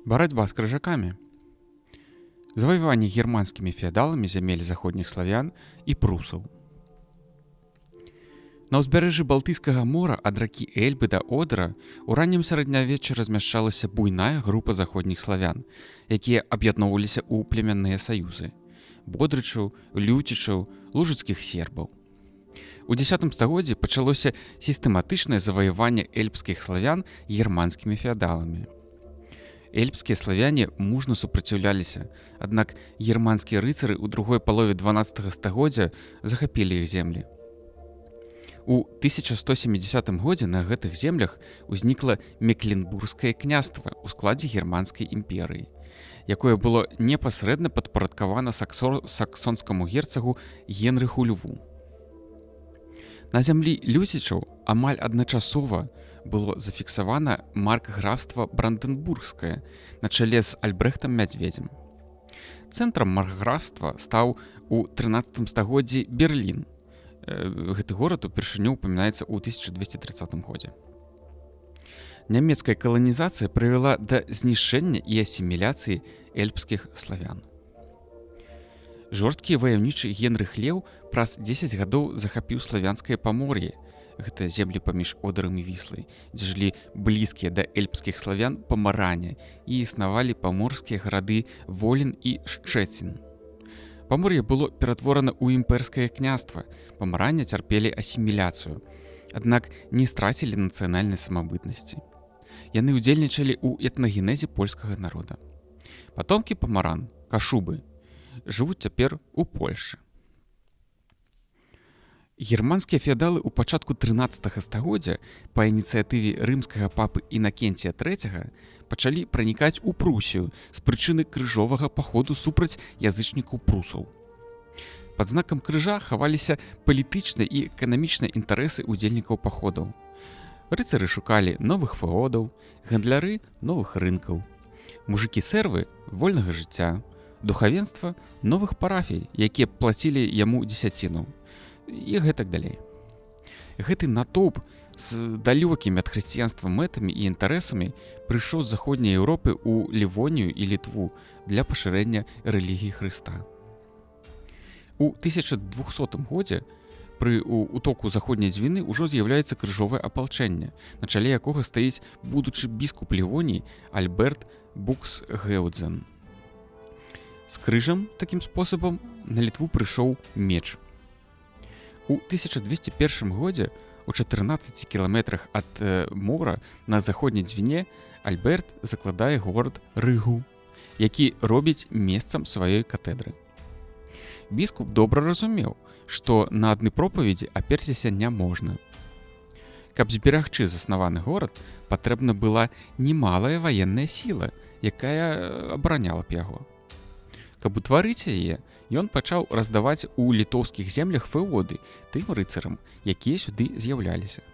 Барацьба з крыжакамі. Заваяванне германскімі феадаламі зямель заходніх славян і прусаў. На ўзбярэжжы Балтыйскага мора ад ракі Эльбы да Одера ў раннім сярэднявеччы размяшчалася буйная група заходніх славян, якія аб'ядноўваліся ў племянныя саюзы – бодрычаў, люцічаў, лужыцкіх сербаў. У X стагоддзі пачалося сістэматычнае заваяванне эльбскіх славян германскімі феадаламі. Эльбскія славяне мужна супраціўляліся, аднак германскія рыцары ў другой палове 12 стагоддзя захапілі іх землі. У 1170 годзе на гэтых землях узнікла Мекленбургскае княства ў складзе германскай імперыі, якое было непасрэдна падпарадкавана саксонскаму герцагу Генрыху Льву. На зямлі люцічаў амаль адначасова было зафіксавана маркграфства Бранденбургскае на чале з Альбрэхтам Мядзведзем. Цэнтрам маркграфства стаў у 13 стагоддзі Берлін. Гэты горад упершыню ўпамінаецца ў 1230 годзе. Нямецкая каланізацыя прывяла да знішчэння і асіміляцыі эльбскіх славян. Жорсткі ваяўнічы Генрых Леў праз 10 гадоў захапіў славянскае памор'е, гэта землі паміж Одэрам і Віслай, дзе жылі блізкія да эльбскіх славян памаране і існавалі паморскія гарады Волін і Шчэцін. Памор'е было ператворана ў імперскае княства, памаране цярпелі асіміляцыю, аднак не страцілі нацыянальнай самабытнасці. Яны ўдзельнічалі ў этнагенезе польскага народа. Патомкі памаран, кашубы, жывуць цяпер у Польшчы. Германскія феадалы ў пачатку 13 стагоддзя па ініцыятыве рымскага папы Інакенція III пачалі пранікаць у Прусію з прычыны крыжовага паходу супраць язычнікаў прусаў. Пад знакам крыжа хаваліся палітычныя і эканамічныя інтарэсы ўдзельнікаў паходаў. Рыцары шукалі новых феодаў, гандляры новых рынкаў, мужыкі-сэрвы вольнага жыцця, духавенства новых парафій, якія плацілі яму дзесяціну, і гэтак далей. Гэты натоўп з далёкімі ад хрысціянства мэтамі і інтарэсамі прыйшоў з заходняй Еўропы ў Лівонію і Літву для пашырэння рэлігіі Хрыста. У 1200 годзе пры утоку заходняй Двіны ўжо з'яўляецца крыжовае апалчэнне, на чале якога стаіць будучы біскуп Лівоніі Альберт Буксгеўдзен. З крыжам, такім спосабам, на Літву прыйшоў меч. У 1201 годзе, у 14 кіламетрах ад мора на заходняй Двіне, Альберт закладае горад Рыгу, які робіць месцам сваёй катедры. Біскуп добра разумеў, што на адны пропаведзі аперціся не можна. Каб зберагчы заснаваны горад, патрэбна была немалая ваенная сіла, якая абараняла б яго. Каб утварыць яе, ён пачаў раздаваць у літоўскіх землях феоды тым рыцарам, якія сюды з'яўляліся.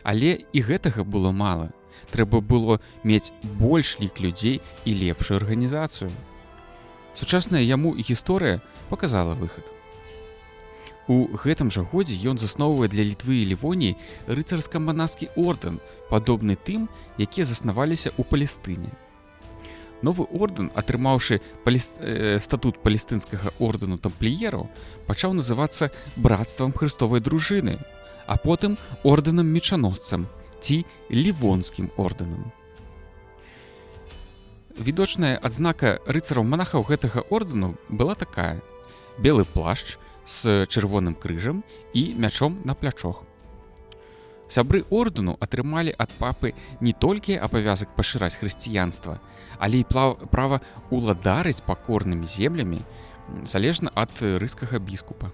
Але і гэтага было мала. Трэба было мець больш лік людзей і лепшую арганізацыю. Сучасная яму гісторыя паказала выхад. У гэтым жа годзе ён засноўвае для Літвы і Лівоніі рыцарска-манаскі ордэн, падобны тым, якія заснаваліся ў Палестыне. Новы ордэн, атрымаўшы статут палестынскага ордэну тампліераў, пачаў называцца брацтвам Хрыстовай дружыны, а потым ордэнам мечаносцам ці лівонскім ордэнам. Відочная адзнака рыцараў-манахаў гэтага ордэну была такая: белы плашч з чырвоным крыжам і мячом на плячох. Сябры ордэну атрымалі ад папы не толькі абавязак пашыраць хрысціянства, але і права ўладарыць пакорнымі землямі, залежна ад рыскага біскупа.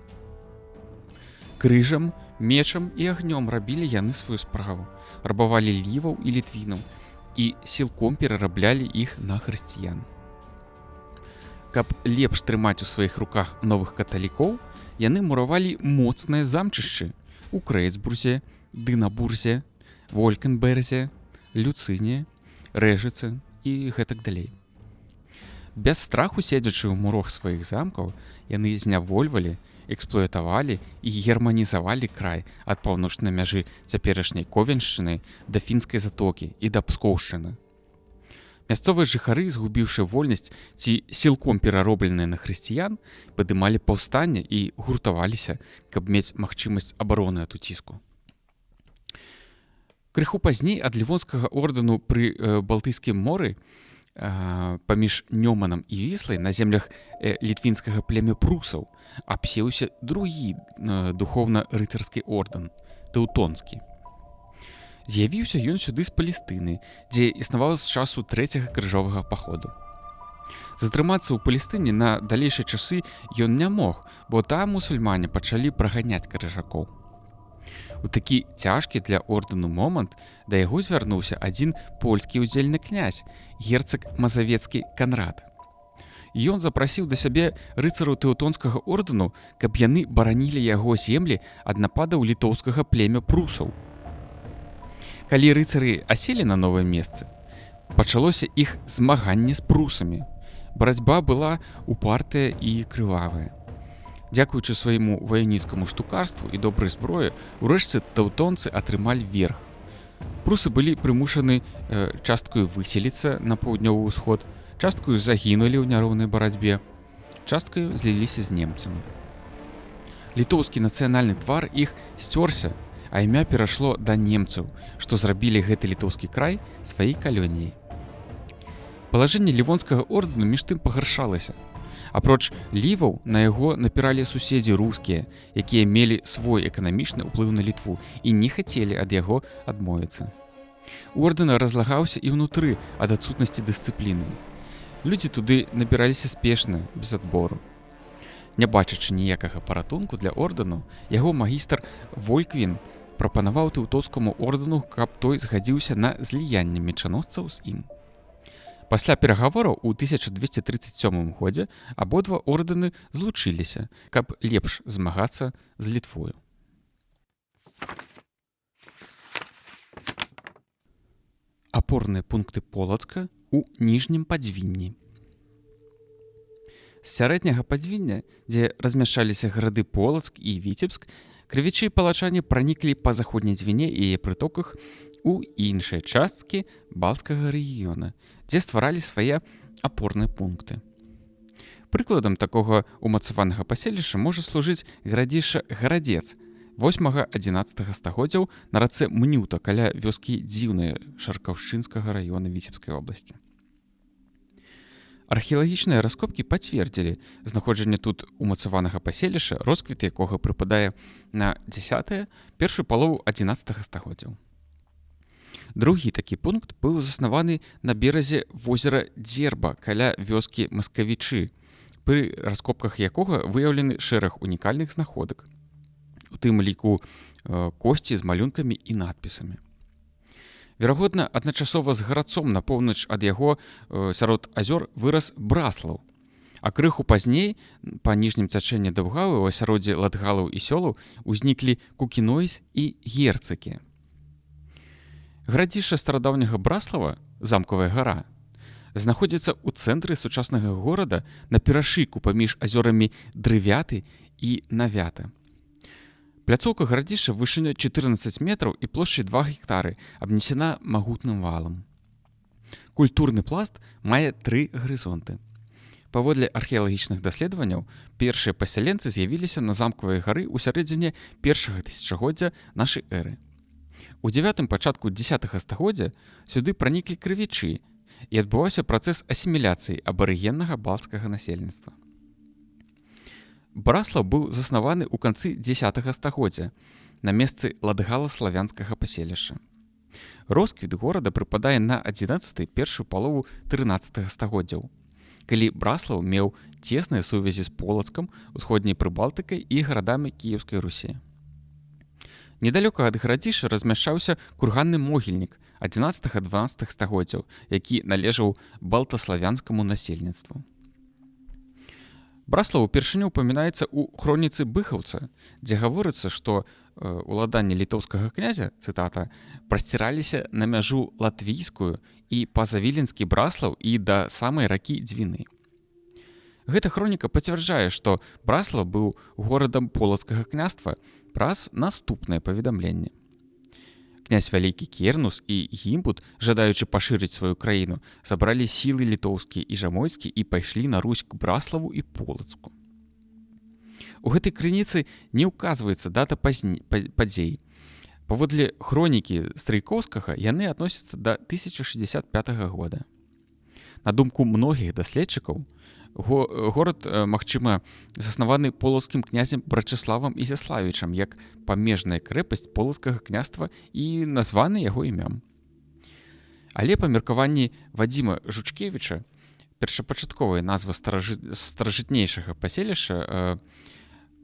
Крыжам, мечам і агнём рабілі яны сваю справу, рабавалі ліваў і літвінаў і сілком перараблялі іх на хрысціян. Каб лепш трымаць у сваіх руках новых каталікоў, яны муравалі моцныя замчышчы у Крэйцбурзе, Дынабурзе, Волькенберзе, Люцыне, Рэжыцы і гэтак далей. Без страху седзячы ў мурах сваіх замкаў, яны знявольвалі, эксплуатавалі і германізавалі край ад паўночнай мяжы цяперашняй Ковеншчыны да фінскай затокі і да Пскоўшчыны. Мясцовыя жыхары, згубіўшы вольнасць ці сілком пераробленыя на хрысціян, падымалі паўстанне і гуртаваліся, каб мець магчымасць абароны ад уціску. Крыху пазней ад лівонскага ордэну пры Балтыйскім моры паміж Нёманам і Віслай на землях літвінскага племя прусаў абсеўся другі духоўна-рыцарскі ордэн тэўтонскі. З'явіўся ён сюды з Палестыны, дзе існаваў з часу трэцяга крыжовага паходу. Затрымацца ў Палестыне на далейшыя часы ён не мог, бо там мусульмане пачалі праганяць крыжакоў. У такі цяжкі для ордэну момант да яго звярнуўся адзін польскі ўдзельны князь, герцаг мазавецкі Канрад. Ён запрасіў да сябе рыцараў тэўтонскага ордэну, каб яны баранілі яго землі ад нападаў літоўскага племя прусаў. Калі рыцары аселі на новым месцы, пачалося іх змаганне з прусамі. Барацьба была упартая і крывавая. Дзякуючы свайму ваяніцкаму штукарству і добрай зброі, урэшце тэўтонцы атрымалі верх. Прусы былі прымушаны часткаю выселіцца на паўднёвы ўсход, часткаю загінулі ў няроўнай барацьбе, часткаю зліліся з немцамі. Літоўскі нацыянальны твар іх сцёрся, а імя перайшло да немцаў, што зрабілі гэты літоўскі край сваёй калоніяй. Палажэнне лівонскага ордэну між тым пагаршалася. Апроч ліваў на яго напіралі суседзі рускія, якія мелі свой эканамічны ўплыў на Літву і не хацелі ад яго адмовіцца. Ордэн разлагаўся і ўнутры ад адсутнасці дысцыпліны. Людзі туды набіраліся спешна, без адбору. Не бачачы ніякага паратунку для ордэну, яго магістр Вольквін прапанаваў тэўтонскаму ордэну, каб той згадзіўся на зліянне мечаносцаў з ім. Пасля перагавораў у 1237 годзе абодва ордэны злучыліся, каб лепш змагацца з Літвою. Апорныя пункты Полацка ў ніжнім падзвінні. З сярэдняга падзвіння, дзе размяшчаліся гарады Полацк і Віцебск, крывічы і палачане праніклі па заходняй дзвіне і яе прытоках у іншыя часткі Балцкага рэгіёна, дзе стваралі свае апорныя пункты. Прыкладам такога умацаванага паселішча можа служыць гарадзішча Гарадзец 8-11 стагоддзяў на рацэ Мнюта каля вёскі Дзіўныя Шаркаўшчынскага раёна Віцебскай вобласці. Археалагічныя раскопкі пацвердзілі знаходжанне тут умацаванага паселішча, росквіт якога прыпадае на 10-е, першую палову 11 стагоддзяў. Другі такі пункт быў заснаваны на беразе возера Дзерба каля вёскі Маскавічы, пры раскопках якога выяўлены шэраг унікальных знаходак, у тым ліку косці з малюнкамі і надпісамі. Верагодна, адначасова з гарадцом на поўнач ад яго сярод азёр вырас Браслаў, а крыху пазней па ніжнім цячэнні Даўгавы ў асяроддзі латгалаў і сёлаў узніклі Кукінойс і Герцыкі. Гарадзішча старадаўняга Браслава, замкавая гара, знаходзіцца ў цэнтры сучаснага горада на перашыку паміж азёрамі Дрывяты і Навята. Пляцоўка гарадзішча вышынёй 14 метраў і плошчай 2 гектары абнесена магутным валам. Культурны пласт мае 3 гарызонты. Паводле археалагічных даследаванняў, першыя пасяленцы з'явіліся на замкавай гары ў сярэдзіне першага тысячагоддзя нашай эры. У 9-м пачатку 10-га стагоддзя сюды праніклі крывічы і адбываўся працэс асіміляцыі абарыгеннага балцкага насельніцтва. Браслаў быў заснаваны ў канцы 10-га стагоддзя на месцы ладгала-славянскага паселішча. Росквіт горада прыпадае на 11-й, першую палову 13-га стагоддзяў, калі Браслаў меў цесныя сувязі з Полацкам, усходняй Прыбалтыкай і гарадамі Кіеўскай Русі. Недалёка ад гарадзішча размяшчаўся курганны могільнік 11-12 стагоддзяў, які належаў балтаславянскаму насельніцтву. Браслаў упершыню упамінаецца ў хроніцы Быхаўца, дзе гаворыцца, што уладанні літоўскага князя, цытата, прасціраліся на мяжу латвійскую і па-за віленскі Браслаў і да самай ракі Дзвіны. Гэта хроніка пацвярджае, што Браслаў быў горадам Полацкага княства праз наступнае паведамленне. Князь Вялікі Кернус і Гімбут, жадаючы пашырыць сваю краіну, сабралі сілы літоўскія і жамойцкія і пайшлі на Русь к Браславу і Полацку. У гэтай крыніцы не ўказваецца дата падзей. Паводле хронікі Стрыйкоўскага яны адносяцца да 1065 года. На думку многіх даследчыкаў, горад, магчыма, заснаваны полацкім князем Брачыславам Ізяславічам як памежная крэпасць полацкага княства і названы яго імем. Але па меркаванні Вадзіма Жучкевіча першапачатковая назва старажытнейшага паселішча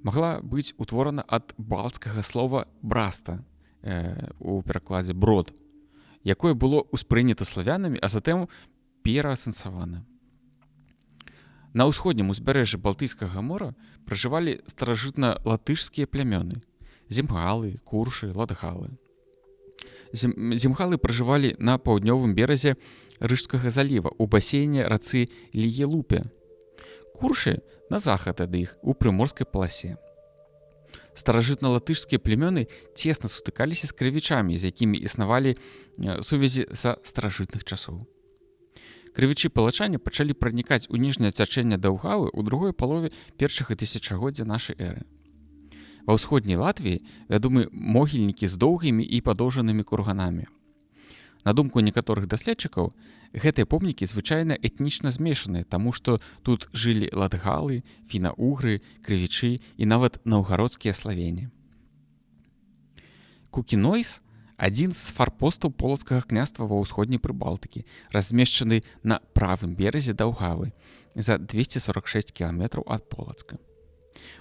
магла быць утворана ад балцкага слова «браста» у перакладзе «брод», якое было ўспрынята славянамі, а затым пераасэнсавана. На ўсходнім узбярэжжы Балтыйскага мора пражывалі старажытна-латышскія плямёны – земгалы, куршы, ладгалы. Земгалы пражывалі на паўднёвым беразе Рыжскага заліва у басейне рацэ Ліелупе. Куршы – на захад ад іх у прыморскай паласе. Старажытна-латышскія племёны цесна сутыкаліся з крывічамі, з якімі існавалі сувязі са старажытных часоў. Крывічы-палачане пачалі пранікаць у ніжняе цячэнне Даўгавы ў другой палове першага тысячагоддзя нашай эры. Ва ўсходняй Латвіі вядомы могільнікі з доўгімі і падоўжанымі курганамі. На думку некаторых даследчыкаў, гэтыя помнікі звычайна этнічна змешаныя, таму што тут жылі ладгалы, фіна-угры, крывічы і нават наўгародскія славені. Кукінойс – адзін з фарпостаў полацкага княства ва ўсходняй Прыбалтыкі, размешчаны на правым беразе Даўгавы за 246 кіламетраў ад Полацка.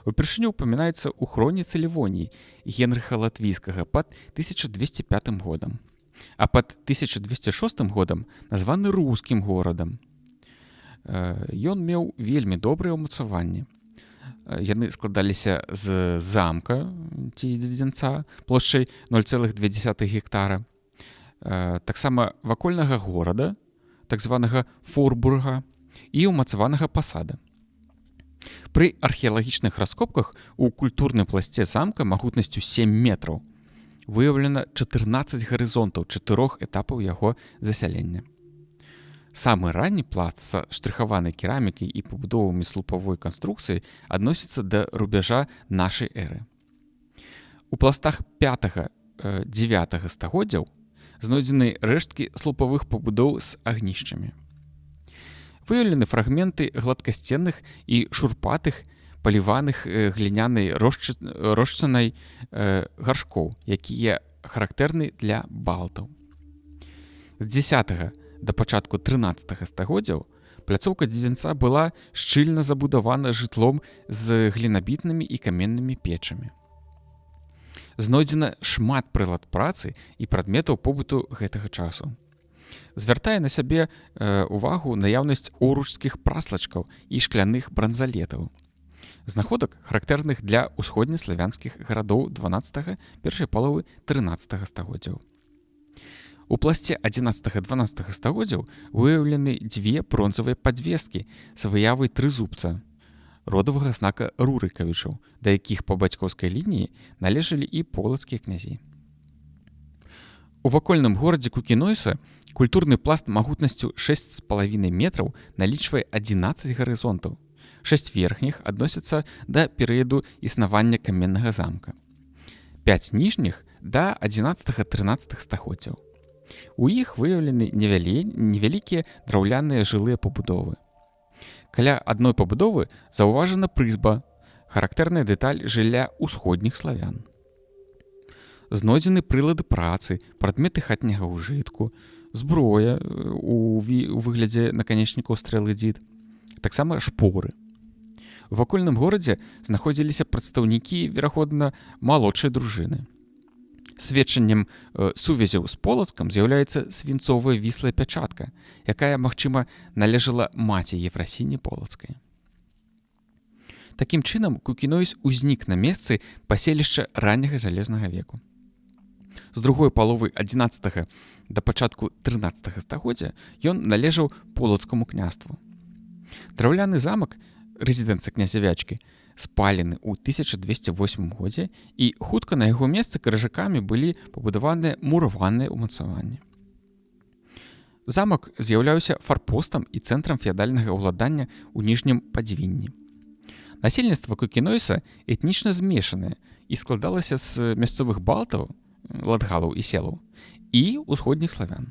Упершыню ўпамінаецца ў хроніцы Лівоніі Генрыха Латвійскага пад 1205 годам. А пад 1206 годам названы рускім горадам. Ён меў вельмі добрае ўмацаванне. Яны складаліся з замка ці дзядзянца плошчай 0,2 гектара, таксама вакольнага горада, так званага Форбурга, і ўмацаванага пасада. Пры археалагічных раскопках у культурнай пласце замка магутнасцю 7 метраў выяўлена 14 гарызонтаў 4 этапаў яго засялення. Самы ранні пласт са штрыхаванай керамікай і пабудовамі слупавой канструкцыі адносіцца да рубяжа нашай эры. У пластах 5-9 стагоддзяў знойдзены рэшткі слупавых пабудоў з агнішчамі. Выяўлены фрагменты гладкасценных і шурпатых паліваных глінянай рошчанай гаршкоў, якія характэрны для балтаў. З 10 да пачатку 13 стагоддзяў пляцоўка дзядзянца была шчыльна забудавана жытлом з глінабітнымі і каменнымі печамі. Знойдзена шмат прылад працы і прадметаў побыту гэтага часу. Звяртае на сябе увагу наяўнасць оручскіх праслачкаў і шкляных бранзалетаў. Знаходак характэрных для ўсходнеславянскіх гарадоў 12 першай паловы 13 стагоддзяў. У пласце 11-12 стагоддзяў выяўлены 2 бронзавыя падвескі з выявай трызубца, родавага знака Рурыкавічаў, да якіх па бацькоўскай лініі належалі і полацкія князі. У вакольным горадзе Кукінойса культурны пласт магутнасцю 6,5 метраў налічвае 11 гарызонтаў. 6 верхніх адносяцца да перыяду існавання каменнага замка. 5 ніжніх да 11-13 стагоддзяў. У іх выяўлены невялікія драўляныя жылыя пабудовы. Каля адной пабудовы заўважана прызба, характэрная дэталь жылля ўсходніх славян. Знойдзены прылады працы, прадметы хатняга ўжытку, зброя у выглядзе наканечнікаў стрэлы дзід, таксама шпоры. У вакольным горадзе знаходзіліся прадстаўнікі, верагодна, малодшай дружыны. Сведчаннем сувязяў з Полацкам з'яўляецца свінцовая віслая пячатка, якая, магчыма, належала маці Ефрасіні Полацкай. Такім чынам, Кукінойс узнік на месцы паселішча ранняга жалезнага веку. З другой паловы 11 да пачатку 13 стагоддзя ён належаў Полацкаму княству. Драўляны замак, рэзідэнцыя князя Вячкі, спалены ў 1208 годзе, і хутка на яго месцы крыжакамі былі пабудаваныя мураваныя ўмацаванні. Замак з'яўляўся фарпостам і цэнтрам феадальнага ўладання ў ніжнім падзвінні. Насельніцтва Кукінойса этнічна змешанае і складалася з мясцовых балтаў, ладгалаў і селаў, і ўсходніх славян.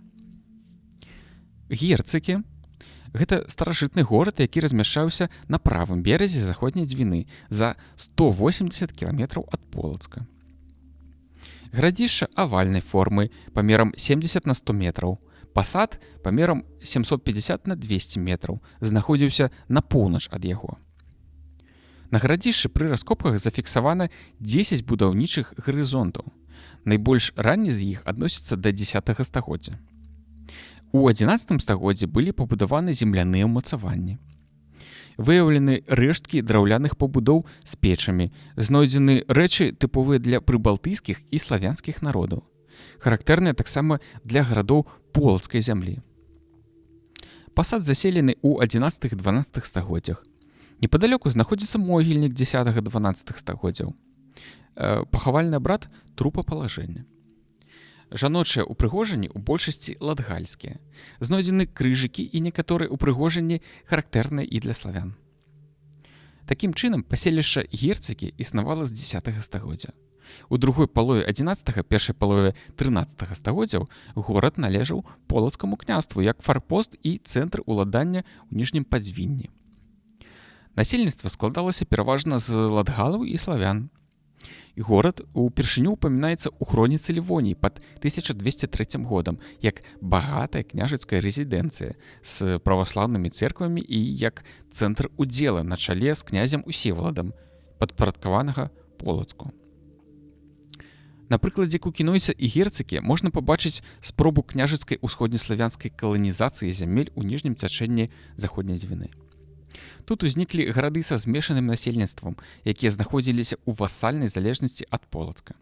Герцыкі — гэта старажытны горад, які размяшчаўся на правым беразе заходняй Двіны за 180 кіламетраў ад Полацка. Гарадзішча авальнай формы памерам 70 на 100 метраў, пасад памерам 750 на 200 метраў знаходзіўся на поўнач ад яго. На гарадзішчы пры раскопках зафіксавана 10 будаўнічых гарызонтаў. Найбольш ранні з іх адносяцца да 10 стагоддзя. У 11 стагоддзі былі пабудаваны земляныя ўмацаванні. Выяўлены рэшткі драўляных пабудоў з печамі, знойдзены рэчы тыповыя для прыбалтыйскіх і славянскіх народаў, характэрныя таксама для гарадоў полацкай зямлі. Пасад заселены ў 11-12 стагоддзях. Непадалёку знаходзіцца могільнік 10-12 стагоддзяў. Пахавальны абрад трупапалажэння. Жаночыя ўпрыгожанні ў большасці ладгальскія. Знойдзены крыжыкі і некаторыя ўпрыгожанні характэрныя і для славян. Такім чынам, паселішча герцыкі існавала з 10 стагоддзя. У другой палове 11-га, першай палове 13-га стагоддзяў горад належаў полацкаму княству як фарпост і цэнтр уладання ў ніжнім падзвінні. Насельніцтва складалася пераважна з ладгалаў і славян. І горад упершыню упамінаецца ў хроніцы Лівоній пад 1203 годам як багатая княжацкая рэзідэнцыя з праваслаўнымі цэрквамі і як цэнтр удзела на чале з князем Усеваладам, падпарадкаванага Полацку. На прыкладзе Кукінойса і герцыкі можна пабачыць спробу княжацкай усходнеславянскай каланізацыі зямель у ніжнім цячэнні заходняй Двіны. Тут узніклі гарады са змешаным насельніцтвам, якія знаходзіліся ў васальнай залежнасці ад Полацка.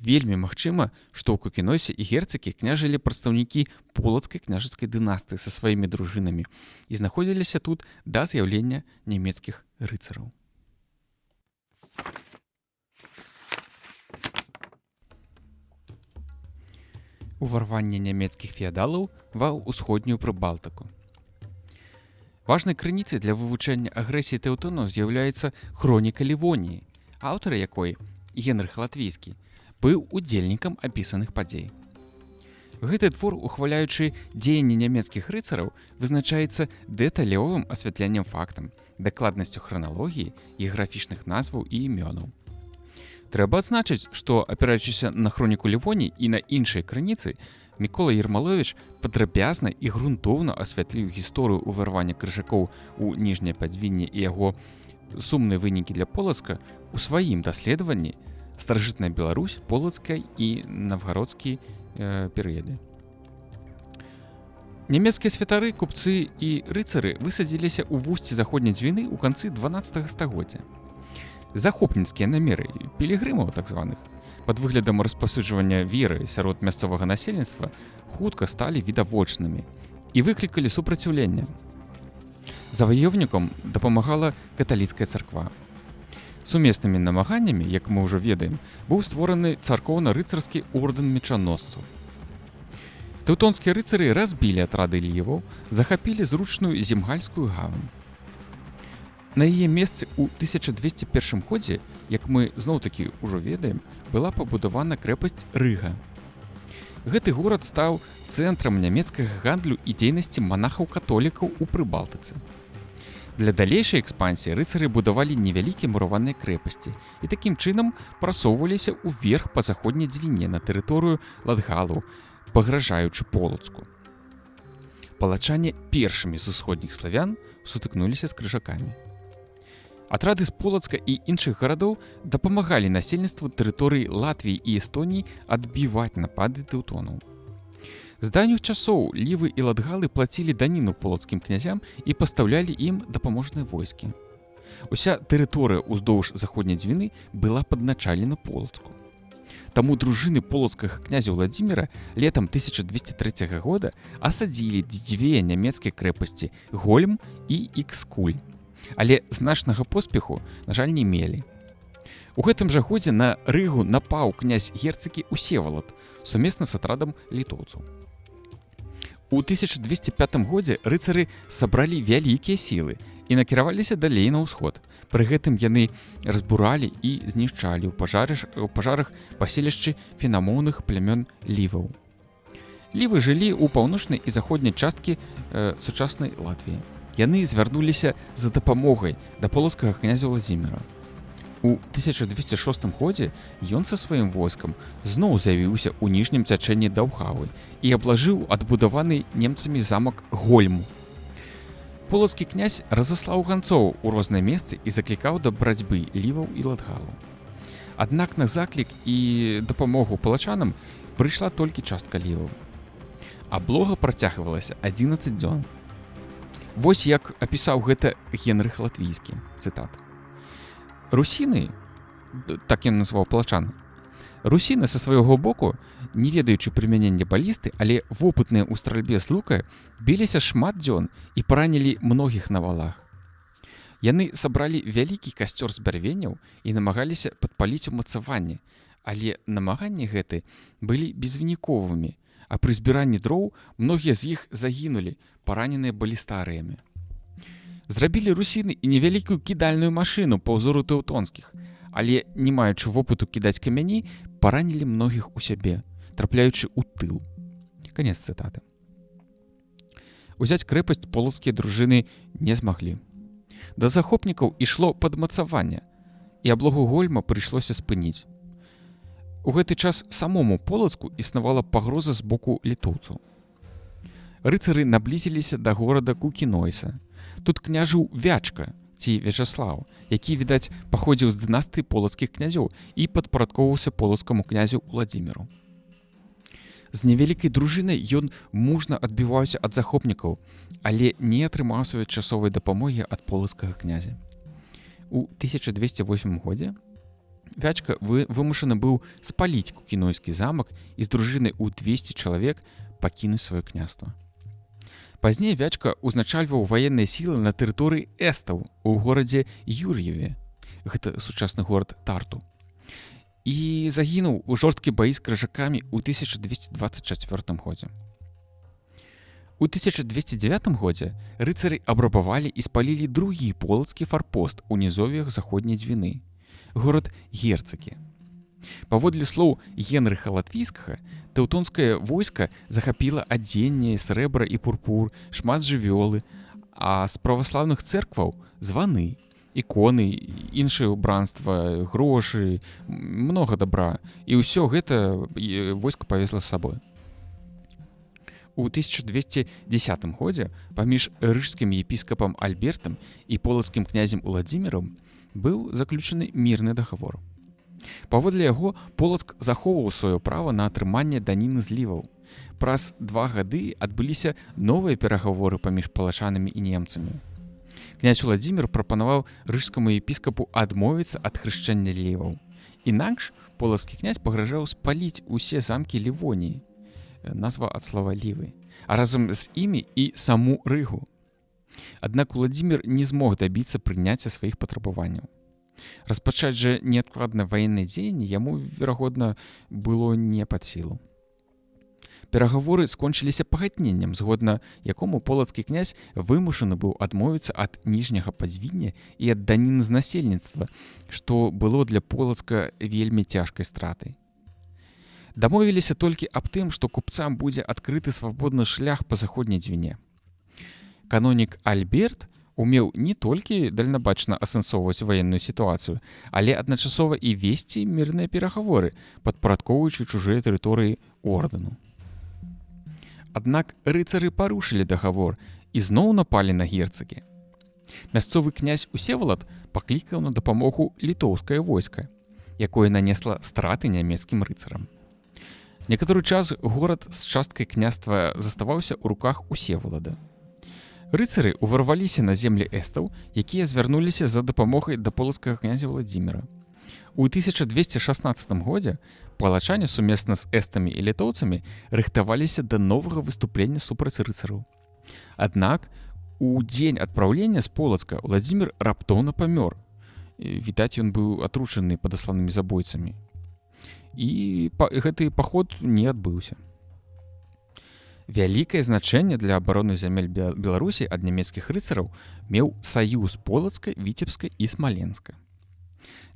Вельмі магчыма, што ў Кукінойсе і герцыкі княжылі прадстаўнікі полацкай княжацкай дынастыі са сваімі дружынамі і знаходзіліся тут да з'яўлення нямецкіх рыцараў. Уварванне нямецкіх феадалаў ва ўсходнюю Прыбалтыку. Важнай крыніцай для вывучэння агрэсіі тэўтонаў з'яўляецца хроніка Лівоніі, аўтар якой, Генрых Латвійскі, быў удзельнікам апісаных падзей. Гэты твор, ухваляючы дзеянні нямецкіх рыцараў, вызначаецца дэталёвым асвятленнем фактам, дакладнасцю храналогіі, геаграфічных назваў і імёнаў. Трэба адзначыць, што, апіраючыся на хроніку Лівоніі і на іншыя крыніцы, Мікола Ермаловіч падрабязна і грунтоўна асвятліў гісторыю ўварвання крыжакоў у ніжняе падзвінне і яго сумныя вынікі для Полацка ў сваім даследаванні «Старажытная Беларусь, полацкай і навгародскі перыяды». Нямецкія святары, купцы і рыцары высадзіліся ў вусці заходняй Двіны ў канцы 12 стагоддзя. Захопніцкія намеры пілігрымаў так званых пад выглядам распаўсюджвання веры сярод мясцовага насельніцтва хутка сталі відавочнымі і выклікалі супраціўленне. Заваёўнікам дапамагала каталіцкая царква. Сумеснымі намаганнямі, як мы ўжо ведаем, быў створаны царкоўна-рыцарскі ордэн мечаносцаў. Тэўтонскія рыцары разбілі атрады ліваў, захапілі зручную земгальскую гавань. На яе месцы ў 1201 годзе, як мы зноў-такі ўжо ведаем, была пабудавана крэпасць Рыга. Гэты горад стаў цэнтрам нямецкага гандлю і дзейнасці манахаў-католікаў у Прыбалтыцы. Для далейшай экспансіі рыцары будавалі невялікія мураваныя крэпасці і такім чынам прасоўваліся ўверх па заходняй Двіне на тэрыторыю ладгалаў, пагражаючы Полацку. Палачане першымі з усходніх славян сутыкнуліся з крыжакамі. Атрады з Полацка і іншых гарадоў дапамагалі насельніцтву тэрыторыі Латвіі і Эстоніі адбіваць напады тэўтонаў. З давніх часоў лівы і ладгалы плацілі даніну полацкім князям і пастаўлялі ім дапаможныя войскі. Уся тэрыторыя ўздоўж заходняй Двіны была падначалена Полацку. Таму дружыны полацкага князя Владзіміра летам 1203 года асадзілі дзве нямецкія крэпасці Гольм і Ікскуль. Але значнага поспеху, на жаль, не мелі. У гэтым жа годзе на Рыгу напаў князь герцагі Усевалад сумесна з атрадам літоўцаў. У 1205 годзе рыцары сабралі вялікія сілы і накіраваліся далей на ўсход. Пры гэтым яны разбуралі і знішчалі ў пажарах паселішчы фенамоўных плямён ліваў. Лівы жылі ў паўночнай і заходняй часткі сучаснай Латвіі. Яны звярнуліся за дапамогай да полацкага князя Владзіміра. У 1206 годзе ён са сваім войскам зноў з'явіўся ў ніжнім цячэнні Даўгавы і аблажыў адбудаваны немцамі замак Гольму. Полацкі князь разаслаў ганцоў у розныя месцы і заклікаў да барацьбы ліваў і латгалаў. Аднак на заклік і дапамогу палачанам прыйшла толькі частка ліваў. Аблога працягвалася 11 дзён. Вось як апісаў гэта Генрых Латвійскі, цытата. Русіны, так ён назваў палачан, русіны са свайго боку, не ведаючы прымянення балісты, але вопытныя ў стральбе з лука, біліся шмат дзён і паранілі многіх на валах. Яны сабралі вялікі касцёр з бярвенняў і намагаліся падпаліць умацаванне, але намаганні гэты былі безвыніковымі, а пры збіранні дроў многія з іх загінулі, параненыя балістарыямі. Зрабілі русіны і невялікую кідальную машыну па ўзору тэўтонскіх, але, не маючы вопыту кідаць камяні, паранілі многіх у сябе, трапляючы ў тыл. Канец цытаты. Узяць крэпасць полацкія дружыны не змаглі. Да захопнікаў ішло падмацаванне, і аблогу Гольма прыйшлося спыніць. У гэты час самому Полацку існавала пагроза з боку літоўцаў. Рыцары наблізіліся да горада Кукінойса. Тут княжыў Вячка, ці Вячаслаў, які, відаць, паходзіў з дынастыі полацкіх князёў і падпарадкоўваўся полацкаму князю Владзіміру. З невялікай дружынай ён мужна адбіваўся ад захопнікаў, але не атрымаў своечасовай дапамогі ад полацкага князя. У 1208 годзе Вячка вымушаны быў спаліць Кукінойскі замак і з дружынай у 200 чалавек пакінуць сваё княства. Пазней Вячка ўзначальваў ваенныя сілы на тэрыторыі эстаў у горадзе Юр'еве, гэта сучасны горад Тарту, і загінуў у жорсткі баі з крыжакамі ў 1224 годзе. У 1209 годзе рыцары абрабавалі і спалілі другі полацкі фарпост у нізовьях заходняй Двіны, горад Герцакі. Паводле слоў Генрыха Латвійскага, тэўтонскае войска захапіла адзенне, срэбра і пурпур, шмат жывёлы, а з праваслаўных цэркваў званы, іконы, іншае ўбранства, грошы, многа дабра. І ўсё гэта войска павезла з сабой. У 1210 годзе паміж рыжскім епіскапам Альбертам і полацкім князем Уладзімірам быў заключаны мірны дагавор. Паводле яго Полацк захоўваў сваё права на атрыманне даніны з ліваў. Праз 2 гады адбыліся новыя перагаворы паміж палачанамі і немцамі. Князь Уладзімір прапанаваў рыжскаму епіскапу адмовіцца ад хрышчэння ліваў. Інакш полацкі князь пагражаў спаліць усе замкі Лівоніі, назва ад слова лівы, а разам з імі і саму Рыгу. Аднак Уладзімір не змог дабіцца прыняцця сваіх патрабаванняў. Распачаць жа неадкладна ваенныя дзеянні яму, верагодна, было не пад сілу. Перагаворы скончыліся пагадненнем, згодна якому полацкі князь вымушаны быў адмовіцца ад ніжняга падзвіння і ад даніны з насельніцтва, што было для Полацка вельмі цяжкай стратай. Дамовіліся толькі аб тым, што купцам будзе адкрыты свабодны шлях па заходняй Двіне. Канонік Альберт умеў не толькі дальнабачна асэнсоўваць ваенную сітуацыю, але адначасова і весці мірныя перагаворы, падпарадкоўваючы чужыя тэрыторыі ордэну. Аднак рыцары парушылі дагавор і зноў напалі на герцагі. Мясцовы князь Усевалад паклікаў на дапамогу літоўскае войска, якое нанесла страты нямецкім рыцарам. Некаторы час горад з часткай княства заставаўся ў руках Усевалада. Рыцары ўварваліся на землі эстаў, якія звярнуліся за дапамогай да полацкага князя Владзіміра. У 1216 годзе палачане сумесна з эстамі і літоўцамі рыхтаваліся да новага выступлення супраць рыцараў. Аднак У дзень адпраўлення з Полацка Уладзімір раптоўна памёр. Відаць, ён быў атручаны падасланымі забойцамі. І гэты паход не адбыўся. Вялікае значэнне для абароны зямель Беларусі ад нямецкіх рыцараў меў саюз Полацка, Віцебска і Смаленска.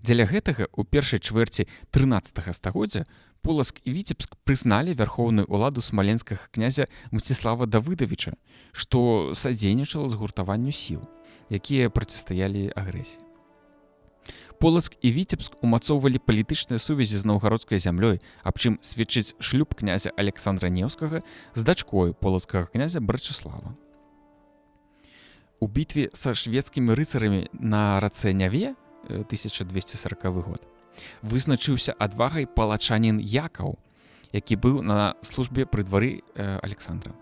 Дзеля гэтага ў першай чвэрці 13 стагоддзя Полацк і Віцебск прызналі вярхоўную ўладу смаленскага князя Мсціслава Давыдавіча, што садзейнічала згуртаванню сіл, якія процістаялі агрэсіі. Полацк і Віцебск умацоўвалі палітычныя сувязі з наўгародскай зямлёй, аб чым сведчыць шлюб князя Александра Неўскага з дачкой полацкага князя Брачыслава. У бітве са шведскімі рыцарамі на рацэ Няве 1240 год вызначыўся адвагай палачанін Якаў, які быў на службе пры двары Александра.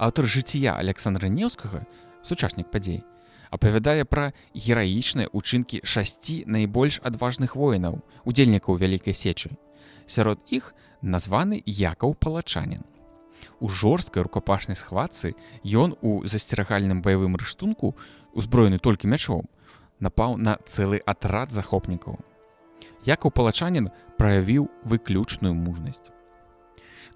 Аўтар жыцця Александра Неўскага, сучаснік падзей, апавядае пра гераічныя ўчынкі 6 найбольш адважных воінаў, удзельнікаў Вялікай Сечы. Сярод іх названы Якаў Палачанін. У жорсткай рукапашнай схватцы ён у засцерагальным баявым рыштунку, узброены толькі мячом, напаў на цэлы атрад захопнікаў. Якаў Палачанін праявіў выключную мужнасць.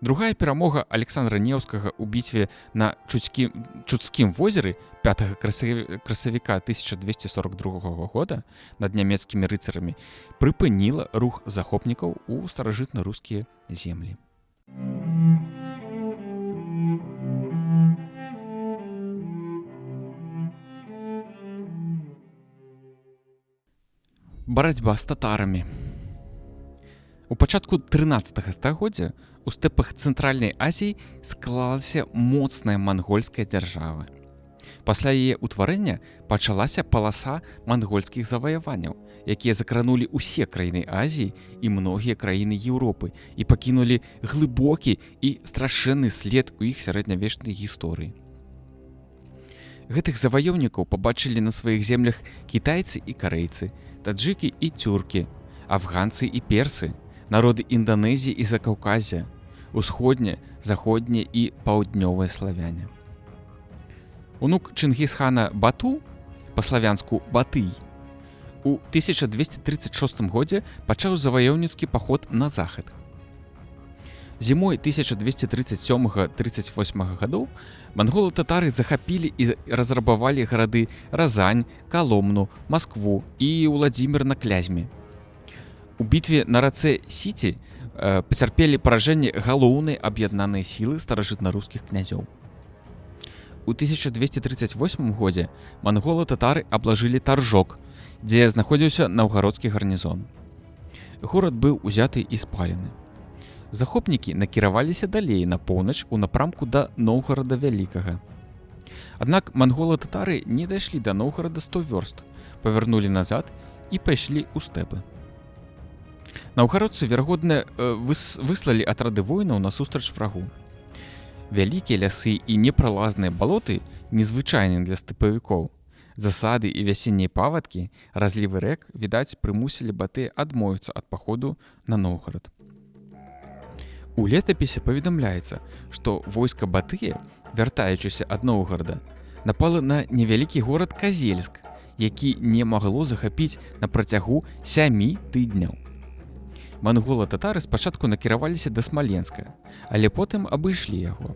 Другая перамога Александра Неўскага ў бітве на Чудскім возеры 5 красавіка 1242 года над нямецкімі рыцарамі прыпыніла рух захопнікаў у старажытна-рускія землі. Барацьба з татарамі. У пачатку 13 стагоддзя у стэпах Цэнтральнай Азіі склалася моцная мангольская дзяржава. Пасля яе ўтварэння пачалася паласа мангольскіх заваяванняў, якія закранулі ўсе краіны Азіі і многія краіны Еўропы і пакінулі глыбокі і страшэнны след у іх сярэднявечнай гісторыі. Гэтых заваёўнікаў пабачылі на сваіх землях кітайцы і карэйцы, таджыкі і тюркі, афганцы і персы, народы Інданезіі і Закаўказя, усходнія, заходнія і паўднёвыя славяне. Унук Чынгісхана Бату, па-славянску Батый, у 1236 годзе пачаў заваёўніцкі паход на захад. Зімой 1237-38 гадоў манголы-татары захапілі і разрабавалі гарады Разань, Каломну, Маскву і Уладзімір на Клязьме. У бітве на рацэ Сіці пацярпелі паражэнне галоўнай аб'яднанай сілы старажытна-рускіх князёў. У 1238 годзе манголы-татары аблажылі Таржок, дзе знаходзіўся наўгародскі гарнізон. Горад быў узяты і спалены. Захопнікі накіраваліся далей на поўнач у напрамку да Новгарада Вялікага. Аднак манголы-татары не дайшлі да Новгарада 100 вёрст, павярнулі назад і пайшлі ў стэпы. Наўгародцы, верагодна, выслалі атрады воінаў насустрач врагу. Вялікія лясы і непралазныя балоты, незвычайныя для стэпавікоў, засады і вясеннія павадкі, разлівы рэк, відаць, прымусілі Батыя адмовіцца ад паходу на Новгарад. У летапісе паведамляецца, што войска Батыя, вяртаючыся ад Новгарада, напала на невялікі горад Казельск, які не магло захапіць на працягу 7 тыдняў. Манголы-татары спачатку накіраваліся да Смаленска, але потым абышлі яго.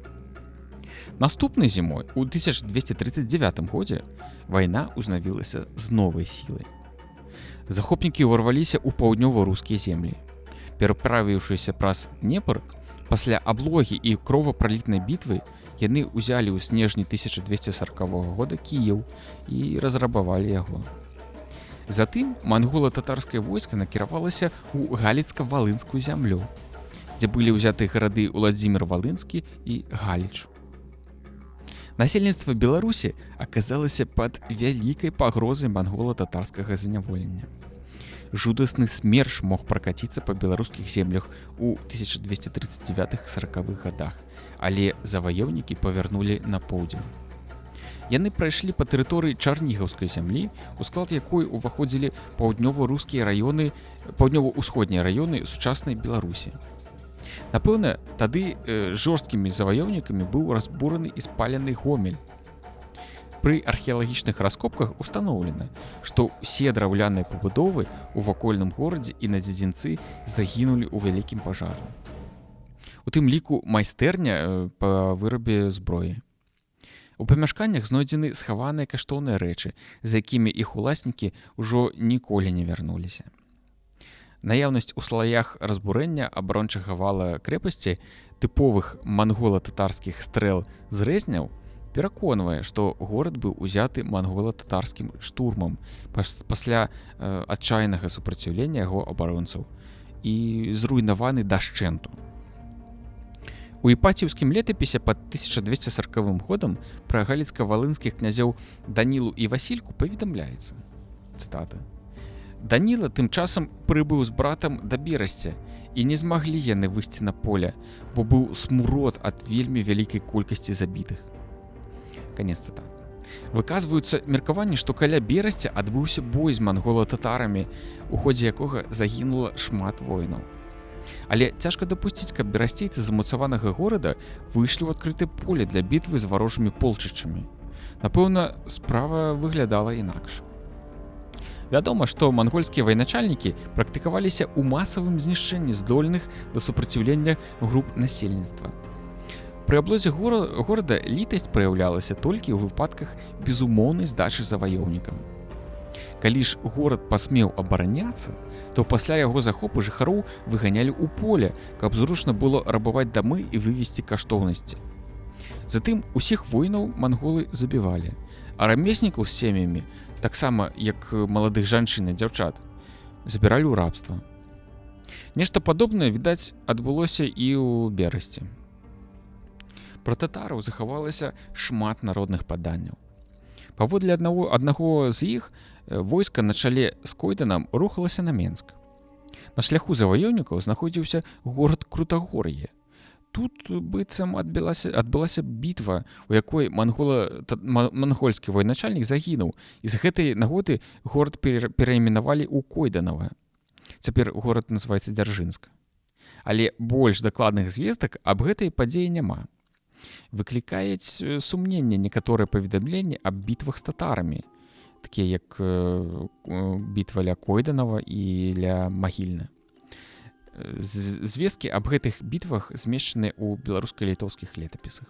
Наступнай зімой, у 1239 годзе, вайна ўзнавілася з новай сілай. Захопнікі ўварваліся ў паўднёва-рускія землі. Пераправіўшыся праз Днепр, пасля аблогі і кровапралітнай бітвы, яны ўзялі ў снежні 1240 года Кіеў і разрабавалі яго. Затым мангола-татарскае войска накіравалася ў галіцка-валынскую зямлю, дзе былі ўзяты гарады Уладзімір-Валынскі і Галіч. Насельніцтва Беларусі аказалася пад вялікай пагрозай мангола-татарскага заняволення. Жудасны смерч мог пракаціцца па беларускіх землях у 1239-40 годах, але заваёўнікі павярнулі на поўдзень. Яны прайшлі па тэрыторыі Чарнігаўскай зямлі, у склад якой уваходзілі паўднёва-рускія раёны, паўднёва-ўсходнія раёны сучаснай Беларусі. Напэўна, тады жорсткімі заваёўнікамі быў разбураны і спалены Гомель. Пры археалагічных раскопках установлена, што ўсе драўляныя пабудовы ў вакольным горадзе і на дзядзінцы загінулі ў вялікім пажару. У тым ліку майстэрня па вырабе зброі. У памяшканнях знойдзены схаваныя каштоўныя рэчы, за якімі іх уласнікі ўжо ніколі не вярнуліся. Наяўнасць у слаях разбурэння абарончага вала крэпасці тыповых мангола-татарскіх стрэл з рэзняў пераконвае, што горад быў узяты мангола-татарскім штурмам пасля адчайнага супраціўлення яго абаронцаў і зруйнаваны дашчэнту. У іпаціўскім летапісе пад 1240 годам пра галіцка-валынскіх князёў Данілу і Васільку паведамляецца. Цытата. Даніла тым часам прыбыў з братам да Берасця, і не змаглі яны выйсці на поле, бо быў смурод ад вельмі вялікай колькасці забітых. Канец цытаты. Выказваюцца меркаванні, што каля Берасця адбыўся бой з мангола-татарамі, у ходзе якога загінула шмат воінаў. Але цяжка дапусціць, каб берасцейцы замацаванага горада выйшлі ў адкрытае поле для бітвы з варожымі полчышчамі. Напэўна, справа выглядала інакш. Вядома, што мангольскія вайначальнікі практыкаваліся ў масавым знішчэнні здольных да супраціўлення груп насельніцтва. Пры аблозе горада літасць праяўлялася толькі ў выпадках безумоўнай здачы заваёўнікам. Калі ж горад пасмеў абараняцца, то пасля яго захопу жыхароў выганялі ў поле, каб зручна было рабаваць дамы і вывезці каштоўнасці. Затым усіх воінаў манголы забівалі, а рамеснікаў з сем'ямі, таксама як маладых жанчын і дзяўчат, забіралі ў рабства. Нешта падобнае, відаць, адбылося і ў Берасці. Пра татараў захавалася шмат народных паданняў. Паводле аднаго з іх, войска на чале з Койданам рухалася на Менск. На шляху заваёўнікаў знаходзіўся горад Крутагор'е. Тут быццам адбылася бітва, у якой мангольскі военачальнік загінуў, і з гэтай нагоды горад перайменавалі ў Койданава. Цяпер горад называецца Дзяржынск. Але больш дакладных звестак аб гэтай падзеі няма. Выклікаюць сумненне некаторыя паведамленні аб бітвах з татарамі, такія як бітва ля Койданава і ля Магільна. Звесткі аб гэтых бітвах змешчаны ў беларуска-літоўскіх летапісах.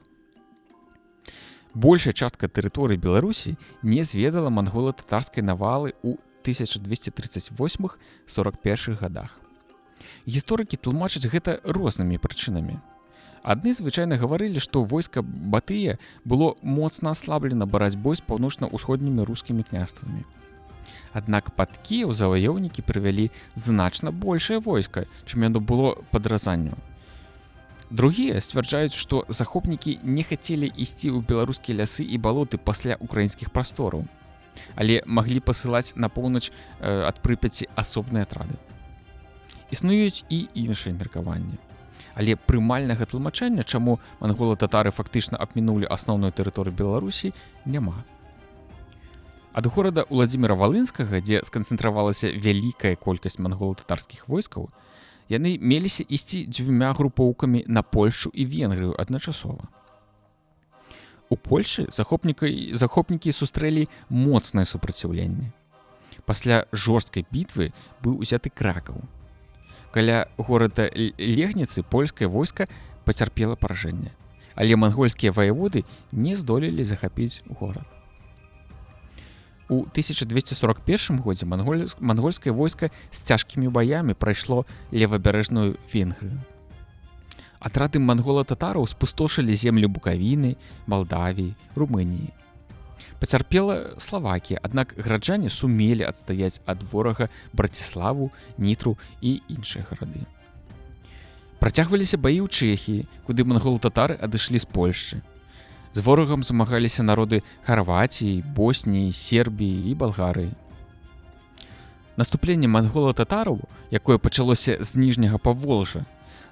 Большая частка тэрыторыі Беларусі не зведала мангола-татарскай навалы ў 1238-41 годах. Гісторыкі тлумачаць гэта рознымі прычынамі. Адны звычайна гаварылі, што войска Батыя было моцна аслаблена барацьбой з паўночна-ўсходнімі рускімі княствамі. Аднак пад Кіеў заваёўнікі прывялі значна большае войска, чым яно было падразанню. Другія сцвярджаюць, што захопнікі не хацелі ісці ў беларускія лясы і балоты пасля украінскіх прастораў, але маглі пасылаць на поўнач ад Прыпяці асобныя атрады. Існуюць і іншыя меркаванні. Але прымальнага тлумачэння, чаму мангола-татары фактычна абмінулі асноўную тэрыторыю Беларусі, няма. Ад горада Уладзіміра-Валынскага, дзе сканцэнтравалася вялікая колькасць мангола-татарскіх войскаў, яны меліся ісці дзвюма групоўкамі на Польшчу і Венгрыю адначасова. У Польшы захопнікі сустрэлі моцнае супраціўленне. Пасля жорсткай бітвы быў узяты Кракаў. Каля горада Легніцы польскае войска пацярпела паражэнне, але мангольскія ваяводы не здолелі захапіць горад. У 1241 годзе мангольскае войска з цяжкімі баямі прайшло левабярэжную Венгрыю. Атрады мангола-татараў спустошылі землі Букавіны, Малдавіі, Румыніі. Пацярпела Славакія, аднак граджане сумелі адстаяць ад ворага Браціславу, Нітру і іншыя гарады. Працягваліся баі ў Чэхіі, куды мангола-татары адышлі з Польшчы. З ворагам замагаліся народы Харватіі, Босніі, Сербіі і Балгарыі. Наступленне мангола-татараў, якое пачалося з ніжняга Паволжа,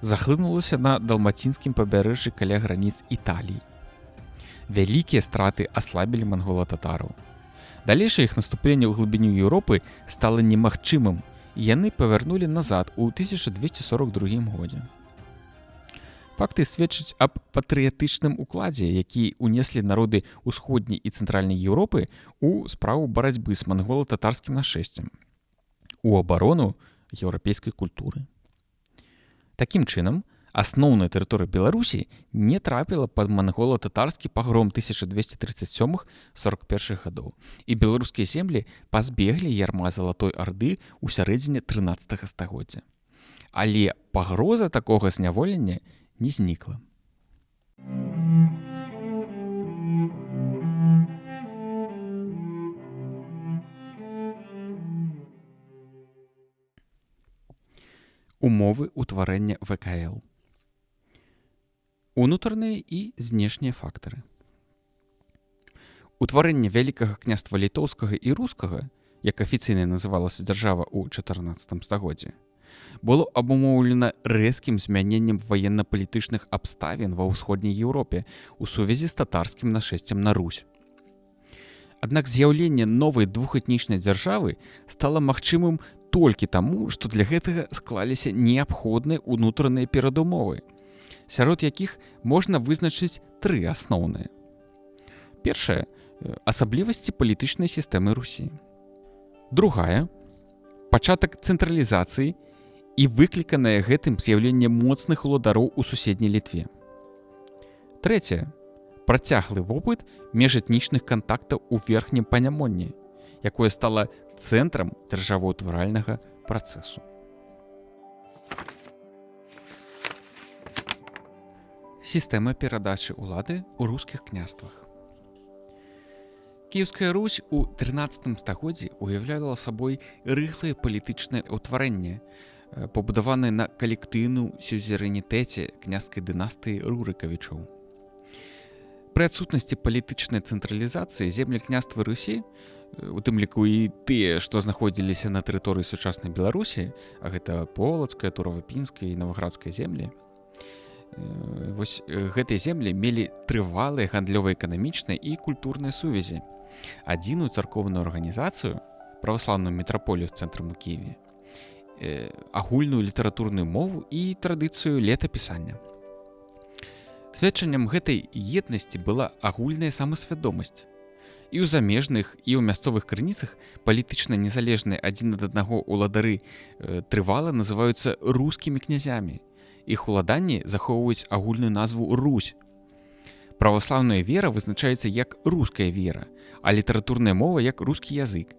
захлынулася на далмацінскім пабярэжжы каля граніц Італіі. Вялікія страты аслабілі мангола-татараў. Далейшае іх наступленне ў глыбіню Еўропы стала немагчымым, і яны павярнулі назад у 1242 годзе. Факты сведчаць аб патрыятычным укладзе, які ўнеслі народы ўсходняй і цэнтральнай Еўропы ў справу барацьбы з мангола-татарскім нашэсцем, у абарону еўрапейскай культуры. Такім чынам, асноўная тэрыторыя Беларусі не трапіла пад мангола-татарскі пагром 1237-41 гадоў, і беларускія землі пазбеглі ярма Залатой Арды ў сярэдзіне 13 стагоддзя. Але пагроза такога зняволення не знікла. Умовы ўтварэння ВКЛ. Унутраныя і знешнія фактары. Утварэнне Вялікага княства літоўскага і рускага, як афіцыйна называлася дзяржава ў 14 стагоддзі, было абумоўлена рэзкім змяненнем ваенна-палітычных абставін ва ўсходняй Еўропе ў сувязі з татарскім нашэсцем на Русь. Аднак з'яўленне новай двухэтнічнай дзяржавы стала магчымым толькі таму, што для гэтага склаліся неабходныя ўнутраныя перадумовы, сярод якіх можна вызначыць тры асноўныя. Першае – асаблівасці палітычнай сістэмы Русі. Другая – пачатак цэнтралізацыі і выкліканае гэтым з'яўленне моцных уладароў у суседняй Літве. Трэцяе – працяглы вопыт міжэтнічных кантактаў у верхнім Панямонні, якое стала цэнтрам дзяржаваўтваральнага працэсу. Сістэма перадачы ўлады ў рускіх княствах. Кіеўская Русь у 13 стагоддзі уяўляла сабой рыхлае палітычнае ўтварэнне, пабудаванае на калектыўным сюзерэнітэце княжскай дынастыі Рурыкавічоў. Пры адсутнасці палітычнай цэнтралізацыі землі княства Русі, у тым ліку і тыя, што знаходзіліся на тэрыторыі сучаснай Беларусі, а гэта Полацкая, Турава-Пінская і Наваградская землі, вось гэтыя землі мелі трывалыя гандлёвыя эканамічныя і культурныя сувязі, адзіную царкоўную арганізацыю, праваслаўную мітраполію з цэнтрам у Кіеве, агульную літаратурную мову і традыцыю летапісання. Сведчаннем гэтай еднасці была агульная самасвядомасць. І ў замежных, і ў мясцовых крыніцах палітычна незалежныя адзін ад аднаго ўладары трывала называюцца рускімі князямі. Іх уладанні захоўваюць агульную назву Русь. Праваслаўная вера вызначаецца як руская вера, а літаратурная мова як рускі язык.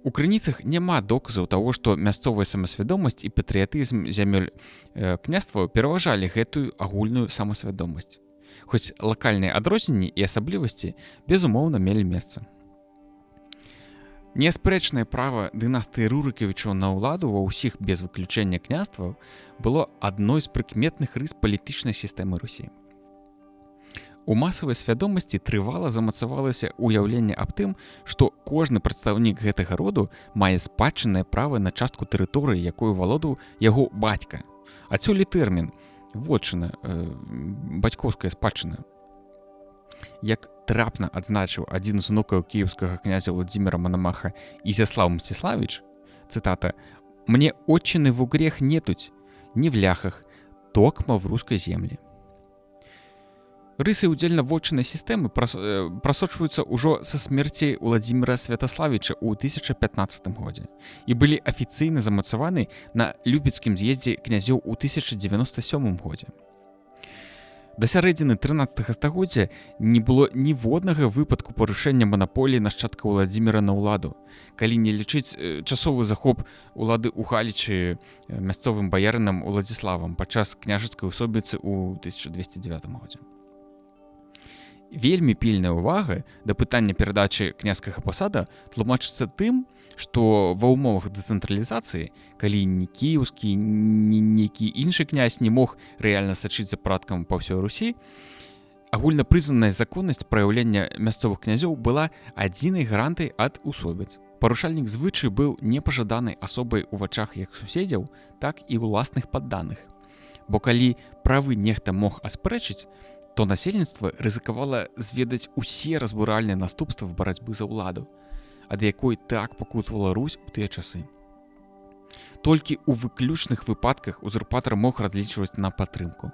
У крыніцах няма доказаў таго, што мясцовая самасвядомасць і патрыятызм зямель княстваў пераважалі гэтую агульную самасвядомасць. Хоць лакальныя адрозненні і асаблівасці, безумоўна, мелі месца. Неаспрэчнае права дынастыі Рурыкавічоў на ўладу ва ўсіх без выключэння княстваў было адной з прыкметных рыс палітычнай сістэмы Русі. У масавай свядомасці трывала замацавалася ўяўленне аб тым, што кожны прадстаўнік гэтага роду мае спадчыннае права на частку тэрыторыі, якою валодаў яго бацька. Адсюль і тэрмін вотчына, бацькоўская спадчына. Як трапна адзначыў адзін з унукаў кіеўскага князя Владзіміра Манамаха Ізяслаў Мсціславіч, цытата: «Мне отчины в угрях нетуть, ни в ляхах, токма в русской землі». Рысы удзельна-вотчыннай сістэмы прасочваюцца ўжо са смерці Владзіміра Святаславіча ў 1015 годзе і былі афіцыйна замацаваны на Любецкім з'ездзе князёў у 1097 годзе. Да сярэдзіны 13 стагоддзя не было ніводнага выпадку парушэння манаполіі нашчадка Владзіміра на ўладу, калі не лічыць часовы захоп улады ў Галічы мясцовым баярынам Уладзіславам падчас княжацкай усобіцы ў 1209 годзе. Вельмі пільная ўвага да пытання перадачы княжскага пасада тлумачыцца тым, што ва ўмовах дэцэнтралізацыі, калі ні кіеўскі, ні нейкі іншы князь не мог рэальна сачыць за парадкам па ўсёй Русі, агульнапрызнаная законнасць праяўлення мясцовых князёў была адзінай гарантай ад усобіц. Парушальнік звычай быў непажаданай асобай у вачах як суседзяў, так і ўласных падданых. Бо калі правы нехта мог аспрэчыць, то насельніцтва рызыкавала зведаць усе разбуральныя наступствы барацьбы за ўладу, ад якой так пакутавала Русь у тыя часы. Толькі ў выключных выпадках узурпатар мог разлічваць на падтрымку.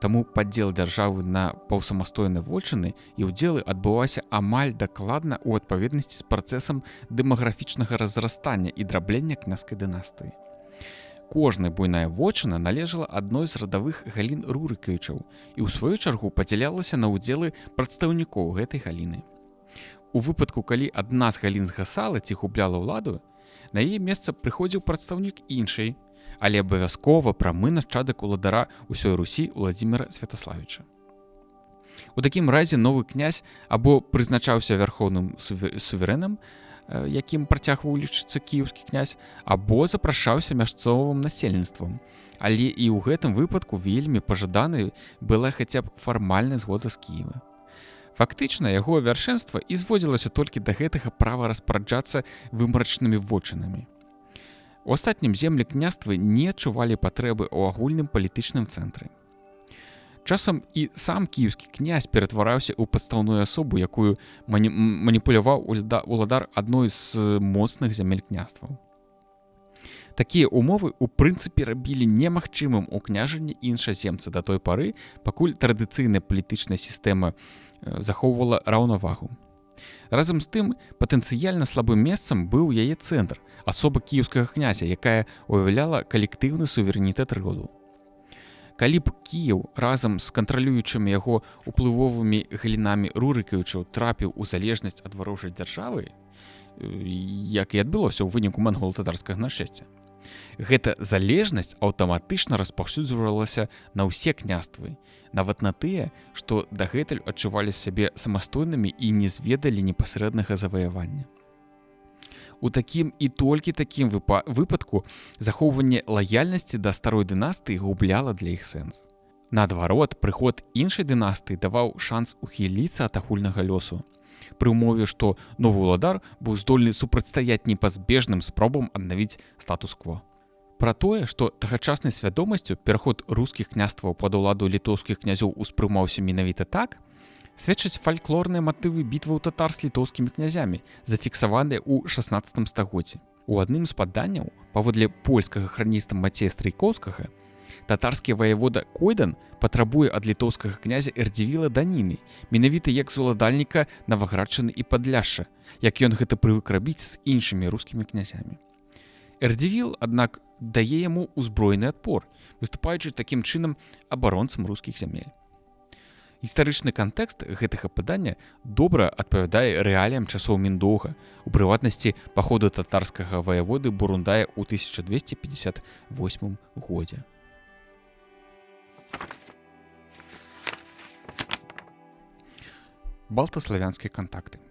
Таму падзел дзяржавы на паўсамастойныя вотчыны і ўдзелы адбываўся амаль дакладна ў адпаведнасці з працэсам дэмаграфічнага разрастання і драблення княскай дынастыі. Кожная буйная вотчына належала адной з радавых галін Рурыкавічаў і ў сваю чаргу падзялялася на ўдзелы прадстаўнікоў гэтай галіны. У выпадку, калі адна з галін згасала ці губляла ўладу, на яе месца прыходзіў прадстаўнік іншай, але абавязкова прамы нашчадак уладара ўсёй Русі Уладзіміра Святаславіча. У такім разе новы князь або прызначаўся вярхоўным суверэнам, якім працягваў лічыцца кіеўскі князь, або запрашаўся мясцовым насельніцтвам. Але і ў гэтым выпадку вельмі пажаданай была хаця б фармальная згода з Кіева. Фактычна, яго вяршэнства і зводзілася толькі да гэтага права распараджацца вымарачнымі вотчынамі. У астатнім землі княствы не адчувалі патрэбы ў агульным палітычным цэнтры. Часам і сам кіеўскі князь ператвараўся ў падстаўную асобу, якую маніпуляваў уладар адной з моцных зямель княстваў. Такія ўмовы ў прынцыпе рабілі немагчымым у княжанні іншаземца да той пары, пакуль традыцыйная палітычная сістэма захоўвала раўнавагу. Разам з тым, патэнцыяльна слабым месцам быў яе цэнтр, асоба кіеўскага князя, якая уяўляла калектыўны суверэнітэт роду. Калі б Кіеў разам з кантралюючымі яго уплывовымі галінамі Рурыкавічаў трапіў у залежнасць ад варожай дзяржавы, як і адбылося ў выніку манголо-татарскага нашэсця, гэта залежнасць аўтаматычна распаўсюджвалася на ўсе княствы, нават на тыя, што дагэтуль адчувалі сябе самастойнымі і не зведалі непасрэднага заваявання. У такім і толькі такім выпадку захоўванне лаяльнасці да старой дынастыі губляла для іх сэнс. Наадварот, прыход іншай дынастыі даваў шанс ухіліцца ад агульнага лёсу, пры ўмове, што новы ўладар быў здольны супрацьстаяць непазбежным спробам аднавіць статус-кво. Пра тое, што тагачаснай свядомасцю пераход рускіх княстваў пад уладу літоўскіх князёў успрымаўся менавіта так, сведчаць фальклорныя матывы бітваў татар з літоўскімі князямі, зафіксаваныя ў 16 стагоддзі. У адным з паданняў, паводле польскага храніста Мацея Страйкоўскага, татарскі ваявода Койдан патрабуе ад літоўскага князя Эрдзівіла даніны, менавіта як з уладальніка Наваградчыны і Падляшша, як ён гэта прывык рабіць з іншымі рускімі князямі. Эрдзівіл, аднак, дае яму ўзброены адпор, выступаючы такім чынам абаронцам рускіх зямель. Гістарычны кантэкст гэтага падання добра адпавядае рэаліям часоў Міндоўга, у прыватнасці паходу татарскага ваяводы Бурундая ў 1258 годзе. Балта-славянскія кантакты.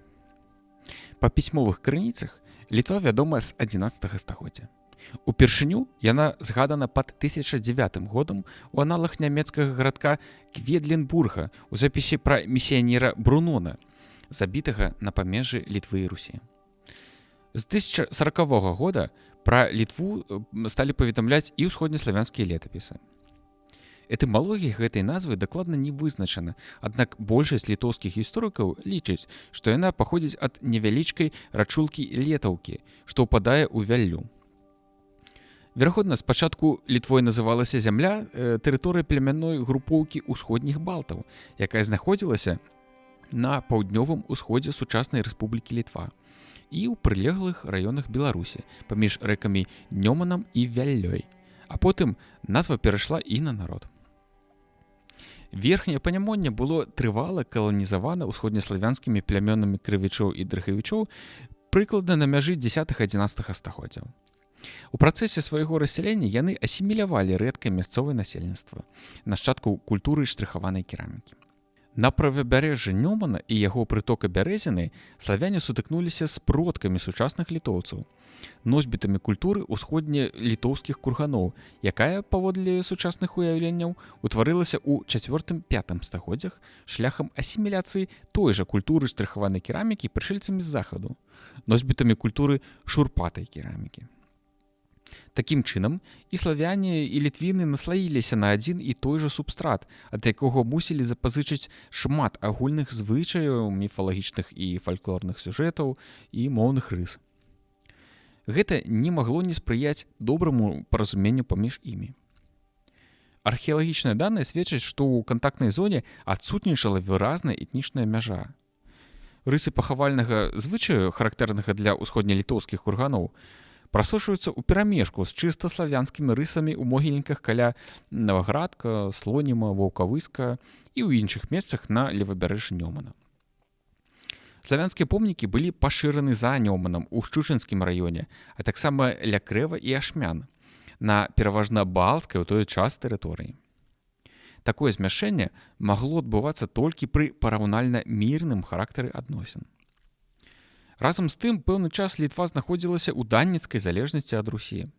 Па пісьмовых крыніцах Літва вядомая з 11 стагоддзя. Упершыню яна згадана пад 1009 годам у аналах нямецкага гарадка Кведленбурга ў запісе пра місіянера Брунона, забітага на памежжы Літвы і Русі. З 1040 года пра Літву сталі паведамляць і ўсходнеславянскія летапісы. Этымалогія гэтай назвы дакладна не вызначана, аднак большасць літоўскіх гісторыкаў лічаць, што яна паходзіць ад невялічкай рачулкі Летаўкі, што ўпадае ў Вяллю. Верагодна, спачатку Літвой называлася зямля тэрыторыя племянной групоўкі ўсходніх балтаў, якая знаходзілася на паўднёвым усходзе сучаснай рэспублікі Літва і ў прылеглых раёнах Беларусі паміж рэкамі Нёманам і Вяллёй, а потым назва перайшла і на народ. Верхняе Панямонне было трывала каланізавана ўсходнеславянскімі плямёнамі крывічоў і дрыгавічоў прыкладна на мяжы 10-11 стагоддзяў. У працэсе свайго рассялення яны асімілявалі рэдкае мясцовае насельніцтва, нашчадкаў культуры штрыхаванай керамікі. На правабярэжжы Нёмана і яго прытока Бярэзіны славяне сутыкнуліся з продкамі сучасных літоўцаў, носьбітамі культуры ўсходне-літоўскіх курганоў, якая, паводле сучасных уяўленняў, утварылася ў 4-5 стагоддзях шляхам асіміляцыі той жа культуры штрыхаванай керамікі прышельцамі з захаду, носьбітамі культуры шурпатай керамікі. Такім чынам, і славяне, і літвіны наслаіліся на адзін і той жа субстрат, ад якога мусілі запазычыць шмат агульных звычаяў, міфалагічных і фальклорных сюжэтаў і моўных рыс. Гэта не магло не спрыяць добраму паразуменню паміж імі. Археалагічныя даныя сведчаць, што ў кантактнай зоне адсутнічала выразная этнічная мяжа. Рысы пахавальнага звычаю, характэрнага для ўсходнелітоўскіх курганоў, прасочваюцца ў перамешку з чыста славянскімі рысамі ў могільніках каля Наваградка, Слоніма, Ваўкавыска і ў іншых месцах на левабярэжжы Нёмана. Славянскія помнікі былі пашыраны за Нёманам у Шчучынскім раёне, а таксама ля Крэва і Ашмян, на пераважна баалскай у той час тэрыторыі. Такое змяшэнне магло адбывацца толькі пры параўнальна мірным характары адносін. Разам з тым, пэўны час Літва знаходзілася ў данніцкай залежнасці ад Русі.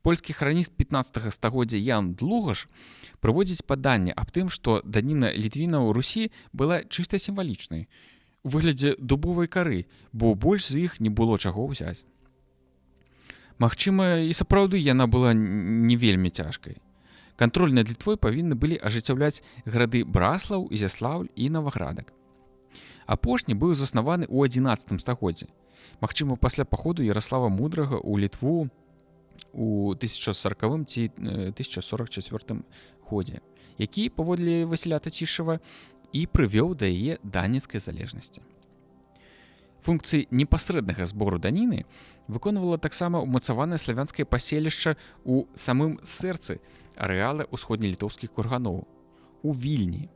Польскі храніст 15 стагоддзя Ян Длугаш прыводзіць паданне аб тым, што даніна літвінаў Русі была чыста сімвалічнай, у выглядзе дубовай кары, бо больш з іх не было чаго ўзяць. Магчыма, і сапраўды яна была не вельмі цяжкай. Кантроль над Літвой павінны былі ажыццяўляць гарады Браслаў, Ізяслаўль і Наваградак. Апошні быў заснаваны ў 11 стагоддзі. Магчыма, пасля паходу Яраслава Мудрага ў Літву у 1040 ці 1044 годзе, які, паводле Васіля Тацішева, і прывёў да яе даніцкай залежнасці. Функцыі непасрэднага збору даніны выконвала таксама ўмацаванае славянскае паселішча ў самым сэрцы арэала ўсходнелітоўскіх курганоў, у Вільні.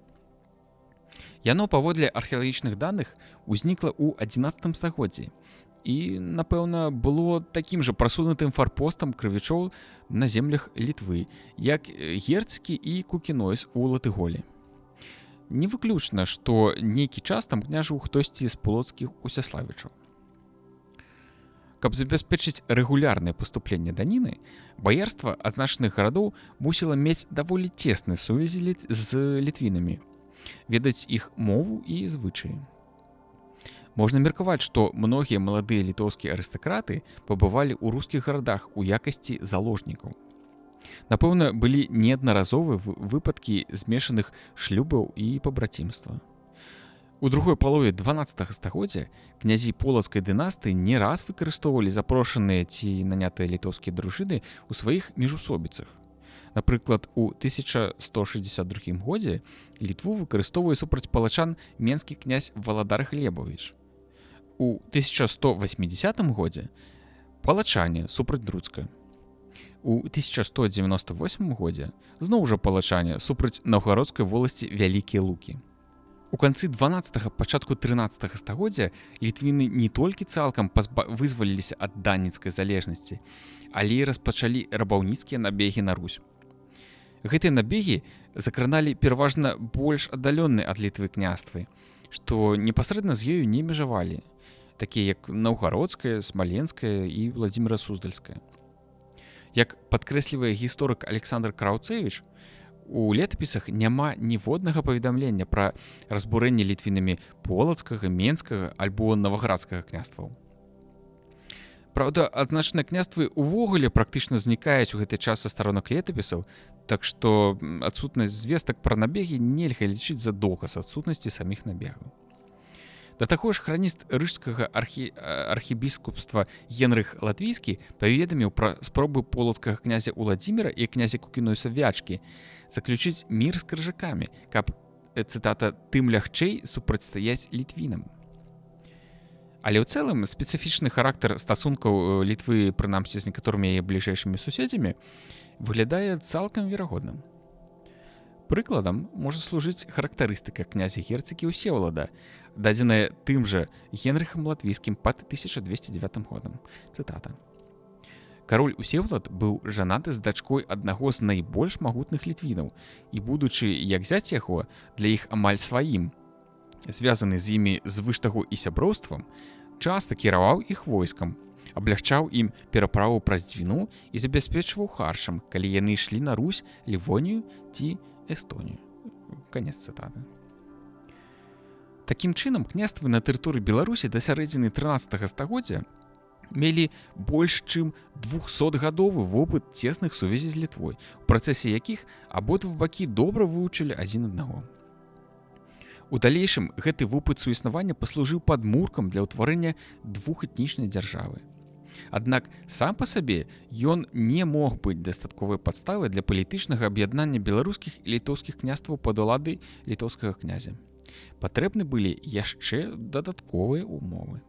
Яно, паводле археалагічных даных, узнікла ў 11 стагоддзі і, напэўна, было такім жа прасунутым фарпостам крывічоў на землях Літвы, як Герцкі і Кукінойс у Латыголі. Не выключна, што нейкі час там княжыў хтосьці з полоцкіх Усяславічаў. Каб забяспечыць рэгулярнае паступленне даніны, баярства адзначаных гарадоў мусіла мець даволі цесныя сувязі з літвінамі, ведаць іх мову і звычаі. Можна меркаваць, што многія маладыя літоўскія арыстакраты пабывалі ў рускіх гарадах у якасці заложнікаў. Напэўна, былі неаднаразовыя выпадкі змешаных шлюбаў і пабрацімства. У другой палове 12 стагоддзя князі полацкай дынастыі не раз выкарыстоўвалі запрошаныя ці нанятыя літоўскія дружыны ў сваіх міжусобіцах. Напрыклад, у 1162 годзе Літву выкарыстоўвае супраць палачан менскі князь Валадар Глебавіч. У 1180 годзе палачане супраць Друцка. У 1198 годзе зноў жа палачане супраць Наўгародскай воласці Вялікія Лукі. У канцы 12-го, пачатку 13 стагоддзя літвіны не толькі цалкам вызваліліся ад данніцкай залежнасці, але і распачалі рабаўніцкія набегі на Русь. Гэтыя набегі закраналі пераважна больш аддаленыя ад Літвы княствы, што непасрэдна з ёю не межавалі, такія як Наўгародская, Смаленская і Владзіміра Суздальская. Як падкрэслівае гісторык Александр Краўцевіч, у летапісах няма ніводнага паведамлення пра разбурэнне літвінамі полацкага, менскага альбо наваградскага княстваў. Праўда, адзначаныя княствы ўвогуле практычна знікаюць у гэты час са старонак летапісаў, так што адсутнасць звестак пра набегі нельга лічыць за доказ адсутнасці саміх набегаў. Да таго ж храніст рыжскага архібіскупства Генрых Латвійскі паведаміў пра спробы полацкага князя Уладзіміра і князя Кукінойса Вячкі заключыць мір з крыжакамі, каб, цытата, тым лягчэй супрацьстаяць літвінам. Але ў цэлым спецыфічны характар стасункаў Літвы, прынамсі з некаторымі яе бліжэйшымі суседзямі, выглядае цалкам верагодным. Прыкладам можа служыць характарыстыка князя Герцагі Усевалада, дадзеная тым жа Генрыхам Латвійскім пад 1209 годам. Цытата. Кароль Усевалад быў жанаты з дачкой аднаго з найбольш магутных літвінаў і, будучы, як зяць яго, для іх амаль сваім, звязаны з імі звыш таго і сяброўствам, часта кіраваў іх войскам, аблягчаў ім пераправу праз Двіну і забяспечваў харшам, калі яны ішлі на Русь, Лівонію ці Эстонію. Канец цытаты. Такім чынам, княствы на тэрыторыі Беларусі да сярэдзіны 13 стагоддзя мелі больш чым 200-гадовы вопыт цесных сувязей з Літвой, у працэсе якіх абодва бакі добра вывучылі адзін аднаго. У далейшым гэты вопыт суіснавання паслужыў падмуркам для ўтварэння двухэтнічнай дзяржавы. Аднак сам па сабе ён не мог быць дастатковай падставай для палітычнага аб'яднання беларускіх і літоўскіх княстваў пад уладай літоўскага князя. Патрэбны былі яшчэ дадатковыя умовы.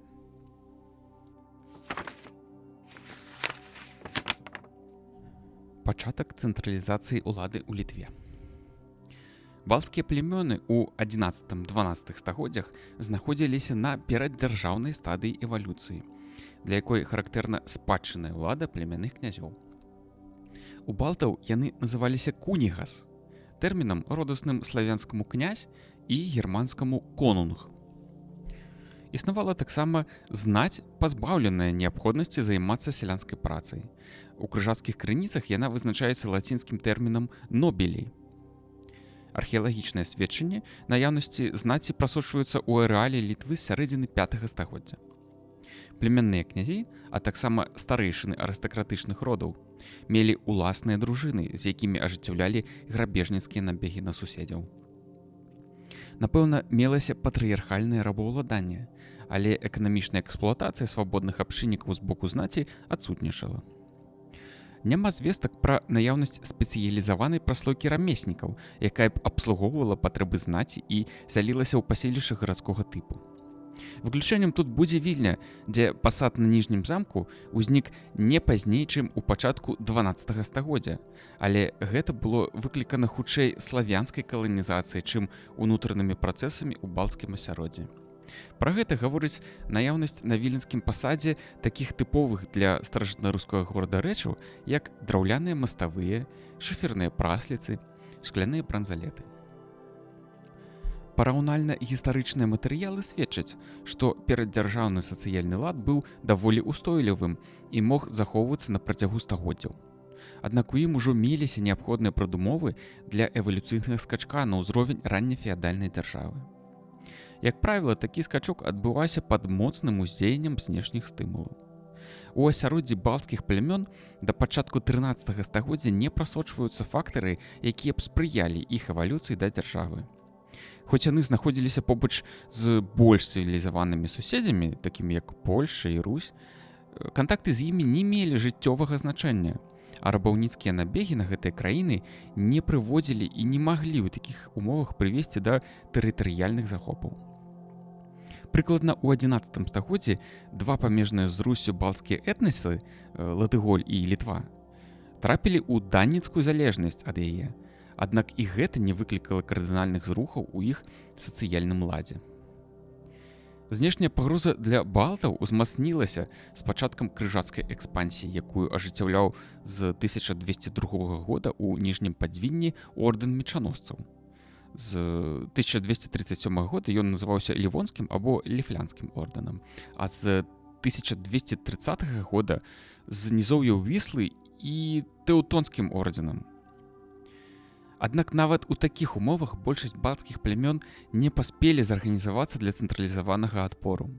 Пачатак цэнтралізацыі ўлады ў Літве. Балцкія племёны ў 11-12 стагоддзях знаходзіліся на пераддзяржаўнай стадыі эвалюцыі, для якой характэрна спадчынная ўлада племянных князёў. У балтаў яны называліся кунігас, тэрмінам родасным славянскаму князь і германскаму конунг. Існавала таксама знаць, пазбаўленая неабходнасці займацца сялянскай працай. У крыжацкіх крыніцах яна вызначаецца лацінскім тэрмінам нобелі. Археалагічныя сведчанні наяўнасці знаці прасочваюцца ў арэале Літвы з сярэдзіны 5 стагоддзя. Племянныя князі, а таксама старэйшыны арыстакратычных родаў, мелі ўласныя дружыны, з якімі ажыццяўлялі грабежніцкія набегі на суседзяў. Напэўна, мелася патрыярхальнае рабаўладанне, але эканамічная эксплуатацыя свабодных абшчыннікаў з боку знаці адсутнічала. Няма звестак пра наяўнасць спецыялізаванай праслойкі рамеснікаў, якая б абслугоўвала патрэбы знаці і сялілася ў паселішчах гарадскога тыпу. Выключэннем тут будзе Вільня, дзе пасад на ніжнім замку ўзнік не пазней, чым у пачатку 12 стагоддзя, але гэта было выклікана хутчэй славянскай каланізацыяй, чым унутранымі працэсамі ў балцкім асяроддзі. Пра гэта гаворыць наяўнасць на віленскім пасадзе такіх тыповых для старажытнарускага горада рэчаў, як драўляныя маставыя, шыферныя прасліцы, шкляныя бранзалеты. Параўнальна-гістарычныя матэрыялы сведчаць, што пераддзяржаўны сацыяльны лад быў даволі устойлівым і мог захоўвацца на працягу стагоддзяў. Аднак у ім ужо меліся неабходныя прадумовы для эвалюцыйнага скачка на ўзровень раннефеадальнай дзяржавы. Як правіла, такі скачок адбываўся пад моцным уздзеяннем знешніх стымулаў. У асяроддзі балцкіх племён да пачатку 13 стагоддзя не прасочваюцца фактары, якія б спрыялі іх эвалюцыі да дзяржавы. Хоць яны знаходзіліся побач з больш цывілізаванымі суседзямі, такімі як Польшча і Русь, кантакты з імі не мелі жыццёвага значэння, а рабаўніцкія набегі на гэтыя краіны не прыводзілі і не маглі ў такіх умовах прывесці да тэрытарыяльных захопаў. Прыкладна ў 11 стагоддзі два памежныя з Руссю балцкія этнасы, Латыголь і Літва, трапілі ў данніцкую залежнасць ад яе, аднак і гэта не выклікала кардынальных зрухаў у іх сацыяльным ладзе. Знешняя пагроза для балтаў узмацнілася з пачаткам крыжацкай экспансіі, якую ажыццяўляў з 1202 года ў ніжнім падзвінні ордэн мечаносцаў. З 1237 года ён называўся Лівонскім або Ліфлянскім ордэнам, а з 1230 года з нізоўяў Віслы і Тэўтонскім ордэнам. Аднак нават у такіх умовах большасць балцкіх племён не паспелі зарганізавацца для цэнтралізаванага адпору.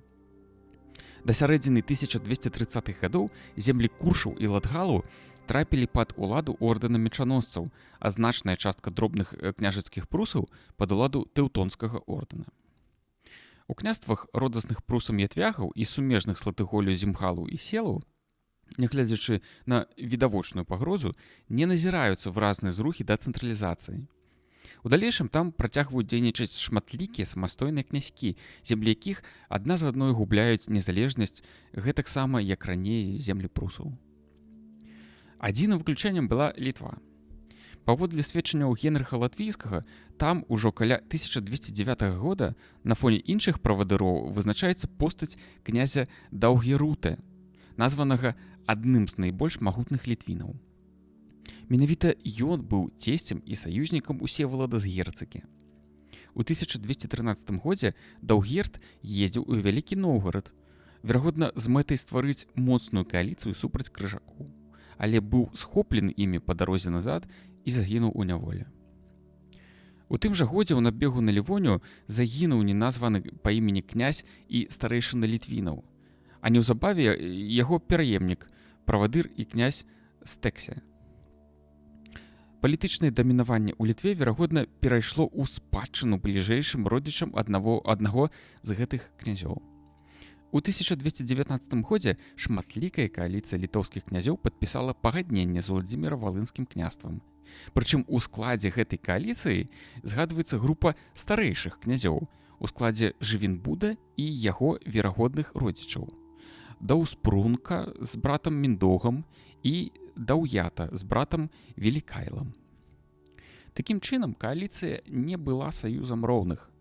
Да сярэдзіны 1230-х гадоў землі куршаў і латгалаў трапілі пад уладу ордэна мечаносцаў, а значная частка дробных княжацкіх прусаў пад уладу Тэўтонскага ордэна. У княствах родасных прусам ятвягаў і сумежных з Латыголю зімгалаў і селаў, нягледзячы на відавочную пагрозу, не назіраюцца выразныя зрухі да цэнтралізацыі. У далейшым там працягваюць дзейнічаць шматлікія самастойныя князькі, землі якіх адна з адной губляюць незалежнасць, гэтаксама як раней землі прусаў. Адзіным выключэннем была Літва. Паводле сведчанняў Генрыха Латвійскага, там ужо каля 1209 года на фоне іншых правадыроў вызначаецца постаць князя Даўгіруте, названага адным з найбольш магутных літвінаў. Менавіта ён быў цесцем і саюзнікам Усевалада з Герцагі. У 1213 годзе Даўгерд ездзіў у Вялікі Новгарад, верагодна з мэтай стварыць моцную кааліцыю супраць крыжакоў, але быў схоплены імі па дарозе назад і загінуў у няволі. У тым жа годзе ў набегу на Лівонію загінуў неназваны па імені князь і старэйшына літвінаў, а неўзабаве яго пераемнік, правадыр і князь Стэкся. Палітычнае дамінаванне ў Літве, верагодна, перайшло ў спадчыну бліжэйшым родзічам аднаго з гэтых князёў. У 1219 годзе шматлікая кааліцыя літоўскіх князёў падпісала пагадненне з Уладзіміра-Валынскім княствам. Прычым у складзе гэтай кааліцыі згадваецца група старэйшых князёў у складзе Жывінбуда і яго верагодных родзічаў. Даўспрунка з братам Міндогам і Даўята з братам Велікайлам. Такім чынам, кааліцыя не была саюзам роўных.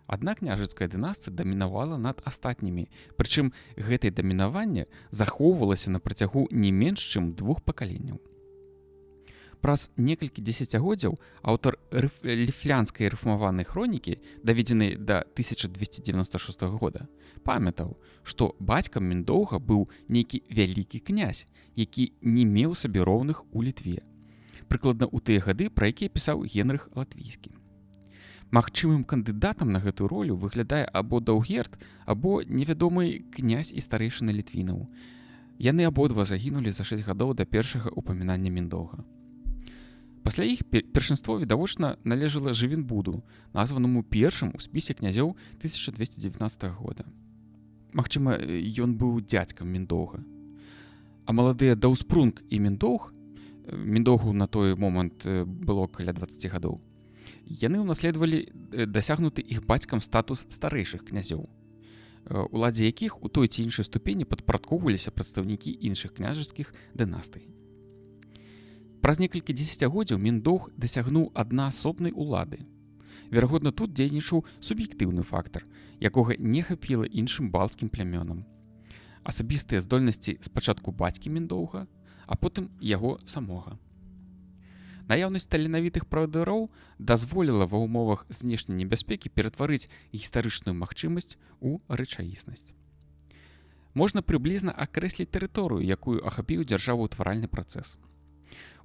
Аднак княжацкая дынастыя дамінавала над астатнімі, прычым гэтае дамінаванне захоўвалася на працягу не менш чым 2 пакаленняў. Праз некалькі дзесяцігоддзяў аўтар ліфлянскай рыфмаванай хронікі, даведзенай да 1296 года, памятаў, што бацькам Міндоўга быў нейкі вялікі князь, які не меў сабе роўных у Літве. Прыкладна ў тыя гады, пра якія пісаў Генрых Латвійскі. Магчымым кандыдатам на гэтую ролю выглядае або Даўгерд, або невядомы князь і старэйшына літвінаў. Яны абодва загінулі за 6 гадоў да першага ўпамінання Міндоўга. Пасля іх першынство відавочна належала Жывінбуду, названаму першым у спісе князёў 1219 года. Магчыма, ён быў дзядзькам Міндоўга. А маладыя Даўспрунг і Міндоўгу на той момант было каля 20 гадоў, яны ўнаследавалі дасягнуты іх бацькам статус старэйшых князёў, уладзе якіх у той ці іншай ступені падпарадкоўваліся прадстаўнікі іншых княжацкіх дынастый. Праз некалькі дзесяцігоддзяў Міндоўг дасягнуў аднаасобнай улады. Верагодна, тут дзейнічаў суб'ектыўны фактар, якога не хапіла іншым балцкім плямёнам. Асабістыя здольнасці спачатку бацькі Міндоўга, а потым яго самога. Наяўнасць таленавітых правадыроў дазволіла ва ўмовах знешняй небяспекі ператварыць гістарычную магчымасць у рэчаіснасць. Можна прыблізна акрэсліць тэрыторыю, якую ахапіў дзяржаваўтваральны працэс.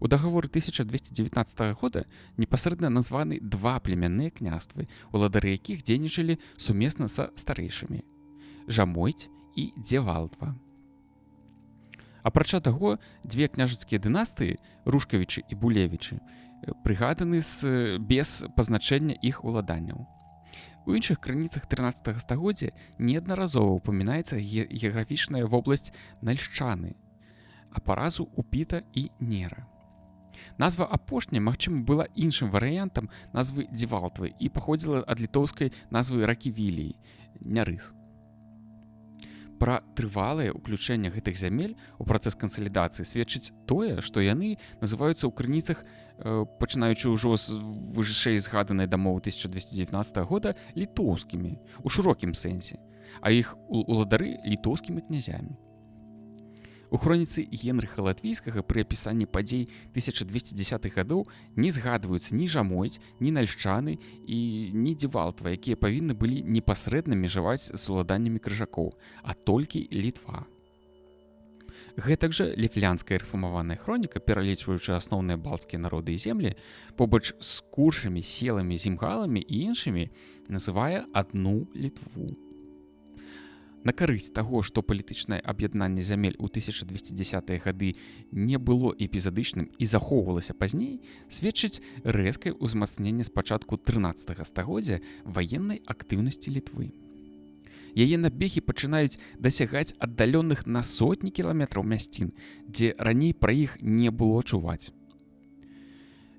У дагаворы 1219 года непасрэдна названы 2 племянныя княствы, уладары якіх дзейнічалі сумесна са старэйшымі – Жамойць і Дзевалтва. Апрача таго, 2 княжацкія дынастыі, Рушкавічы і Булевічы, прыгаданы без пазначэння іх уладанняў. У іншых крыніцах 13 стагоддзя неаднаразова ўпамінаецца геаграфічная вобласць Нальшчаны, а паразу Упіта і Нера. Назва апошняя, магчыма, была іншым варыянтам назвы Дзевалтвы і паходзіла ад літоўскай назвы ракі Віліі – Нярыс. Пра трывалае ўключэнне гэтых зямель у працэс кансалідацыі сведчыць тое, што яны называюцца ў крыніцах, пачынаючы ўжо з вышэй згаданай дамовы 1219 года, літоўскімі, у шырокім сэнсе, а іх уладары літоўскімі князямі. У хроніцы Генрыха Латвійскага пры апісанні падзей 1210-х гадоў не згадваюцца ні Жамойць, ні Нальшчаны і ні Дзевалтва, якія павінны былі непасрэдна межаваць з уладаннямі крыжакоў, а толькі Літва. Гэтак жа ліфлянская рэфармаваная хроніка, пералічваючы асноўныя балцкія народы і землі, побач з куршамі, селамі, зімгаламі і іншымі, называе адну Літву. На карысць таго, што палітычнае аб'яднанне зямель у 1210-е гады не было эпізадычным і захоўвалася пазней, сведчыць рэзкае ўзмацненне з пачатку 13 стагоддзя ваеннай актыўнасці Літвы. Яе набегі пачынаюць дасягаць аддаленых на сотні кіламетраў мясцін, дзе раней пра іх не было чуваць.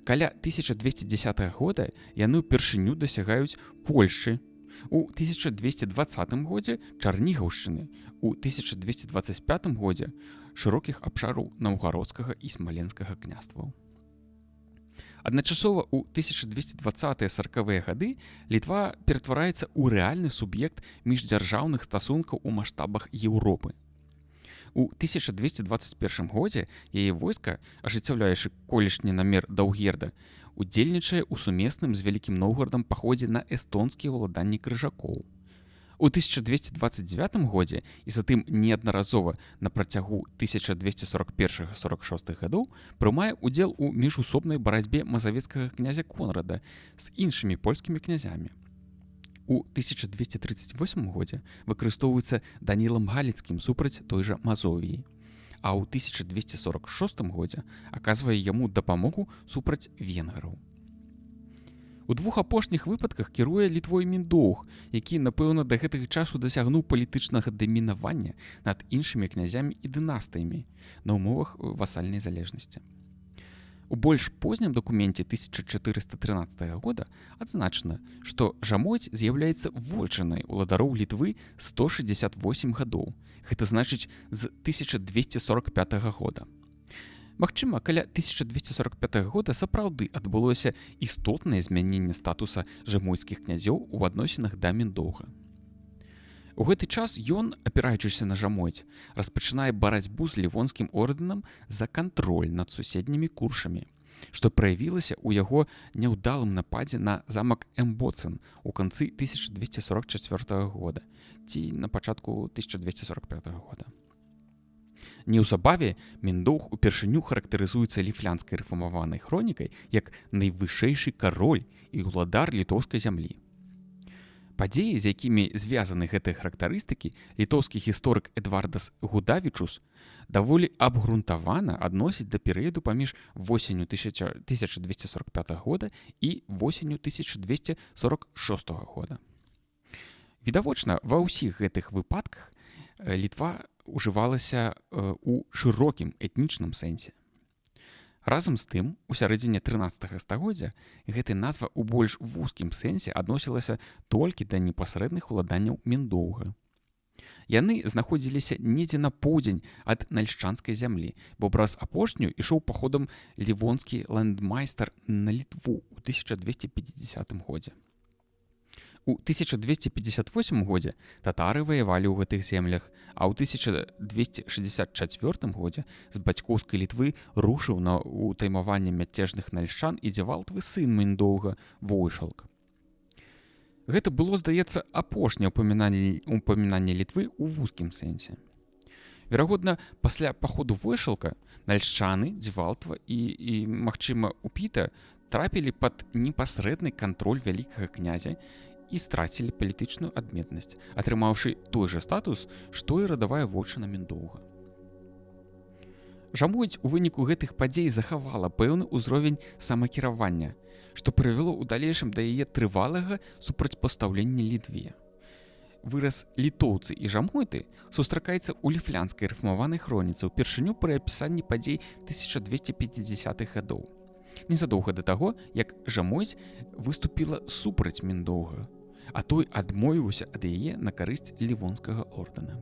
Каля 1210 года яны ўпершыню дасягаюць Польшчы, у 1220 годзе Чарнігаўшчыны, у 1225 годзе шырокіх абшараў Наўгародскага і Смаленскага княстваў. Адначасова у 1220-40-е гады Літва ператвараецца ў рэальны суб'ект міждзяржаўных стасункаў у маштабах Еўропы. У 1221 годзе яе войска, ажыццяўляючы колішні намер Даўгерда, удзельнічае ў сумесным з Вялікім Новгарадам паходзе на эстонскія ўладанні крыжакоў. У 1229 годзе і затым неаднаразова на працягу 1241-46 гадоў прымае ўдзел у міжусобнай барацьбе мазавецкага князя Конрада з іншымі польскімі князямі. У 1238 годзе выкарыстоўваецца Данілам Галіцкім супраць той жа Мазовіі, а ў 1246 годзе аказвае яму дапамогу супраць венграў. У У двух апошніх выпадках кіруе Літвой Міндоўг, які, напэўна, да гэтага часу дасягнуў палітычнага дамінавання над іншымі князямі і дынастыямі на ўмовах васальнай залежнасці. У больш познім дакуменце 1413 года адзначана, што Жамойць з'яўляецца вотчынай уладароў Літвы 168 гадоў. Гэта значыць з 1245 года. Магчыма, каля 1245 года сапраўды адбылося істотнае змяненне статуса жамойцкіх князёў у адносінах да Міндоўга. У гэты час ён, апіраючыся на Жамойць, распачынае барацьбу з лівонскім ордэнам за кантроль над суседнімі куршамі, што праявілася ў яго няўдалым нападзе на замак Эмбоцен у канцы 1244 года ці на пачатку 1245 года. Неўзабаве Міндоўг упершыню характарызуецца ліфлянскай рэфармаванай хронікай як найвышэйшы кароль і ўладар літоўскай зямлі. Падзеі, з якімі звязаны гэтыя характарыстыкі, літоўскі гісторык Эдвардас Гудавічус даволі абгрунтавана адносіць да перыяду паміж восенню 1245 года і восенню 1246 года. Відавочна, ва ўсіх гэтых выпадках Літва ўжывалася ў шырокім этнічным сэнсе. Разам з тым, у сярэдзіне 13 стагоддзя гэтая назва ў больш вузкім сэнсе адносілася толькі да непасрэдных уладанняў Міндоўга. Яны знаходзіліся недзе на поўдзень ад нальшчанскай зямлі, бо праз апошнюю ішоў паходам лівонскі ландмайстар на Літву ў 1250 годзе. У 1258 годзе татары ваявалі ў гэтых землях, а ў 1264 годзе з бацькоўскай Літвы рушыў на ўтаймаванне мяцежных нальшчан і дзявалтвы сын Міндоўга Войшалк. Гэта было, здаецца, апошняе ўпамінанне Літвы ў вузкім сэнсе. Верагодна, пасля паходу Войшалка нальшчаны, дзявалтва і магчыма, Упіта трапілі пад непасрэдны кантроль вялікага князя і страцілі палітычную адметнасць, атрымаўшы той жа статус, што і радавая вотчына Міндоўга. Жамойць у выніку гэтых падзей захавала пэўны ўзровень самакіравання, што прывяло ў далейшым да яе трывалага супрацьпастаўлення Літве. Выраз літоўцы і жамойты сустракаецца ў ліфлянскай рэфармаванай хроніцы ўпершыню пры апісанні падзей 1250-х гадоў. Незадоўга да таго, як Жамойць выступіла супраць Міндоўга, а той адмовіўся ад яе на карысць лівонскага ордэна.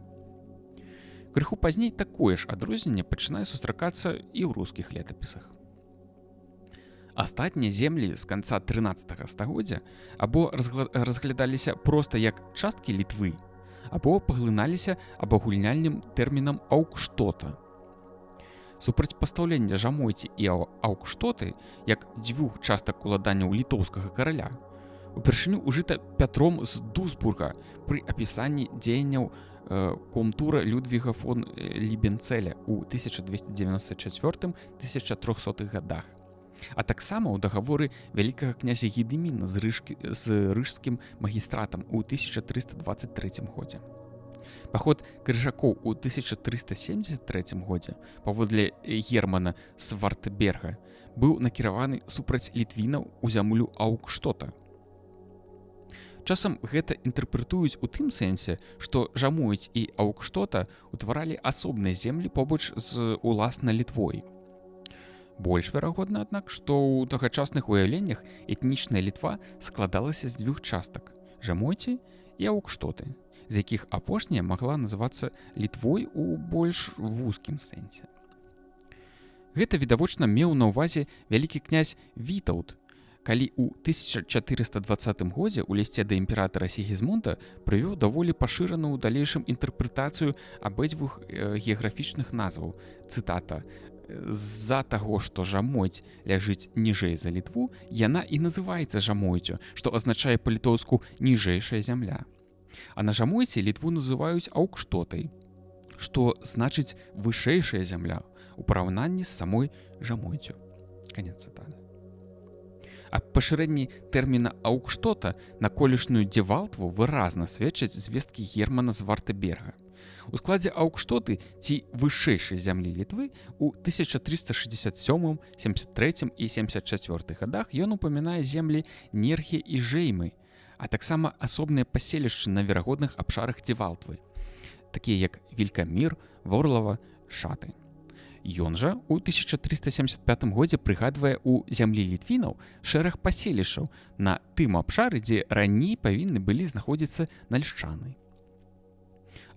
Крыху пазней такое ж адрозненне пачынае сустракацца і ў рускіх летапісах. Астатнія землі з канца 13 стагоддзя або разглядаліся проста як часткі Літвы, або паглыналіся абагульняльным тэрмінам аўкштота. Супрацьпастаўленне Жамойці і аўкштоты як дзвюх частак уладанняў літоўскага караля упершыню ўжыта Пятром з Дусбурга пры апісанні дзеянняў комтура Людвіга фон Лібенцэля ў 1294-1300 годах, а таксама ў дагаворы вялікага князя Гедыміна з рыжскім магістратам у 1323 годзе. Паход крыжакоў у 1373 годзе паводле Германа Свартберга быў накіраваны супраць літвінаў у зямлю аўкштота. Часам гэта інтэрпрэтуюць у тым сэнсе, што Жамойць і аўкштота ўтваралі асобныя землі побач з уласна Літвой. Больш верагодна, аднак, што ў тагачасных уяўленнях этнічная Літва складалася з дзвюх частак – Жамойці і аўкштоты, з якіх апошняя магла называцца Літвой у больш вузкім сэнсе. Гэта відавочна меў на ўвазе вялікі князь Вітаўт, калі ў 1420 годзе ў лісце да імператара Сігізмунда прывёў даволі пашыраную ў далейшым інтэрпрэтацыю абедзвюх геаграфічных назваў. Цытата: «З-за таго, што Жамойць ляжыць ніжэй за Літву, яна і называецца Жамойцю, што азначае па-літоўску «ніжэйшая зямля». А на Жамойце Літву называюць аўкштотай, што значыць «вышэйшая зямля» у параўнанні з самой Жамойцю». Канец цытаты. Аб пашырэнні тэрміна аўкштота на колішнюю дзявалтву выразна сведчаць звесткі Германа з Вартберга. У складзе аўкштоты ці вышэйшай зямлі Літвы у 1367, 73 і 74 годах ён упамінае землі Нерхі і Жэймы, а таксама асобныя паселішчы на верагодных абшарах Дзівалтвы, такія як Вількамір, Ворлава, Шаты. Ён жа у 1375 годзе прыгадвае у зямлі літвінаў шэраг паселішчаў на тым абшары, дзе раней павінны былі знаходзіцца нальшчаны.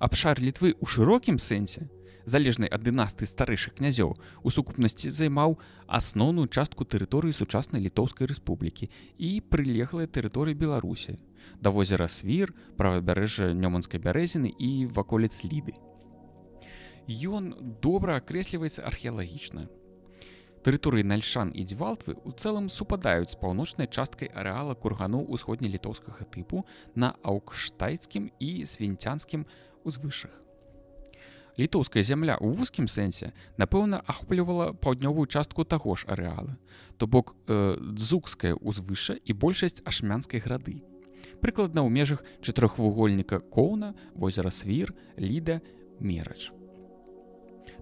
Абшар Літвы ў шырокім сэнсе, залежнай ад дынастыі старэйшых князёў, у сукупнасці займаў асноўную частку тэрыторыі сучаснай Літоўскай рэспублікі і прылеглыя тэрыторыі Беларусі, да возера Свір, правабярэжжа Нёманскай бярэзіны і ваколіц Ліды. Ён добра акрэсліваецца археалагічна. Тэрыторыі Нальшан і Дзівалтвы ў цэлым супадаюць з паўночнай часткай арэала курганоў усходнелітоўскага тыпу на аўкштайцкім і свінцянскім узвышшах. Літоўская зямля ў вузкім сэнсе, напэўна, ахоплівала паўднёвую частку таго ж арэала, то бок Дзукскае узвышша і большасць Ашмянскай грады. Прыкладна ў межах чатырохвугольніка Коўна, возера Свір, Ліда, Мерач.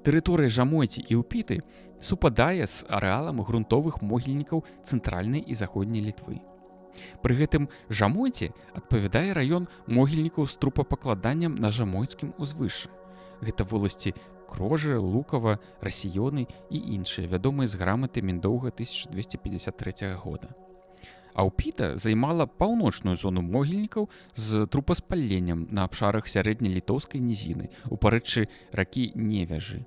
Тэрыторыя Жамойці і Упіты супадае з арэалам грунтовых могільнікаў цэнтральнай і заходняй Літвы. Пры гэтым Жамойці адпавядае раён могільнікаў з трупапакладаннем на Жамойцкім узвышшы. Гэта воласці Крожы, Лукава, Расіёны і іншыя, вядомыя з граматы Міндоўга 1253 года. А Упіта займала паўночную зону могільнікаў з трупаспаленнем на абшарах сярэднелітоўскай нізіны у парэччы ракі Невяжы.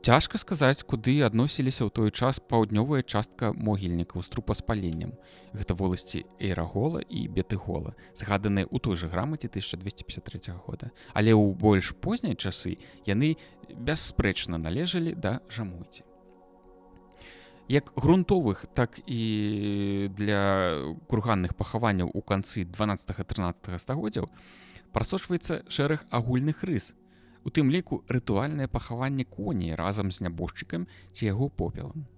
Цяжка сказаць, куды адносіліся ў той час паўднёвая частка могільнікаў з трупаспаленнем. Гэта воласці Эйрагола і Бетыгола, згаданыя ў той жа грамаце 1253 года. Але ў больш позняй часы яны бясспрэчна належалі да Жамойці. Як грунтовых, так і для курганных пахаванняў у канцы 12-13 стагоддзяў прасочваецца шэраг агульных рыс, у тым ліку рытуальнае пахаванне коней разам з нябожчыкам ці яго попелам.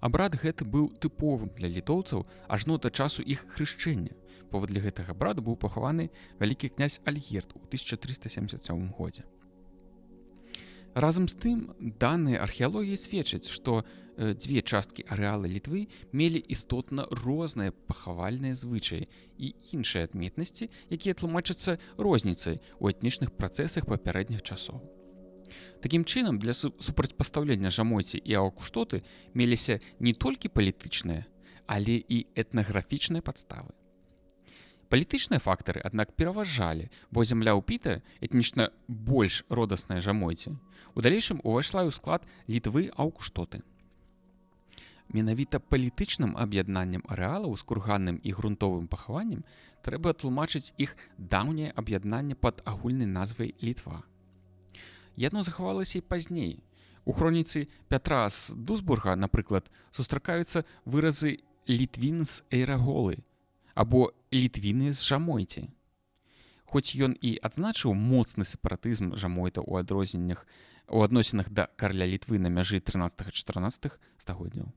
Абрад гэты быў тыповым для літоўцаў ажно да часу іх хрышчэння. Паводле гэтага абраду быў пахаваны вялікі князь Альгерд у 1377 годзе. Разам з тым, даныя археалогіі сведчаць, што дзве часткі арэала Літвы мелі істотна розныя пахавальныя звычаі і іншыя адметнасці, якія тлумачацца розніцай у этнічных працэсах папярэдніх часоў. Такім чынам, для супрацьпастаўлення Жамойці і аўкштоты меліся не толькі палітычныя, але і этнаграфічныя падставы. Палітычныя фактары, аднак, пераважалі, бо зямля Упіта, этнічна больш родасная Жамойці, у далейшым увайшла ў склад Літвы аўкштоты. Менавіта палітычным аб'яднаннем арэалаў з курганным і грунтовым пахаваннем трэба тлумачыць іх даўняе аб'яднанне пад агульнай назвай Літва. Яно захавалася і пазней. У хроніцы Пятра з Дусбурга, напрыклад, сустракаюцца выразы «літвін з Эйраголы» або «літвіны з Жамойці». Хоць ён і адзначыў моцны сепаратызм Жамойта ў адносінах да караля Літвы на мяжы 13-14 стагоддзяў.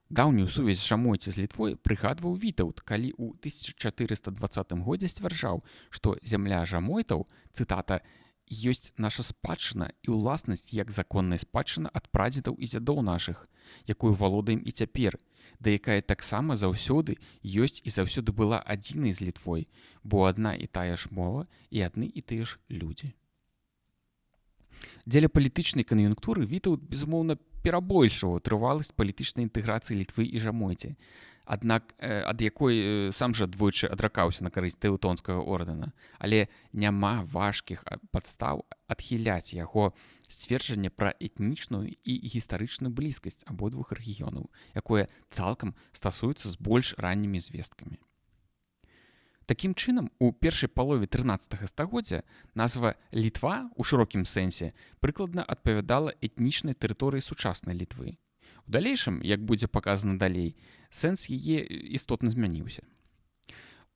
Даўнюю сувязь Жамойці з Літвой прыгадваў Вітаўт, калі ў 1420 годзе сцвярджаў, што зямля Жамойтаў, цытата, «ёсць наша спадчына і ўласнасць як законная спадчына ад прадзедаў і дзядоў нашых, якую валодаем і цяпер, да якая таксама заўсёды ёсць і заўсёды была адзінай з Літвой, бо адна і тая ж мова і адны і тыя ж людзі». Дзеля палітычнай кан'юнктуры Вітаўт, безумоўна, перабольшваў трываласць палітычнай інтэграцыі Літвы і Жамойці, аднак ад якой сам жа двойчы адракаўся на карысць Тэўтонскага ордэна, але няма важкіх падстаў адхіляць яго сцверджанне пра этнічную і гістарычную блізкасць абодвух рэгіёнаў, якое цалкам стасуецца з больш раннімі звесткамі. Такім чынам, у першай палове 13 стагоддзя назва Літва ў шырокім сэнсе прыкладна адпавядала этнічнай тэрыторыі сучаснай Літвы. У далейшым, як будзе паказана далей, сэнс яе істотна змяніўся.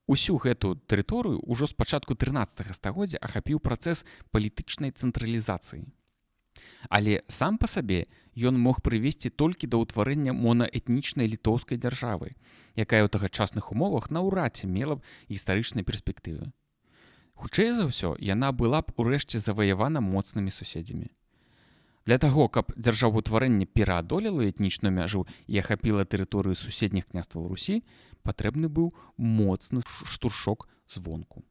Усю гэту тэрыторыю ўжо з пачатку 13 стагоддзя ахапіў працэс палітычнай цэнтралізацыі. Але сам па сабе ён мог прывесці толькі да ўтварэння монаэтнічнай літоўскай дзяржавы, якая ў тагачасных умовах наўрад ці мела б гістарычнай перспектывы. Хутчэй за ўсё, яна была б урэшце заваявана моцнымі суседзямі. Для таго, каб дзяржаўваўтварэнне пераадолела этнічную мяжу і ахапіла тэрыторыю суседніх княстваў Русі, патрэбны быў моцны штуршок звонку.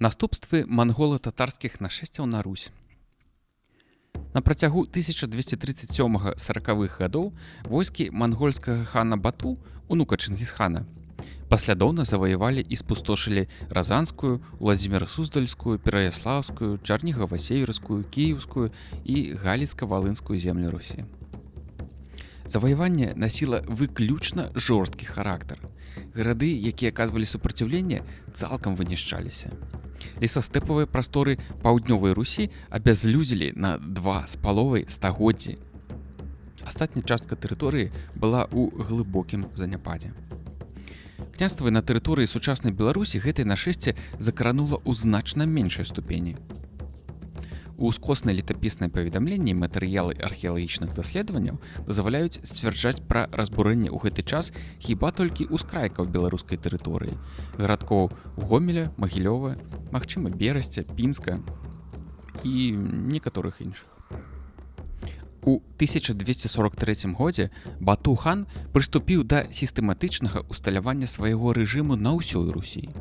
Наступствы мангола-татарскіх нашэсцяў на Русь. На працягу 1237-40-х гадоў войскі мангольскага хана Бату, унука Чынгісхана, паслядоўна заваявалі і спустошылі Разанскую, Владзіміра-Суздальскую, Пераяслаўскую, Чарнігава-Северскую, Кіеўскую і Галіцка-Валынскую землі Русі. Заваяванне насіла выключна жорсткі характар. Гарады, якія аказвалі супраціўленне, цалкам вынішчаліся. Лесастэпавыя прасторы паўднёвай Русі абязлюдзілі на 2,5 стагоддзі. Астатняя частка тэрыторыі была ў глыбокім заняпадзе. Княствы на тэрыторыі сучаснай Беларусі гэтае нашэсце закранула ў значна меншай ступені. Ускосныя летапісныя паведамленні і матэрыялы археалагічных даследаванняў дазваляюць сцвярджаць пра разбурэнне ў гэты час хіба толькі ўскрайкаў беларускай тэрыторыі, гарадкоў Гомеля, Магілёва, магчыма, Берасця, Пінска і некаторых іншых. У 1243 годзе Бату-хан прыступіў да сістэматычнага ўсталявання свайго рэжыму на ўсёй Русі.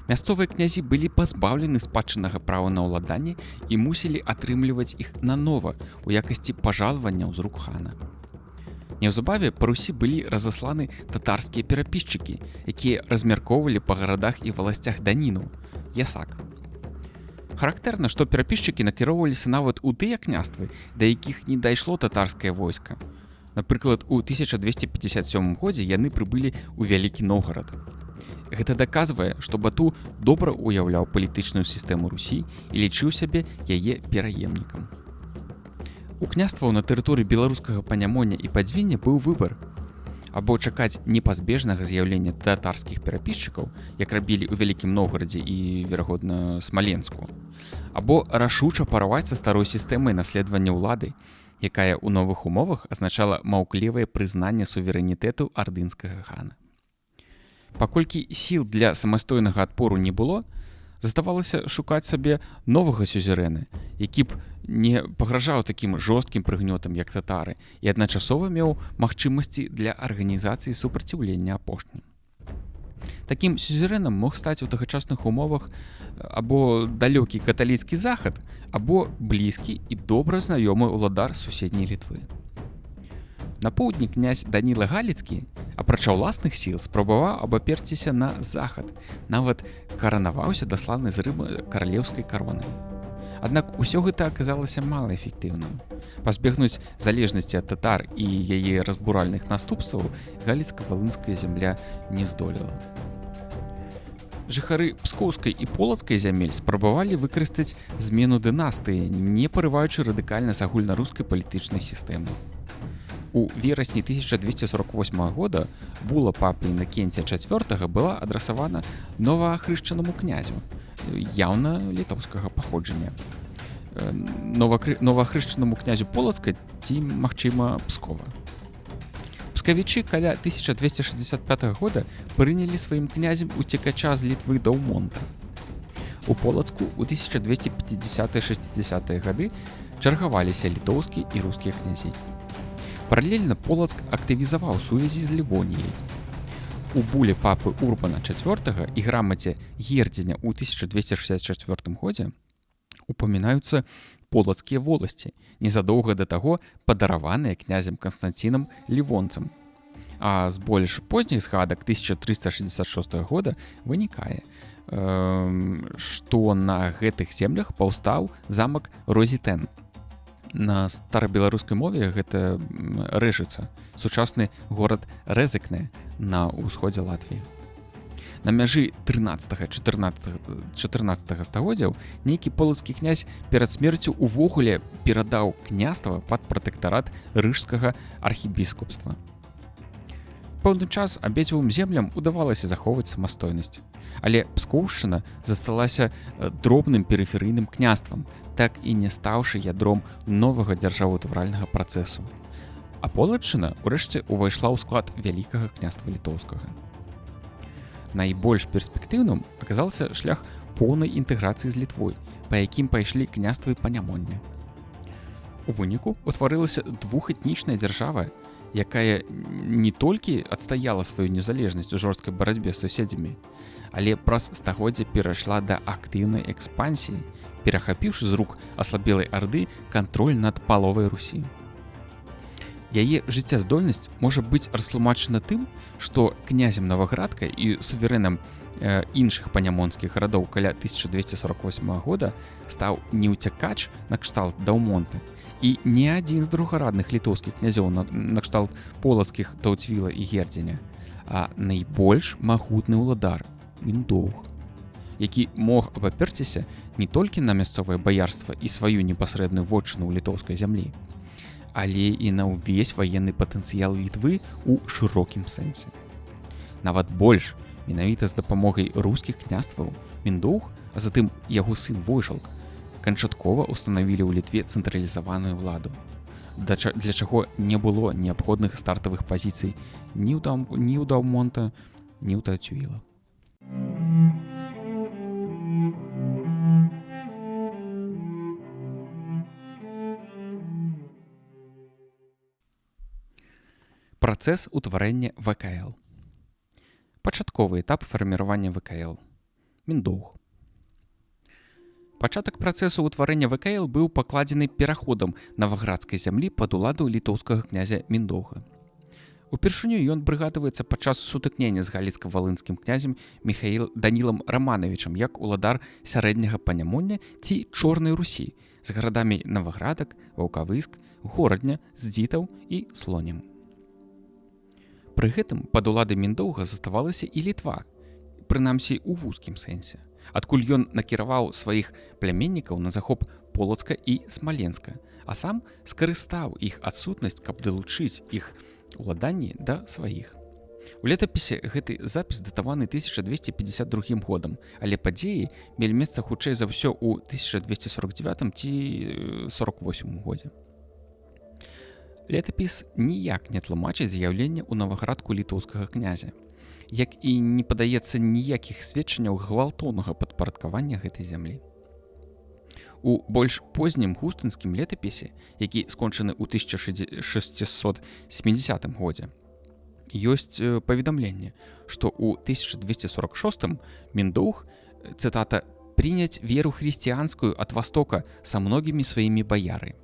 Мясцовыя князі былі пазбаўлены спадчыннага права на ўладанне і мусілі атрымліваць іх нанова ў якасці пажалавання з рук хана. Неўзабаве па Русі былі разасланы татарскія перапісчыкі, якія размяркоўвалі па гарадах і валасцях даніну – ясак. Характэрна, што перапісчыкі накіроўваліся нават у тыя княствы, да якіх не дайшло татарскае войска. Напрыклад, у 1257 годзе яны прыбылі ў Вялікі Новгарад. Гэта даказвае, што Бату добра ўяўляў палітычную сістэму Русі і лічыў сябе яе пераемнікам. У княстваў на тэрыторыі беларускага Панямоня і Падзвіння быў выбар: або чакаць непазбежнага з'яўлення татарскіх перапісчыкаў, як рабілі ў Вялікім Новгарадзе і, верагодна, Смаленску, або рашуча парваць са старой сістэмай наследавання ўлады, якая ў новых умовах азначала маўклівае прызнанне суверэнітэту ардынскага хана. Паколькі сіл для самастойнага адпору не было, заставалася шукаць сабе новага сюзерэна, які б не пагражаў такім жорсткім прыгнётам, як татары, і адначасова меў магчымасці для арганізацыі супраціўлення апошнім. Такім сюзерэнам мог стаць у тагачасных умовах або далёкі каталіцкі захад, або блізкі і добра знаёмы ўладар суседняй Літвы. На поўдні князь Даніла Галіцкі, апрача ўласных сіл, спрабаваў абаперціся на захад, нават каранаваўся дасланы з Рыма каралеўскай каронай. Аднак усё гэта аказалася малаэфектыўным. Пазбегнуць залежнасці ад татар і яе разбуральных наступстваў галіцка-валынская зямля не здолела. Жыхары пскоўскай і полацкай зямель спрабавалі выкарыстаць змену дынастыі, не парываючы радыкальна з агульнарускай палітычнай сістэмы. У верасні 1248 года була папы Інакенція IV была адрасавана новаахрышчанаму князю, яўна літоўскага паходжання. Новаахрышчанаму князю Полацка ці, магчыма, Пскова. Пскавічы каля 1265 года прынялі сваім князем уцекача з Літвы Даўмонта. У Полацку ў 1250-60 гады чаргаваліся літоўскі і рускія князі. Паралельна Полацк актывізаваў сувязі з Лівоніяй. У буле папы Урбана IV і грамаце Гердзеня ў 1264 годзе упамінаюцца полацкія воласці, незадоўга да таго падараваныя князем Канстанцінам Лівонцам. А з больш позніх згадак 1366 года вынікае, што на гэтых землях паўстаў замак Розітэн. На старабеларускай мове гэта Рэжыца, сучасны горад Рэзыкне на ўсходзе Латвіі. На мяжы 13-14 стагоддзяў нейкі полацкі князь перад смерцю увогуле перадаў княства пад пратэктарат рыжскага архібіскупства. Пэўны час абедзвюм землям удавалася захоўваць самастойнасць, але Пскоўшчына засталася дробным перыферыйным княствам, так і не стаўшы ядром новага дзяржаўутваральнага працэсу. а Полаччына ўрэшце ўвайшла ў склад вялікага княства літоўскага. Найбольш перспектыўным аказаўся шлях поўнай інтэграцыі з Літвой, па якім пайшлі княствы панямоння. У выніку ўтварылася двухэтнічная дзяржава, якая не толькі адстаяла сваю незалежнасць у жорсткай барацьбе з суседзямі, але праз стагоддзя перайшла да актыўнай экспансіі, перахапіўшы з рук аслабелай арды кантроль над паловай Русі. Яе жыццяздольнасць можа быць растлумачана тым, што князем Наваградка і суверэнам іншых панямонскіх гарадоў каля 1248 года стаў не ўцякач накшталт Даўмонта і не адзін з другарадных літоўскіх князёў накшталт полацкіх Таўцвіла і Гердзеня, а найбольш магутны ўладар Міндоўг, які мог абаперціся не толькі на мясцовае баярства і сваю непасрэдную вотчыну ў літоўскай зямлі, але і на ўвесь ваенны патэнцыял Літвы ў шырокім сэнсе. Нават больш, менавіта з дапамогай рускіх княстваў Міндоўг, а затым яго сын Войшалк, канчаткова ўстанавілі ў Літве цэнтралізаваную ўладу, для чаго не было неабходных стартавых пазіцый ні ў Даўмонта, ні ў Таўцвіла. Працэс утварэння ВКЛ. Пачатковы этап фарміравання ВКЛ. Міндоўг. Пачатак працэсу ўтварэння ВКЛ быў пакладзены пераходам наваградскай зямлі пад уладу літоўскага князя Міндоўга. Упершыню ён брыгадваецца падчас сутыкнення з галіцка-валынскім князем Данілам Раманавічам як уладар сярэдняга панямоння ці Чорнай Русі з гарадамі Наваградак, Ваўкавыск, Горадня, Здзітаў і Слонім. Пры гэтым пад уладай Міндоўга заставалася і Літва, прынамсі ў вузкім сэнсе, адкуль ён накіраваў сваіх пляменнікаў на захоп Полацка і Смаленска, а сам скарыстаў іх адсутнасць, каб далучыць іх уладанні да сваіх. У летапісе гэты запіс датаваны 1252 годам, але падзеі мелі месца хутчэй за ўсё ў 1249 ці 48 годзе. Летапіс ніяк не тлумачыць з'яўленне ў Наваградку літоўскага князя, як і не падаецца ніякіх сведчанняў гвалтоўнага падпарадкавання гэтай зямлі. У больш познім густынскім летапісе, які скончаны ў 1670 годзе, ёсць паведамленне, што ў 1246 Міндоўг, цытата, «прыняць веру хрысціянскую ад Востока са многімі сваімі баяры».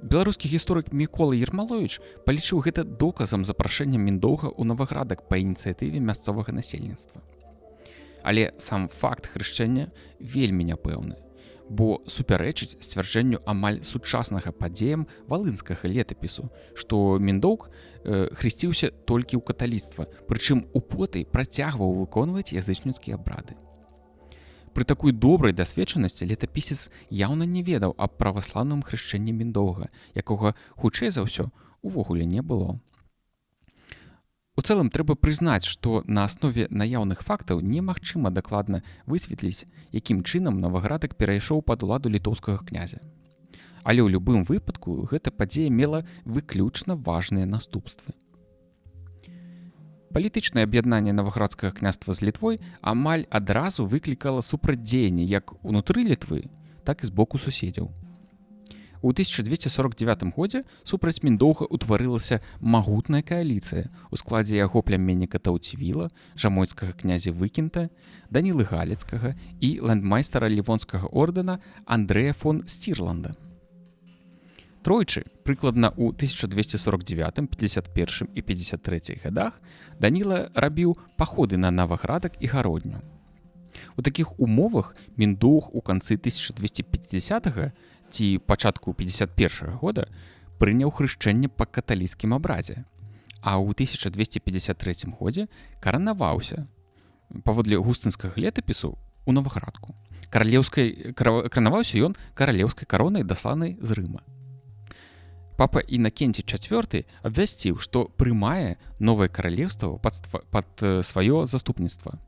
Беларускі гісторык Мікола Ермаловіч палічыў гэта доказам запрашэння Міндоўга ў Наваградак па ініцыятыве мясцовага насельніцтва. Але сам факт хрышчэння вельмі няпэўны, бо супярэчыць сцвярджэнню амаль сучаснага падзеям валынскага летапісу, што Міндоўг хрысціўся толькі ў каталіцтва, прычым употай працягваў выконваць язычніцкія абрады. Пры такой добрай дасведчанасці летапісец яўна не ведаў аб праваслаўным хрышчэнні Міндоўга, якога, хутчэй за ўсё, увогуле не было. У цэлым трэба прызнаць, што на аснове наяўных фактаў немагчыма дакладна высветліць, якім чынам Наваградак перайшоў пад уладу літоўскага князя. Але ў любым выпадку гэта падзея мела выключна важныя наступствы. Палітычнае аб'яднанне Наваградскага княства з Літвой амаль адразу выклікала супрацьдзеянне як унутры Літвы, так і з боку суседзяў. У 1249 годзе супраць Міндоўга ўтварылася магутная кааліцыя у складзе яго пляменніка Таўцвіла, жамойцкага князя Выкінта, Данілы Галіцкага і ландмайстара Лівонскага ордэна Андрэя фон Сцірланда. Тройчы, прыкладна ў 1249, 51 і 53 гадах, Даніла рабіў паходы на Наваградак і Гародню. У такіх умовах Міндоўг у канцы 1250 ці пачатку 51 года прыняў хрышчэнне па каталіцкім абрадзе, а ў 1253 годзе каранаваўся, паводле густынскага летапісу, у Наваградку. Каранаваўся ён каралеўскай каронай, дасланай з Рыма. Папа Інакенцій IV абвясціў, што прымае новае каралеўства пад сваё заступніцтва.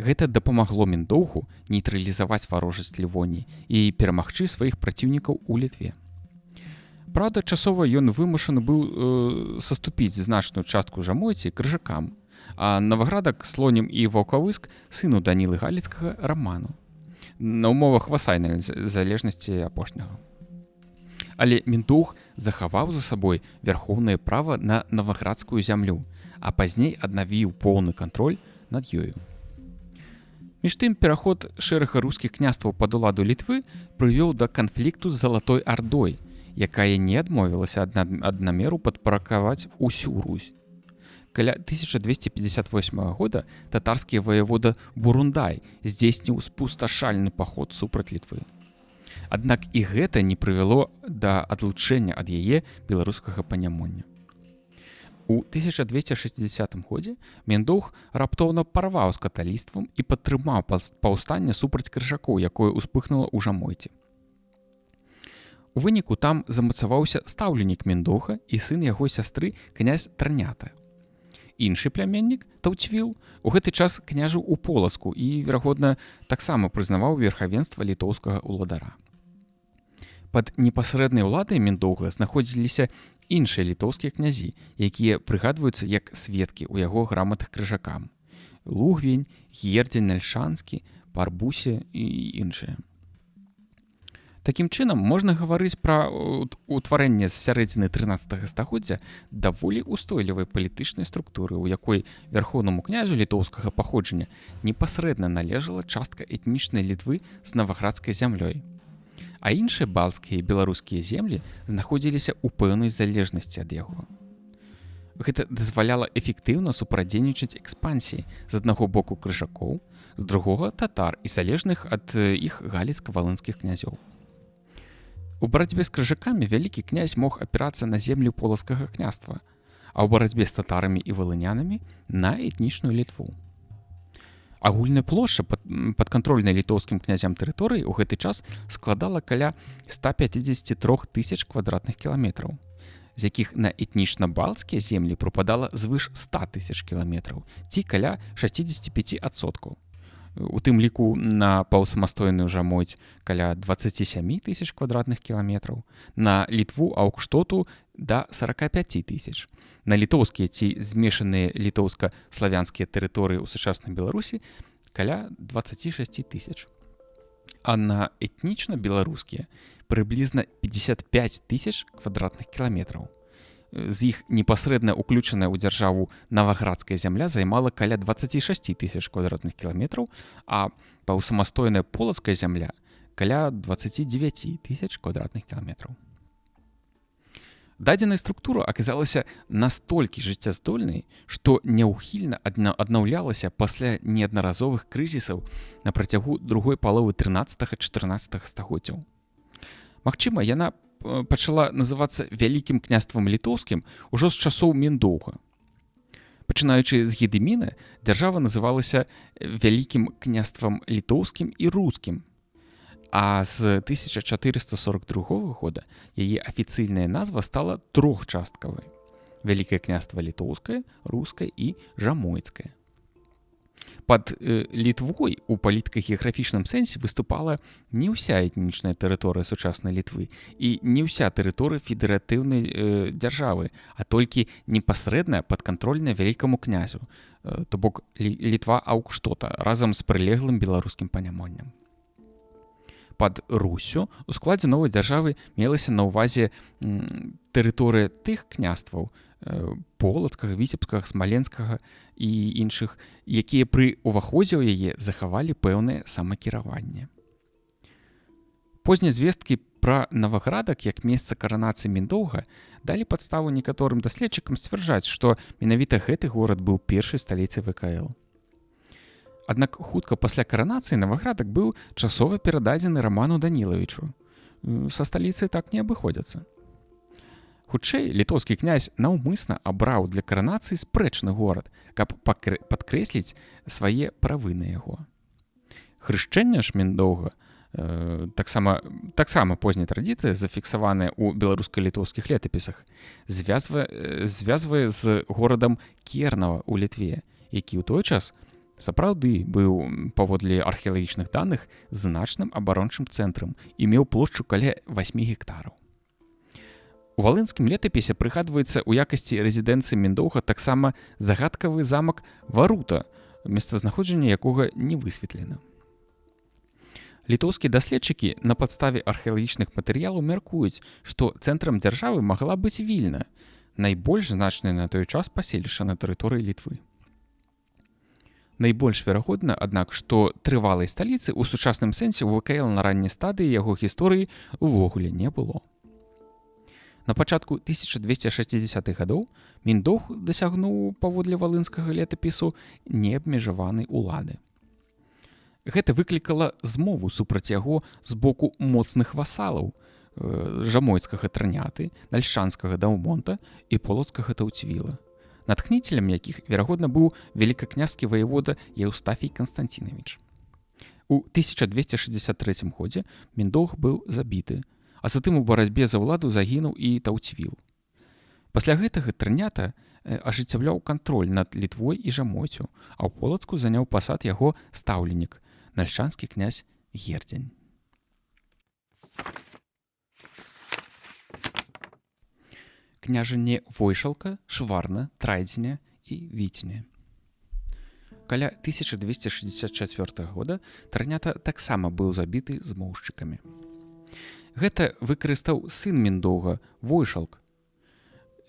Гэта дапамагло Міндоўгу нейтралізаваць варожасць Лівоніі і перамагчы сваіх праціўнікаў у Літве. Праўда, часова ён вымушаны быў саступіць значную частку жамойці крыжакам, а Наваградак слонім і Ваўкавыск сыну Данілы Галіцкага Раману на ўмовах васальнай залежнасці апошняга. Але Міндоўг захаваў за сабой вярхоўнае права на наваградскую зямлю, а пазней аднавіў поўны кантроль над ёю. Між тым, пераход шэрага рускіх княстваў пад уладу Літвы прывёў да канфлікту з Залатой Ардой, якая не адмовілася ад намеру падпарадкаваць усю Русь. Каля 1258 года татарскі ваявода Бурундай здзейсніў спусташальны паход супраць Літвы. Аднак і гэта не прывяло да адлучэння ад яе беларускага панямоння. У 1260 годзе Міндоўг раптоўна парваў з каталіцтвам і падтрымаў паўстанне супраць крыжакоў, якое ўспыхнула ў Жамойце. У выніку там замацаваўся стаўленік Міндоўга і сын яго сястры князь Трнята. Іншы пляменнік, Таўцвіл, у гэты час княжыў у Полацку і, верагодна, таксама прызнаваў верхавенства літоўскага ўладара. Пад непасрэднай уладай Міндоўга знаходзіліся іншыя літоўскія князі, якія прыгадваюцца як сведкі ў яго граматах крыжакам: Лугвень, Гердзень Альшанскі, Парбусе і іншыя. Такім чынам, можна гаварыць пра ўтварэнне з сярэдзіны 13 стагоддзя даволі устойлівай палітычнай структуры, у якой вярхоўнаму князю літоўскага паходжання непасрэдна належала частка этнічнай Літвы з наваградскай зямлёй. А іншыя балцкія і беларускія землі знаходзіліся ў пэўнай залежнасці ад яго. Гэта дазваляла эфектыўна супрацьдзейнічаць экспансіі з аднаго боку крыжакоў, з другога татар і залежных ад іх галіцка-валынскіх князёў. У барацьбе з крыжакамі вялікі князь мог апірацца на землю полацкага княства, а ў барацьбе з татарамі і валынянамі на этнічную Літву. Агульная плошча падкантрольнай літоўскім князям тэрыторыі ў гэты час складала каля 153 тысяч квадратных кіламетраў, з якіх на этнічна-балцкія землі прыпадала звыш 100 тысяч кіламетраў, ці каля 65%. У тым ліку на паўсамастойную Жамойць каля 27 тысяч квадратных кіламетраў, на Літву аўкштоту да 45 тысяч, на літоўскія ці змешаныя літоўска-славянскія тэрыторыі ў сучаснай Беларусі каля 26 тысяч, а на этнічна-беларускія прыблізна 55 тысяч квадратных кіламетраў. З іх непасрэдна ўключаная ў дзяржаву наваградская зямля займала каля 26 тысяч квадратных кіламетраў, а паўсамастойная полацкая зямля каля 29 тысяч квадратных кіламетраў. Дадзеная структура аказалася настолькі жыццяздольнай, што няўхільна аднаўлялася пасля неаднаразовых крызісаў на працягу другой паловы 13-14 стагоддзяў. Магчыма, яна пачала называцца Вялікім княствам літоўскім ужо з часоў Міндоўга. Пачынаючы з Гедыміна, дзяржава называлася Вялікім княствам літоўскім і рускім, а з 1442 года яе афіцыйная назва стала трохчасткавай: Вялікае княства літоўскае, рускае і жамойцкае. Пад Літвой у палітыка-геаграфічным сэнсе выступала не ўся этнічная тэрыторыя сучаснай Літвы і не ўся тэрыторыя федэратыўнай дзяржавы, а толькі непасрэдна падкантрольная вялікаму князю, то бок Літва аўкштота разам з прылеглым беларускім панямоннем. Пад Руссю у складзе новай дзяржавы мелася на ўвазе тэрыторыя тых княстваў полацкага, віцебскага, смаленскага і іншых, якія пры ўваходзе ў яе захавалі пэўнае самакіраванне. Познія звесткі пра Наваградак як месца каранацыі Міндоўга далі падставу некаторым даследчыкам сцвярджаць, што менавіта гэты горад быў першай сталіцай ВКЛ. Аднак хутка пасля каранацыі Наваградак быў часова перададзены Раману Данілавічу. Са сталіцай так не абыходзяцца. Хутчэй, літоўскі князь наўмысна абраў для каранацыі спрэчны горад, каб падкрэсліць свае правы на яго. Хрышчэнне ж Міндоўга, таксама позняя традыцыя, зафіксаваная ў беларуска-літоўскіх летапісах, звязвае з горадам Кернава ў Літве, які ў той час сапраўды быў, паводле археалагічных даных, значным абарончым цэнтрам і меў плошчу каля 8 гектараў. У валынскім летапісе прыгадваецца ў якасці рэзідэнцыі Міндоўга таксама загадкавы замак Варута, месцазнаходжанне якога не высветлена. Літоўскія даследчыкі на падставе археалагічных матэрыялаў мяркуюць, што цэнтрам дзяржавы магла быць Вільна, найбольш значнае на той час паселішча на тэрыторыі Літвы. Найбольш верагодна, аднак, што трывалай сталіцы ў сучасным сэнсе ў ВКЛ на ранняй стадыі яго гісторыі ўвогуле не было. На пачатку 1260-х гадоў Міндоўг дасягнуў, паводле валынскага летапісу, неабмежаванай улады. Гэта выклікала змову супраць яго з боку моцных васалаў жамойцкага Трыняты, нальшанскага Даўмонта і полацкага Таўцвіла, натхніцелем якіх, верагодна, быў велікакняскі ваявода Еўстафій Канстанцінавіч. У 1263 годзе Міндоўг быў забіты, а затым у барацьбе за ўладу загінуў і Таўцвіл. Пасля гэтага Трынята ажыццяўляў кантроль над Літвой і Жамойцю, а ў Полацку заняў пасад яго стаўленік, нальшанскі князь Гердзень. Княжанне Войшалка, Шварна, Трайдзеня і Віценя. Каля 1264 года Трынята таксама быў забіты змоўшчыкамі. Гэта выкарыстаў сын Міндоўга Войшалк,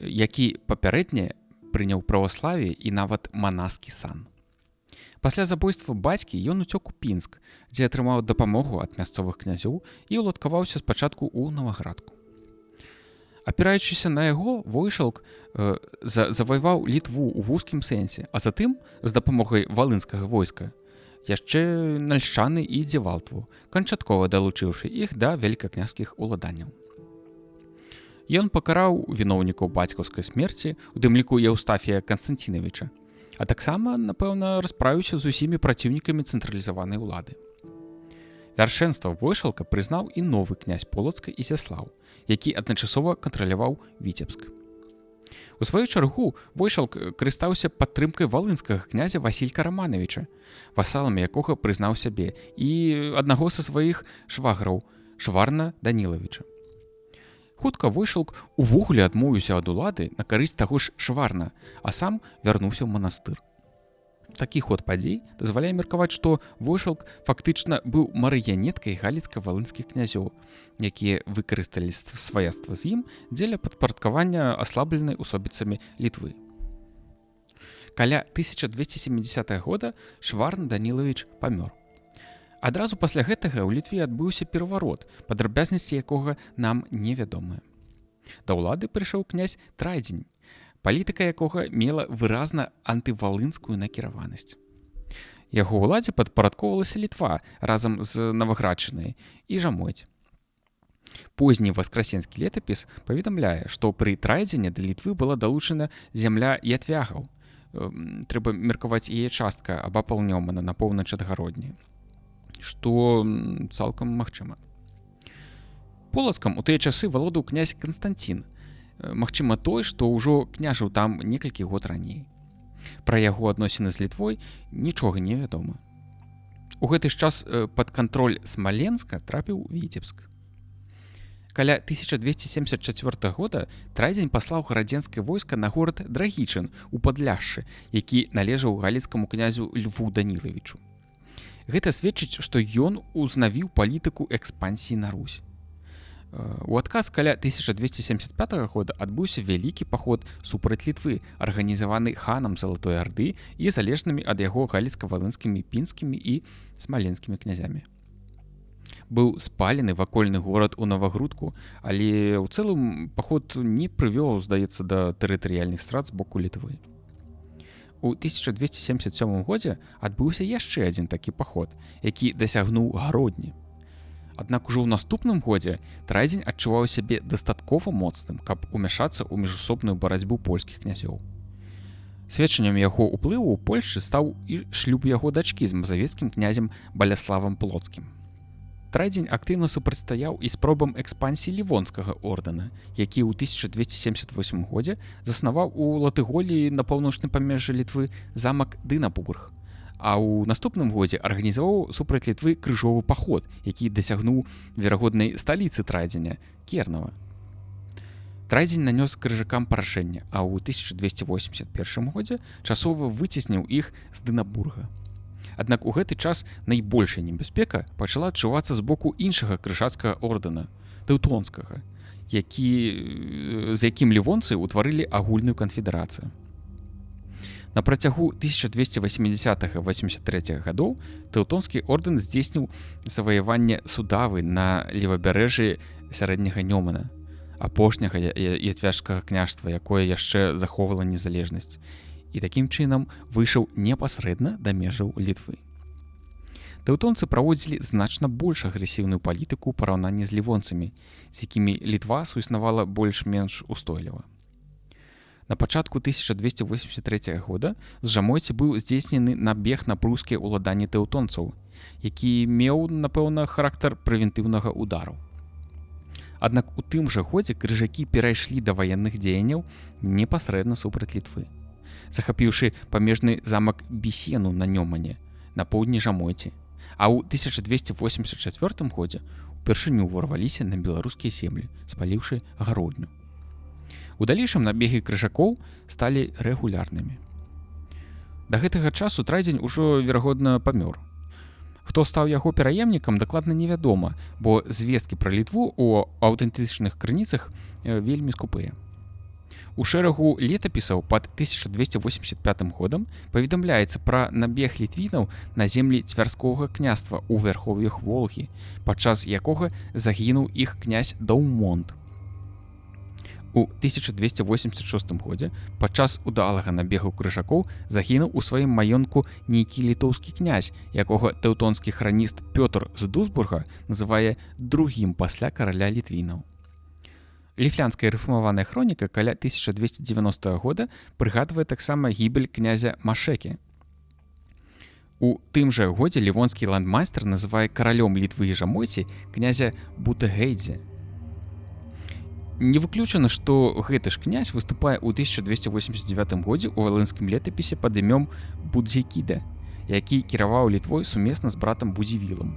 які папярэдне прыняў праваславе і нават манаскі сан. Пасля забойства бацькі ён уцёк у Пінск, дзе атрымаў дапамогу ад мясцовых князёў і ўладкаваўся спачатку ў Наваградку. Апіраючыся на яго, Войшалк заваяваў Літву ў вузкім сэнсе, а затым, з дапамогай валынскага войска, яшчэ Нальшчаны і Дзевалтву, канчаткова далучыўшы іх да велікакняскіх уладанняў. Ён пакараў віноўнікаў бацькаўскай смерці, у тым ліку Еўстафія Канстанцінавіча, а таксама, напэўна, расправіўся з усімі праціўнікамі цэнтралізаванай улады. Вяршэнства Войшалка прызнаў і новы князь Полацка Ізяслаў, які адначасова кантраляваў Віцебск. У сваю чаргу Войшалк карыстаўся падтрымкай валынскага князя Васілька Раманавіча, васаламі якога прызнаў сябе, і аднаго са сваіх шваграў Шварна Данілавіча. Хутка Войшалк увогуле адмовіўся ад улады на карысць таго ж Шварна, а сам вярнуўся ў манастыр. Такі ход падзей дазваляе меркаваць, што Войшалк фактычна быў марыянеткай галіцка-валынскіх князёў, якія выкарысталі сваяцтва з ім дзеля падпарадкавання аслабленай усобіцамі Літвы. Каля 1270 года Шварн Данілавіч памёр. Адразу пасля гэтага ў Літве адбыўся пераварот, падрабязнасці якога нам невядомыя. Да ўлады прыйшоў князь Трайдзень, палітыка якога мела выразна антывалынскую накіраванасць. Яго ўладзе падпарадкоўвалася Літва разам з Наваградчынай і Жамойць. Позні васкрасенскі летапіс паведамляе, што пры Трайдзені да Літвы была далучана зямля ятвягаў. Трэба меркаваць яе частка абапал Нёмана на поўнач ад Гародні, што цалкам магчыма. Полацкам у тыя часы валодаў князь Канстанцін, магчыма той, што ўжо княжыў там некалькі год раней. Пра яго адносіны з Літвой нічога не вядома. У гэты ж час пад кантроль Смаленска трапіў Віцебск. Каля 1274 года Трайдзень паслаў гарадзенскае войска на горад Драгічын у Падляшшы, які належаў галіцкаму князю Льву Данілавічу. Гэта сведчыць, што ён узнавіў палітыку экспансіі на Русь. У адказ каля 1275 года адбыўся вялікі паход супраць Літвы, арганізаваны ханам Залатой Арды і залежнымі ад яго галіцка-валынскімі, пінскімі і смаленскімі князямі. Быў спалены вакольны горад у Навагрудку, але ў цэлым паход не прывёў, здаецца, да тэрытарыяльных страт з боку Літвы. У 1277 годзе адбыўся яшчэ адзін такі паход, які дасягнуў Гародні. Аднак ужо ў наступным годзе Трайдзень адчуваў сябе дастаткова моцным, каб умяшацца ў міжусобную барацьбу польскіх князёў. Сведчаннем яго ўплыву ў Польшчы стаў і шлюб яго дачкі з мазавецкім князем Баляславам Плоцкім. Трайдзень актыўна супрацьстаяў і спробам экспансіі Лівонскага ордэна, які ў 1278 годзе заснаваў у Латыголіі на паўночным памежжы Літвы замак Дынабург, а ў наступным годзе арганізаваў супраць Літвы крыжовы паход, які дасягнуў верагоднай сталіцы Трайдзеня Кернава. Трайдзень нанёс крыжакам парашэнне, а ў 1281 годзе часова выцесніў іх з Дынабурга. Аднак у гэты час найбольшая небяспека пачала адчувацца з боку іншага крыжацкага ордэна, тэўтонскага, з якім лівонцы ўтварылі агульную канфедэрацыю. На працягу 1280-83 гадоў тэўтонскі ордэн здзейсніў заваяванне Судавы на левабярэжжы сярэдняга Нёмана, апошняга ятвяжскага княжства, якое яшчэ захоўвала незалежнасць, і такім чынам выйшаў непасрэдна да межаў Літвы. Тэўтонцы праводзілі значна больш агрэсіўную палітыку ў параўнанні з лівонцамі, з якімі Літва суіснавала больш-менш устойліва. На пачатку 1283 года з Жамойці быў здзейснены набег на прускія ўладанні тэўтонцаў, які меў, напэўна, характар прэвентыўнага удару. Аднак у тым жа годзе крыжакі перайшлі да ваенных дзеянняў непасрэдна супраць Літвы, захапіўшы памежны замак Бісену на Нёмане, на поўдні Жамойці, а ў 1284 годзе упершыню ўварваліся на беларускія землі, спаліўшы гародню. У далейшым набегі крыжакоў сталі рэгулярнымі. Да гэтага часу Трайдзень ужо, верагодна, памёр. Хто стаў яго пераемнікам, дакладна невядома, бо звесткі пра Літву ў аўтэнтычных крыніцах вельмі скупыя. У шэрагу летапісаў пад 1285 годам паведамляецца пра набег літвінаў на землі цвярскога княства ў вярхоўях Волгі, падчас якога загінуў іх князь Даўмонт. У 1286 годзе падчас удалага набегу крыжакоў загінуў у сваім маёнтку нейкі літоўскі князь, якога тэўтонскі храніст Пётр з Дусбурга называе другім пасля караля літвінаў. Ліфлянская рэфармаваная хроніка каля 1290 года прыгадвае таксама гібель князя Машэкі. У тым жа годзе лівонскі ландмайстар называе каралём Літвы і Жамойці князя Бутэгейдзе. Не выключана, што гэты ж князь выступае ў 1289 годзе ў валынскім летапісе пад імём Будзекіда, які кіраваў Літвой сумесна з братам Будзівілам.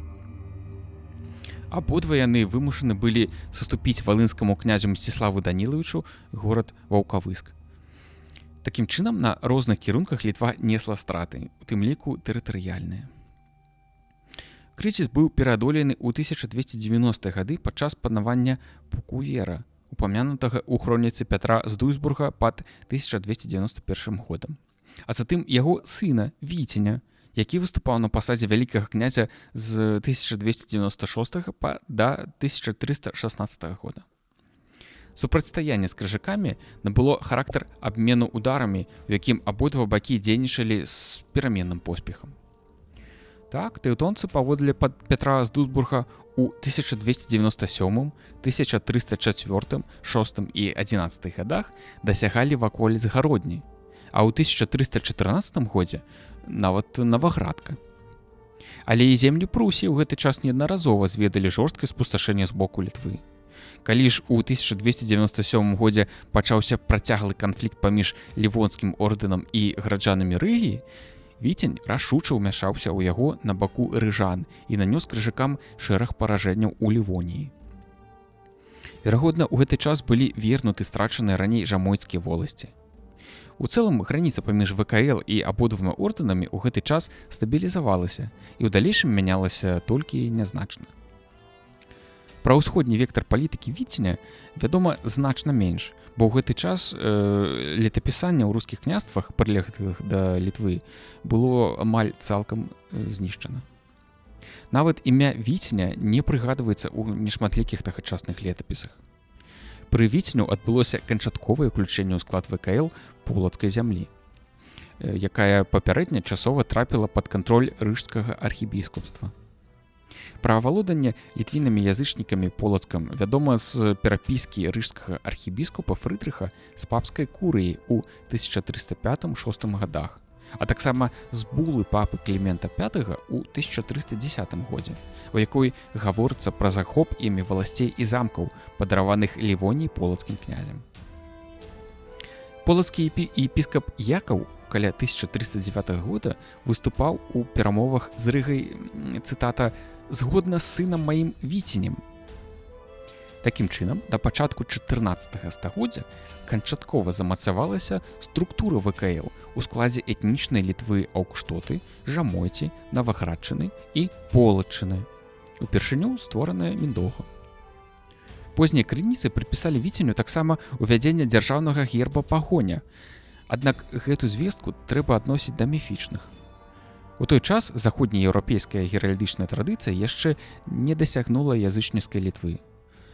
Абодва яны вымушаны былі саступіць валынскаму князю Мсціславу Данілавічу горад Ваўкавыск. Такім чынам, на розных кірунках Літва несла страты, у тым ліку тэрытарыяльныя. Крызіс быў пераадолены ў 1290-е гады падчас панавання Пукувера, упамянутага ў хроніцы Пятра з Дуйсбурга пад 1291 годам, а затым яго сына Віценя, які выступаў на пасадзе вялікага князя з 1296 да 1316 года. Супрацьстаянне з крыжакамі набыло характар абмену ударамі, у якім абодва бакі дзейнічалі з пераменным поспехам. Так, тэўтонцы паводле пад Пятра з Дусбурга у 1297, 1304, 6 і 11 гадах дасягалі ваколіц гародні, а ў 1314 годзе нават Наваградка. Але і землі Прусіі ў гэты час неаднаразова зведалі жорсткае спусташэнне з боку Літвы. Калі ж у 1297 годзе пачаўся працяглы канфлікт паміж лівонскім ордэнам і граджанамі Рыгіі, Віцень рашуча ўмяшаўся ў яго на баку рыжан і нанёс крыжакам шэраг паражэнняў у Лівоніі. Верагодна, у гэты час былі вернуты страчаныя раней жамойцкія воласці. У цэлым, граніца паміж ВКЛ і абодвума ордэнамі ў гэты час стабілізавалася і ў далейшым мянялася толькі нязначна. Пра ўсходні вектар палітыкі Віценя вядома значна менш, бо ў гэты час летапісанне ў рускіх княствах, прылеглых да Літвы, было амаль цалкам знішчана. Нават імя Віценя не прыгадваецца ў нешматлікіх тагачасных летапісах. Пры Віценю адбылося канчатковае ўключэнне ў склад ВКЛ полацкай зямлі, якая папярэдня часова трапіла пад кантроль рыжскага архібіскупства. Прававалоданне літвінамі язычнікамі полацкам вядома з перапіскі рыжскага архібіскупа Фрыдрыха з папскай курыі ў 1305-6 гадах, а таксама з булы папы Клімента V ў 1310 годзе, у якой гаворыцца пра захоп імі валасцей і замкаў, падараваных Лівоніі полацкім князем. Полацкі епіскап Якаў каля 1309 года выступаў у перамовах з Рыгай, цытата, «згодна з сынам маім Віценем». Такім чынам, да пачатку 14 стагоддзя канчаткова замацавалася структура ВКЛ у складзе этнічнай Літвы Аўкштоты, Жамойці, Наваградчыны і Полаччыны, упершыню створаная Міндога. Познія крыніцы прыпісалі Віценю таксама ўвядзенне дзяржаўнага герба пагоня, аднак гэту звестку трэба адносіць да міфічных. У той час заходнееўрапейская геральдычная традыцыя яшчэ не дасягнула язычніцкай Літвы.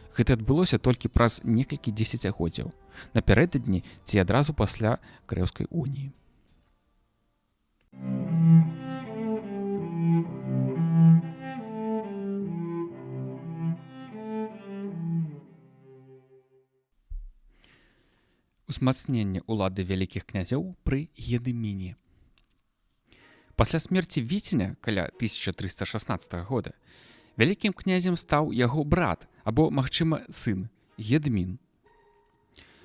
Гэта адбылося толькі праз некалькі дзесяцігоддзяў, напярэдадні ці адразу пасля Крэўскай уніі. Узмацненне ўлады вялікіх князёў пры Гедыміне. Пасля смерці Віценя каля 1316 года вялікім князем стаў яго брат, або, магчыма, сын, Гедмін.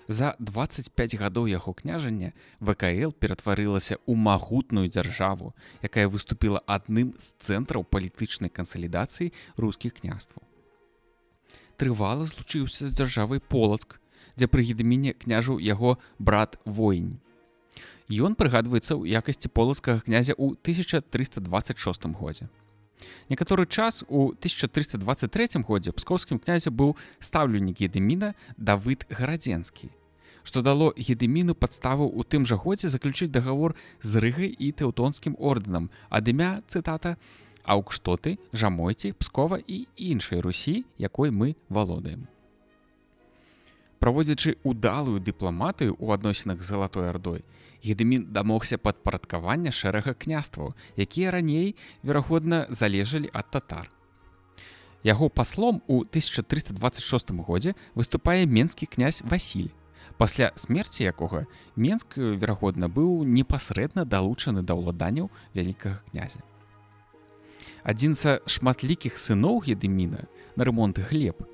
За 25 гадоў яго княжання ВКЛ ператварылася ў магутную дзяржаву, якая выступіла адным з цэнтраў палітычнай кансалідацыі рускіх княстваў. Трывала злучыўся з дзяржавай Полацк, дзе пры Гедміне княжыў яго брат Воінь. Ён прыгадваецца ў якасці полацкага князя ў 1326 годзе. Некаторы час у 1323 годзе пскоўскім князем быў стаўленік Гедыміна Давыд Гарадзенскі, што дало Гедыміну падставу ў тым жа годзе заключыць дагавор з Рыгай і Тэўтонскім ордэнам ад імя, цытата, Аўкштоты, Жамойці, Пскова і іншай Русі, якой мы валодаем. Праводзячы ўдалую дыпламатыю ў адносінах з Залатой Ардой, Гедымін дамогся падпарадкавання шэрага княстваў, якія раней, верагодна, залежалі ад татар. Яго паслом у 1326 годзе выступае менскі князь Васіль, пасля смерці якога Менск, верагодна, быў непасрэдна далучаны да ўладанняў вялікага князя. Адзін са шматлікіх сыноў Гедыміна, Нарымонт Глеб,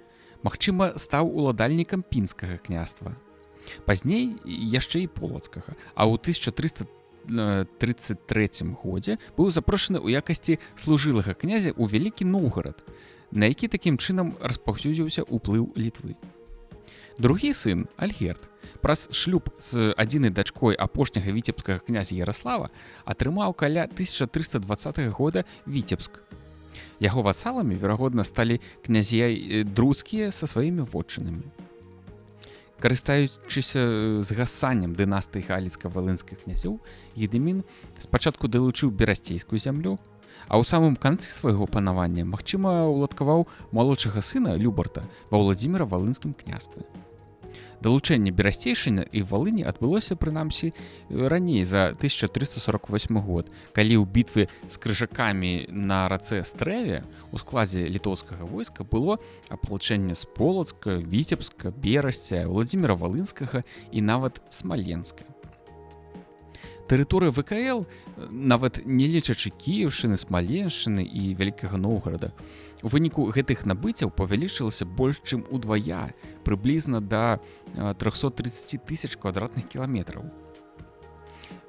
магчыма, стаў уладальнікам пінскага княства. Пазней яшчэ і полацкага, а ў 1333 годзе быў запрошаны ў якасці служылага князя ў Вялікі Новгарад, на які такім чынам распаўсюдзіўся ўплыў Літвы. Другі сын, Альгерд, праз шлюб з адзінай дачкой апошняга віцебскага князя Яраслава атрымаў каля 1320 года Віцебск. Яго васаламі, верагодна, сталі князі друцкія са сваімі вотчынамі. Карыстаючыся згасаннем дынастыі галіцка-валынскіх князёў, Гедымін спачатку далучыў берасцейскую зямлю, а ў самым канцы свайго панавання, магчыма, уладкаваў малодшага сына Любарта ва Владзіміра-валынскім княстве. Далучэнне Берасцейшчыны і Валыні адбылося, прынамсі, раней за 1348 год, калі ў бітве з крыжакамі на рацэ Стрэве у складзе літоўскага войска было апалчэнне з Полацка, Віцебска, Берасця, Владзіміра-валынскага і нават Смаленска. Тэрыторыя ВКЛ, нават не лічачы Кіеўшчыны, Смаленшчыны і Вялікага Новгарада, у выніку гэтых набыццяў павялічылася больш чым удвая, прыблізна да 330 тысяч квадратных кіламетраў,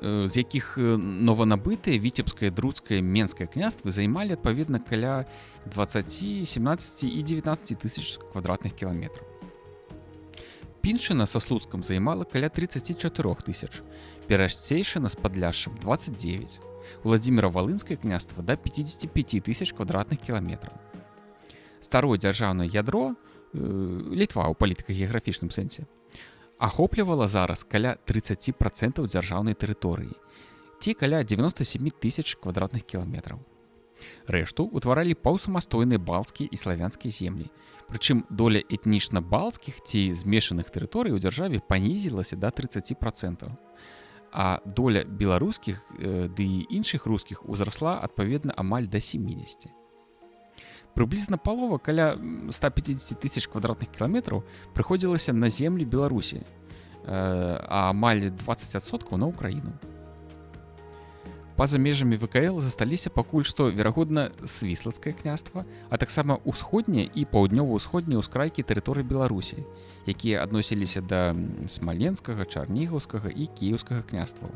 з якіх нованабытыя Віцебскае, Друцкае, Менскае княствы займалі адпаведна каля 20, 17 і 19 тысяч квадратных кіламетраў. Піншчына са Слуцкам займала каля 34 тысяч, Берасцейшчына з Падляшшам 29, Владзіміра-валынскае княства да 55 тысяч квадратных кіламетраў. Старое дзяржаўнае ядро, Літва ў палітыка-геаграфічным сэнсе, ахоплівала зараз каля 30% дзяржаўнай тэрыторыі, ці каля 97 тысяч квадратных кіламетраў. Рэшту ўтваралі паўсамастойныя балцкія і славянскія землі, прычым доля этнічна-балцкіх ці змешаных тэрыторый у дзяржаве панізілася да 30%, а доля беларускіх ды і іншых рускіх узрасла адпаведна амаль да 70%. Прыблізна палова, каля 150 тысяч квадратных кіламетраў, прыходзілася на землі Беларусі, а амаль 20% на Украіну. Па-за межамі ВКЛ засталіся пакуль што, верагодна, Свіслацкае княства, а таксама ўсходнія і паўднёва-ўсходнія ўскрайкі тэрыторыі Беларусі, якія адносіліся да Смаленскага, Чарнігаўскага і Кіеўскага княстваў.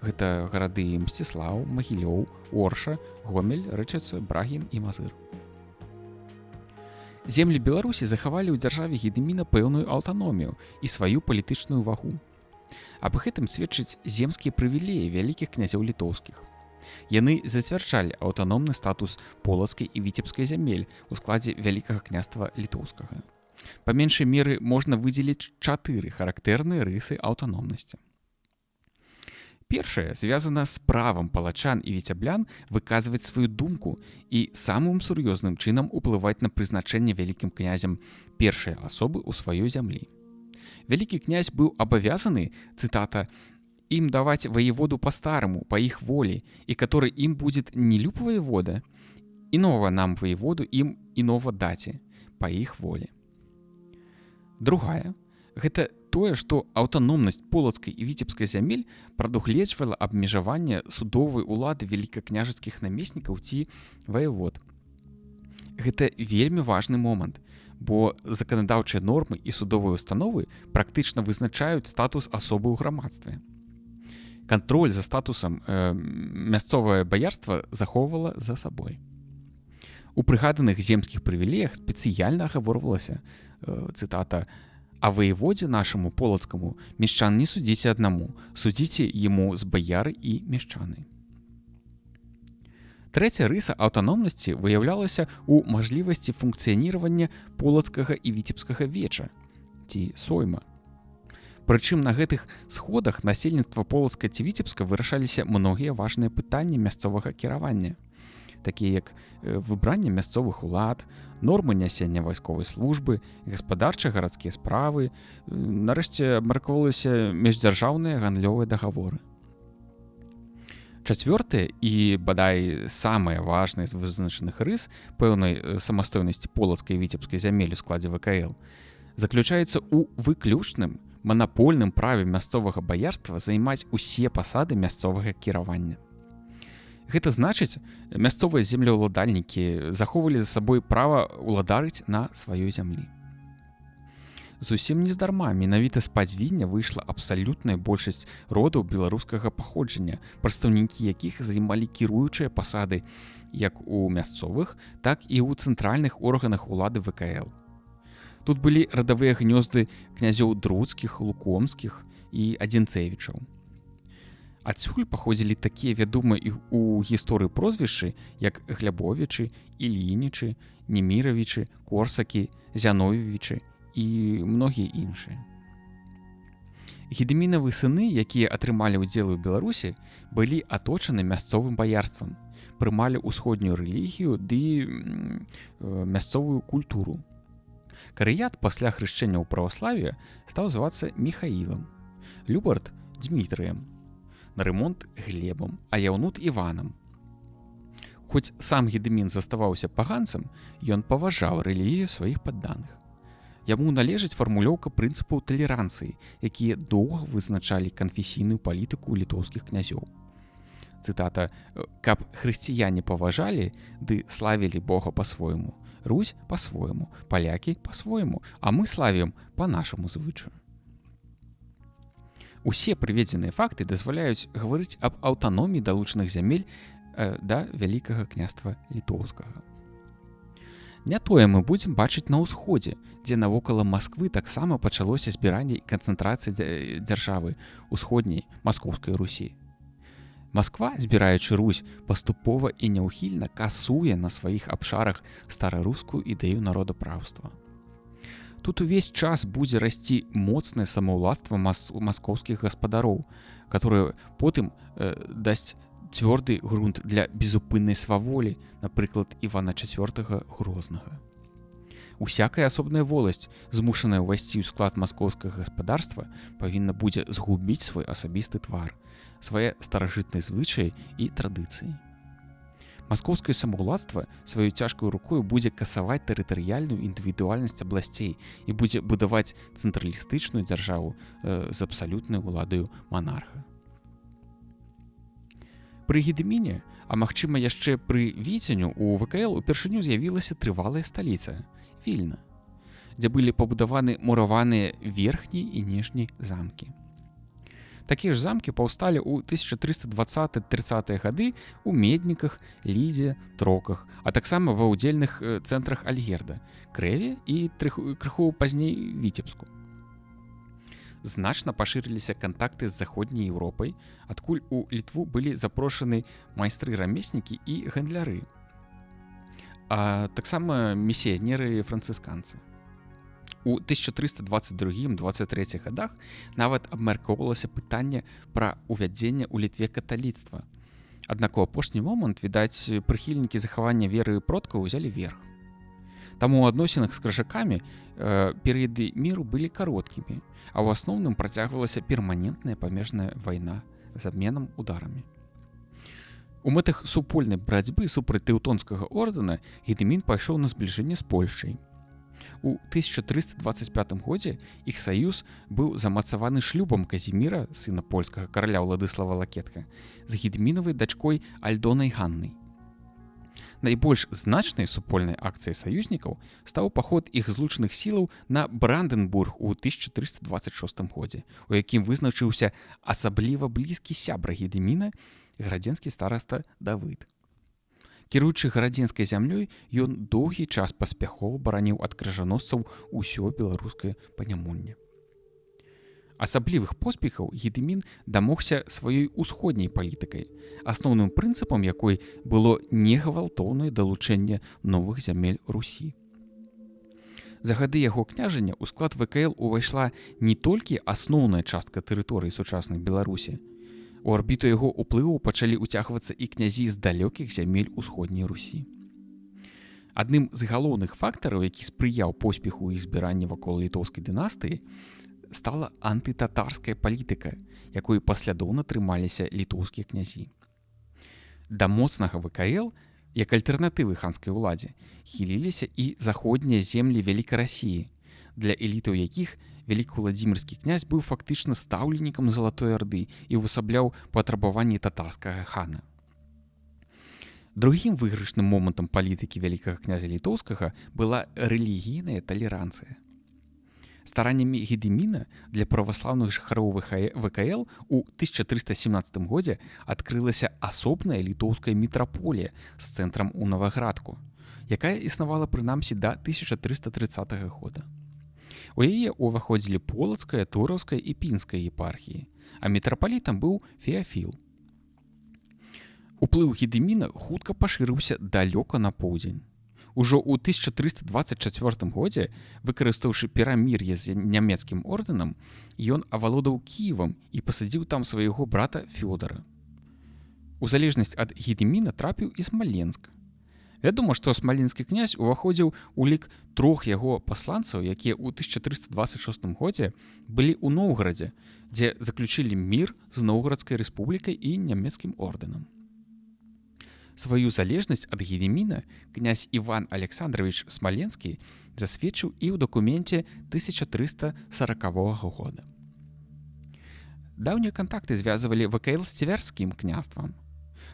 Гэта гарады Мсціслаў, Магілёў, Орша, Гомель, Рэчыца, Брагін і Мазыр. Землі Беларусі захавалі ў дзяржаве Гедыміна пэўную аўтаномію і сваю палітычную вагу. Аб гэтым сведчаць земскія прывілеі вялікіх князёў літоўскіх. Яны зацвярджалі аўтаномны статус полацкай і віцебскай зямель у складзе вялікага княства літоўскага. Па меншай меры можна выдзеліць 4 характэрныя рысы аўтаномнасці. Першае звязана з правам палачан і віцяблян выказваць сваю думку і самым сур'ёзным чынам уплываць на прызначэнне вялікім князем першай асобы ў сваёй зямлі. Вялікі князь быў абавязаны, цытата, «им давать воеводу по-старому, по их воле, и который им будет не люб воевода, иного нам воеводу им иного дати, по их воле». Другая – гэта тое, што аўтаномнасць полацкай і віцебскай зямель прадугледжвала абмежаванне судовай улады вялікакняжацкіх намеснікаў ці воевод. Гэта вельмі важны момант, бо заканадаўчыя нормы і судовыя установы практычна вызначаюць статус асобы ў грамадстве. Кантроль за статусам мясцовае баярства захоўвала за сабой. У прыгаданых земскіх прывілеях спецыяльна агаворвалася, цытата, «А воеводе нашему полацкому мещан не судите одному, судите ему с бояры и мещаны». Трэцяя рыса аўтаномнасці выяўлялася ў мажлівасці функцыяніравання полацкага і віцебскага веча, ці сойма. Прычым на гэтых сходах насельніцтва полацка ці віцебска вырашаліся многія важныя пытанні мясцовага кіравання, такія як выбранне мясцовых улад, нормы нясення вайсковай службы, гаспадарчыя гарадскія справы, нарэшце абмяркоўваліся міждзяржаўныя гандлёвыя дагаворы. Чацвёртае і, бадай, самае важнае з вызначаных рыс пэўнай самастойнасці полацкай і віцебскай зямель у складзе ВКЛ заключаецца ў выключным манапольным праве мясцовага баярства займаць усе пасады мясцовага кіравання. Гэта значыць, мясцовыя землеўладальнікі захоўвалі за сабой права ўладарыць на сваёй зямлі. Зусім нездарма менавіта з падзвіння выйшла абсалютная большасць родаў беларускага паходжання, прадстаўнікі якіх займалі кіруючыя пасады як у мясцовых, так і ў цэнтральных органах улады ВКЛ. Тут былі радавыя гнёзды князёў друцкіх, лукомскіх і адзінцэвічаў. Адсюль паходзілі такія вядомыя ў гісторыі прозвішчы, як Глябовічы, Ілінічы, Неміравічы, Корсакі, Зяновічы і многія іншыя. Гедымінавы сыны, якія атрымалі ўдзел у Беларусі, былі аточаны мясцовым баярствам, прымалі ўсходнюю рэлігію ды мясцовую культуру. Карыят пасля хрышчэння ў праваславе стаў звацца Міхаілам, Любарт – Дзмітрыем, Нарымонт – Глебам, а Яўнут – Іванам. Хоць сам Гедымін заставаўся паганцам, ён паважаў рэлігію сваіх падданых. Яму належыць фармулёўка прынцыпаў талеранцыі, якія доўга вызначалі канфесійную палітыку літоўскіх князёў. Цытата, «Каб хрысціяне паважалі, ды славілі Бога па-свойму, Русь па-свойму, палякі па-свойму, а мы славім па нашаму звычаю». Усе прыведзеныя факты дазваляюць гаварыць аб аўтаноміі далучаных зямель да вялікага княства літоўскага. Не тое мы будзем бачыць на ўсходзе, дзе навокала Масквы таксама пачалося збіранне і канцэнтрацыя дзяржавы ўсходняй маскоўскай Русі. Масква, збіраючы Русь, паступова і няўхільна касуе на сваіх абшарах старарускую ідэю народапраўства. Тут увесь час будзе расці моцнае самаўладства маскоўскіх гаспадароў, которое потым дасць цвёрды грунт для безупыннай сваволі, напрыклад, Івана IV Грознага. Усякая асобная воласць, змушаная ўвайсці ў склад маскоўскага гаспадарства, павінна будзе згубіць свой асабісты твар, свае старажытныя звычаі і традыцыі. Маскоўскае самаўладства сваёй цяжкой рукой будзе касаваць тэрытарыяльную індывідуальнасць абласцей і будзе будаваць цэнтралістычную дзяржаву з абсалютнай уладаю манарха. Пры Гедыміне, а магчыма яшчэ пры Віценю, у ВКЛ упершыню з'явілася трывалая сталіца – Вільна, дзе былі пабудаваны мураваныя верхні і ніжні замкі. Такія ж замкі паўсталі ў 1320-30 гады ў Медніках, Лідзе, Троках, а таксама ва ўдзельных цэнтрах Альгерда, Крэве і крыху пазней Віцебску. Значна пашырыліся кантакты з заходняй Еўропай, адкуль у Літву былі запрошаны майстры-рамеснікі і гандляры, а таксама місіянеры францысканцы. У 1322-23 годах нават абмяркоўвалася пытанне пра ўвядзенне ў Літве каталіцтва. Аднак у апошні момант, відаць, прыхільнікі захавання веры продкаў узялі верх. Таму ў адносінах з крыжакамі перыяды міру былі кароткімі, а ў асноўным працягвалася перманентная памежная вайна з абменам ударамі. У мэтах супольнай барацьбы супраць тэўтонскага ордэна Гедымін пайшоў на збліжэнне з Польшчай. У 1325 годзе іх саюз быў замацаваны шлюбам Казіміра, сына польскага караля Ўладыслава Лакетка, з Гедымінавай дачкой Альдонай Ганнай. Найбольш значнай супольнай акцыяй саюзнікаў стаў паход іх злучаных сілаў на Бранденбург у 1326 годзе, у якім вызначыўся асабліва блізкі сябра Гедыміна, градзенскі стараста Давыд. Кіруючы гарадзенскай зямлёй, ён доўгі час паспяхова бараніў ад крыжаносцаў усё беларускае панямонне. Асаблівых поспехаў Гедымін дамогся сваёй усходняй палітыкай, асноўным прынцыпам якой было негвалтоўнае далучэнне новых зямель Русі. За гады яго княжання ў склад ВКЛ увайшла не толькі асноўная частка тэрыторыі сучаснай Беларусі. У арбіту яго ўплыву пачалі ўцягвацца і князі з далёкіх зямель усходняй Русі. Адным з галоўных фактараў, які спрыяў поспеху іх збірання вакол літоўскай дынастыі, стала антытатарская палітыка, якой паслядоўна трымаліся літоўскія князі. Да моцнага ВКЛ, як альтэрнатывы ханскай уладзе, хіліліся і заходнія землі Вялікай Расіі, для элітаў якіх вялікаўладзімірскі князь быў фактычна стаўленнікам Залатой Арды і ўвасабляў патрабаванні татарскага хана. Другім выйгрышным момантам палітыкі вялікага князя літоўскага была рэлігійная талеранцыя. Стараннямі Гедыміна для праваслаўных жыхароў ВКЛ у 1317 годзе адкрылася асобная літоўская мітраполія з цэнтрам у Наваградку, якая існавала прынамсі да 1330 года. У яе ўваходзілі полацкая, тураўская і пінская епархіі, а мітрапалітам быў Феафіл. Уплыў Гедыміна хутка пашырыўся далёка на поўдзень. Ужо ў 1324 годзе, выкарыстаўшы перамір'е з нямецкім ордэнам, ён авалодаў Кіевам і пасадзіў там свайго брата Фёдара. У залежнасць ад Гедыміна трапіў і Смаленск. Вядома, што смаленскі князь уваходзіў у лік 3 яго пасланцаў, якія ў 1326 годзе былі ў Новгарадзе, дзе заключылі мір з Новгарадскай рэспублікай і нямецкім ордэнам. Сваю залежнасць ад Гедыміна князь Іван Александрович Смаленскі засведчыў і ў дакуменце 1340 года. Даўнія кантакты звязвалі ВКЛ з Цвярскім княствам.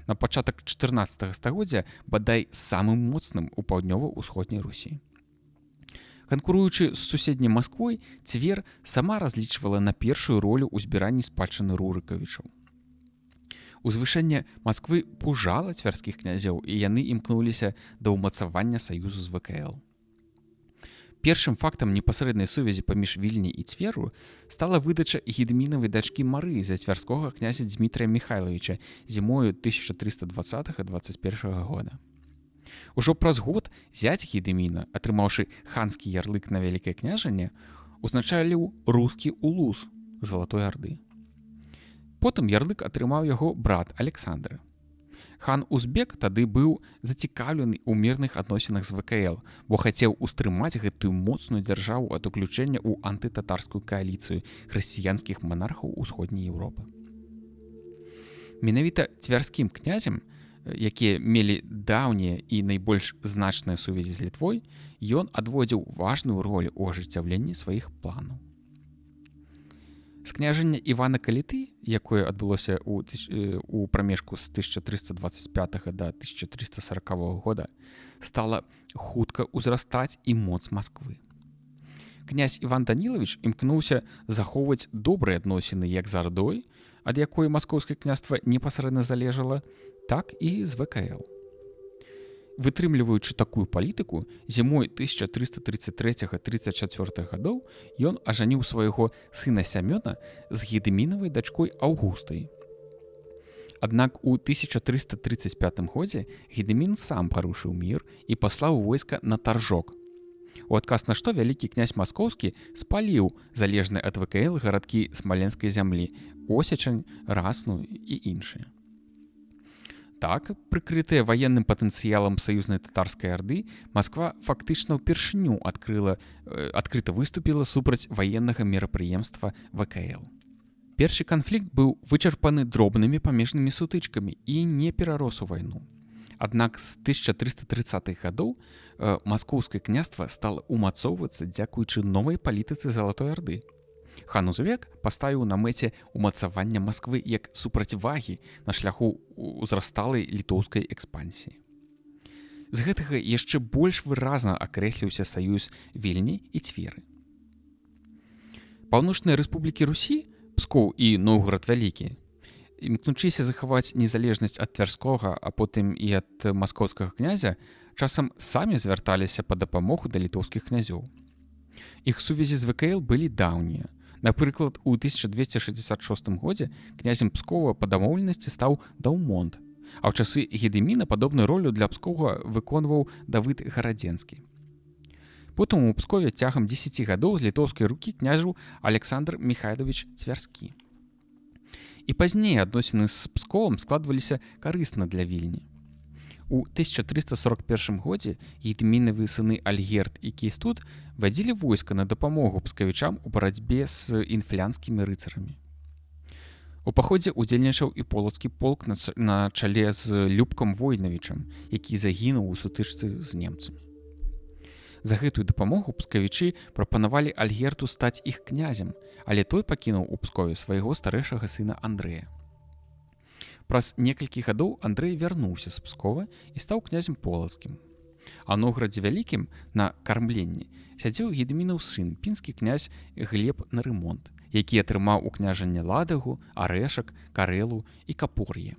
На пачатак 14 стагоддзя бадай самым моцным у паўднёва-ўсходняй Русі. Канкуруючы з суседняй Масквой, Цвер сама разлічвала на першую ролю ў збіранні спадчыны Рурыкавічаў. Узвышэнне Масквы пужала цвярскіх князёў, і яны імкнуліся да ўмацавання саюзу з ВКЛ. Першым фактам непасрэднай сувязі паміж Вільняй і Цверу стала выдача Гедымінавай дачкі Марыі за цвярскога князя Дзмітрыя Міхайлавіча зімою 1320-21 года. Ужо праз год зяць Гедыміна, атрымаўшы ханскі ярлык на вялікае княжанне, узначаліў рускі улус Залатой Арды. Потым ярлык атрымаў яго брат Александр. Хан Узбек тады быў зацікаўлены ў мірных адносінах з ВКЛ, бо хацеў устрымаць гэтую моцную дзяржаву ад уключэння ў антытатарскую кааліцыю хрысціянскіх манархаў усходняй Еўропы. Менавіта цвярскім князем, якія мелі даўнія і найбольш значныя сувязі з Літвой, ён адводзіў важную ролю ў ажыццяўленні сваіх планаў. З княжання Івана Каліты, якое адбылося ў прамежку з 1325 да 1340 года, стала хутка ўзрастаць і моц Масквы. Князь Іван Данілавіч імкнуўся захоўваць добрыя адносіны як з Ардой, ад якой маскоўскае княства непасрэдна залежала, так і з ВКЛ. Вытрымліваючы такую палітыку, зімой 1333-34 гадоў ён ажаніў свайго сына Сямёна з Гедымінавай дачкой Аўгустай. Аднак у 1335 годзе Гедымін сам парушыў мір і паслаў войска на Таржок. У адказ на што вялікі князь маскоўскі спаліў залежныя ад ВКЛ гарадкі смаленскай зямлі Осечань, Расну і іншыя. Так, прыкрытая ваенным патэнцыялам саюзнай татарскай арды, Масква фактычна ўпершыню адкрыта выступіла супраць ваеннага мерапрыемства ВКЛ. Першы канфлікт быў вычарпаны дробнымі памежнымі сутычкамі і не перарос у вайну. Аднак з 1330-х гадоў маскоўскае княства стала ўмацоўвацца дзякуючы новай палітыцы Залатой Арды. Хан Узбек паставіў на мэце ўмацавання Масквы як супрацьвагі на шляху ўзрасталай літоўскай экспансіі. З гэтага яшчэ больш выразна акрэсліўся саюз Вільні і Цверы. Паўночныя рэспублікі Русі, Пскоў і Новгород Вялікі, імкнучыся захаваць незалежнасць ад Цвярскога, а потым і ад маскоўскага князя, часам самі звярталіся па дапамогу да літоўскіх князёў. Іх сувязі з ВКЛ былі даўнія. Напрыклад, у 1266 годзе князем Пскова па дамоўленасці стаў Даўмонт, а ў часы Гедыміна падобную ролю для Пскова выконваў Давыд Гарадзенскі. Потым у Пскове цягам 10 гадоў з літоўскай рукі княжыў Александр Міхайлович Цвярскі. І пазней адносіны з Псковам складваліся карысна для Вільні. У 1341 годзе гедымінавыя сыны Альгерд і Кейстут вадзілі войска на дапамогу пскавічам у барацьбе з інфлянскімі рыцарамі. У паходзе ўдзельнічаў і полацкі полк на чале з Любкам Войнавічам, які загінуў у сутычцы з немцамі. За гэтую дапамогу пскавічы прапанавалі Альгерту стаць іх князем, але той пакінуў у Пскове свайго старэйшага сына Андрэя. Праз некалькі гадоў Андрэй вярнуўся з Пскова і стаў князем полацкім. А ў Новгарадзе Вялікім на кармленні сядзеў Гедымінаў сын, пінскі князь Глеб Нарымонт, які атрымаў у княжанне Ладагу, Арэшак, Карэлу і Капор'е.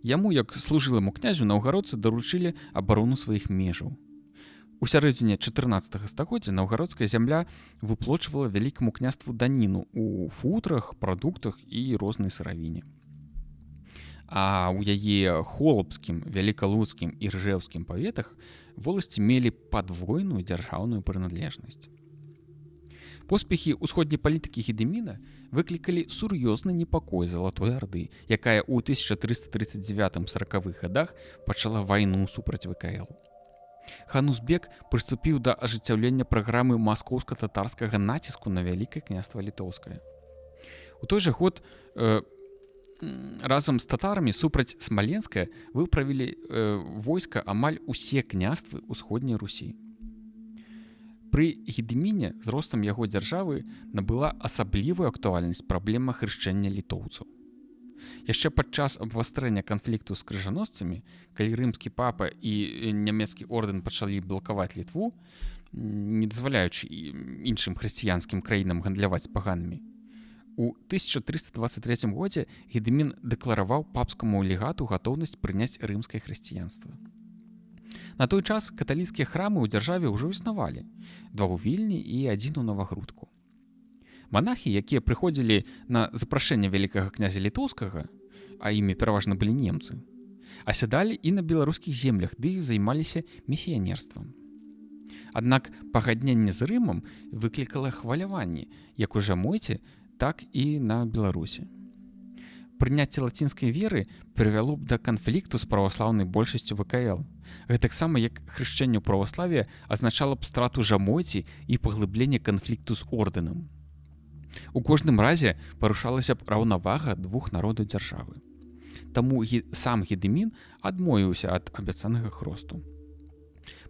Яму, як служылому князю, наўгародцы даручылі абарону сваіх межаў. У сярэдзіне 14 стагоддзя наўгародская зямля выплочвала вялікаму княству даніну ў футрах, прадуктах і рознай сыравіне. А ў яе холапскім, вялікалуцкім і ржэўскім паветах воласці мелі падвойную дзяржаўную прыналежнасць. Поспехі ўсходняй палітыкі Гедыміна выклікалі сур'ёзны непакой Залатой Арды, якая ў 1339-40-х гадах пачала вайну супраць ВКЛ. Хан Узбек прыступіў да ажыццяўлення праграмы маскоўска-татарскага націску на Вялікае княства Літоўскае. У той жа год разам з татарамі супраць Смаленская выправілі войска амаль усе княствы ўсходняй Русі. Пры Гедыміне з ростам яго дзяржавы набыла асаблівую актуальнасць праблема хрышчэння літоўцаў. Яшчэ падчас абвастрэння канфлікту з крыжаносцамі, калі рымскі папа і нямецкі ордэн пачалі блакаваць Літву, не дазваляючы іншым хрысціянскім краінам гандляваць з паганамі, у 1323 годзе Гедымін дэклараваў папскаму легату гатоўнасць прыняць рымскае хрысціянства. На той час каталіцкія храмы ў дзяржаве ўжо існавалі, 2 ў Вільні і 1 у Новагрудку. Манахі, якія прыходзілі на запрашэнне вялікага князя літоўскага, а імі пераважна былі немцы, асядалі і на беларускіх землях, ды займаліся місіянерствам. Аднак пагадненне з Рымам выклікала хваляванні як у Жамойце, так і на Беларусі. Прыняцце лацінскай веры прывяло б да канфлікту з праваслаўнай большасцю ВКЛ. Гэтаксама як хрышчэнне ў праваславія азначала б страту Жамойці і паглыбленне канфлікту з ордэнам. У кожным разе парушалася б раўнавага двух народаў дзяржавы. Таму сам Гедымін адмовіўся ад абяцанага хросту.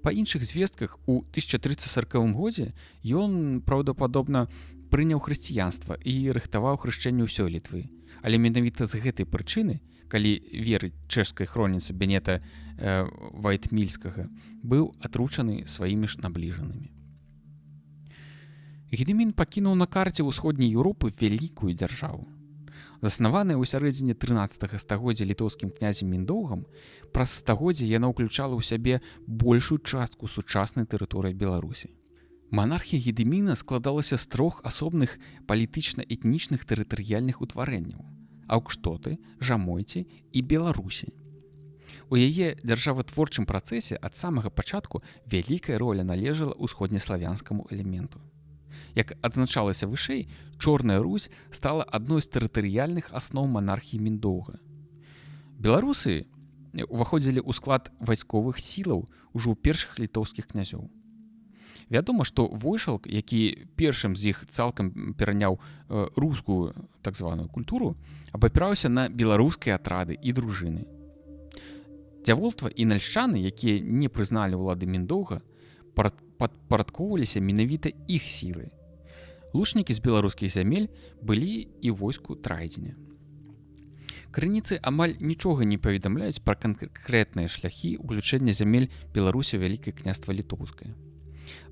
Па іншых звестках, у 1340 годзе ён праўдападобна прыняў хрысціянства і рыхтаваў хрышчэнне ўсёй Літвы. Але менавіта з гэтай прычыны, калі верыць чэшскай хроніцы Бенета Вайтмільскага, быў атручаны сваімі ж набліжанымі. Гедымін пакінуў на карце ўсходняй Еўропы вялікую дзяржаву. Заснаваная ў сярэдзіне 13 стагоддзя літоўскім князем Міндоўгам, праз стагоддзе яна ўключала ў сябе большую частку сучаснай тэрыторыі Беларусі. Манархія Гедыміна складалася з 3 асобных палітычна-этнічных тэрытарыяльных утварэнняў – Аўкштоты, Жамойці і Беларусі. У яе дзяржаватворчым працэсе ад самага пачатку вялікая роля належала ўсходнеславянскаму элементу. Як адзначалася вышэй, Чорная Русь стала адной з тэрытарыяльных асноў манархіі Міндоўга. Беларусы уваходзілі ў склад вайсковых сілаў ужо ў першых літоўскіх князёў. Вядома, што Войшалк, які першым з іх цалкам пераняў рускую так званую культуру, абапіраўся на беларускія атрады і дружыны. Дзяволтва і нальшчаны, якія не прызналі ўлады Міндоўга, падпарадкоўваліся менавіта іх сілы. Лучнікі з беларускіх зямель былі і войску Трайдзеня. Крыніцы амаль нічога не паведамляюць пра канкрэтныя шляхі ўключэння зямель Беларусі ў Вялікае княства Літоўскае.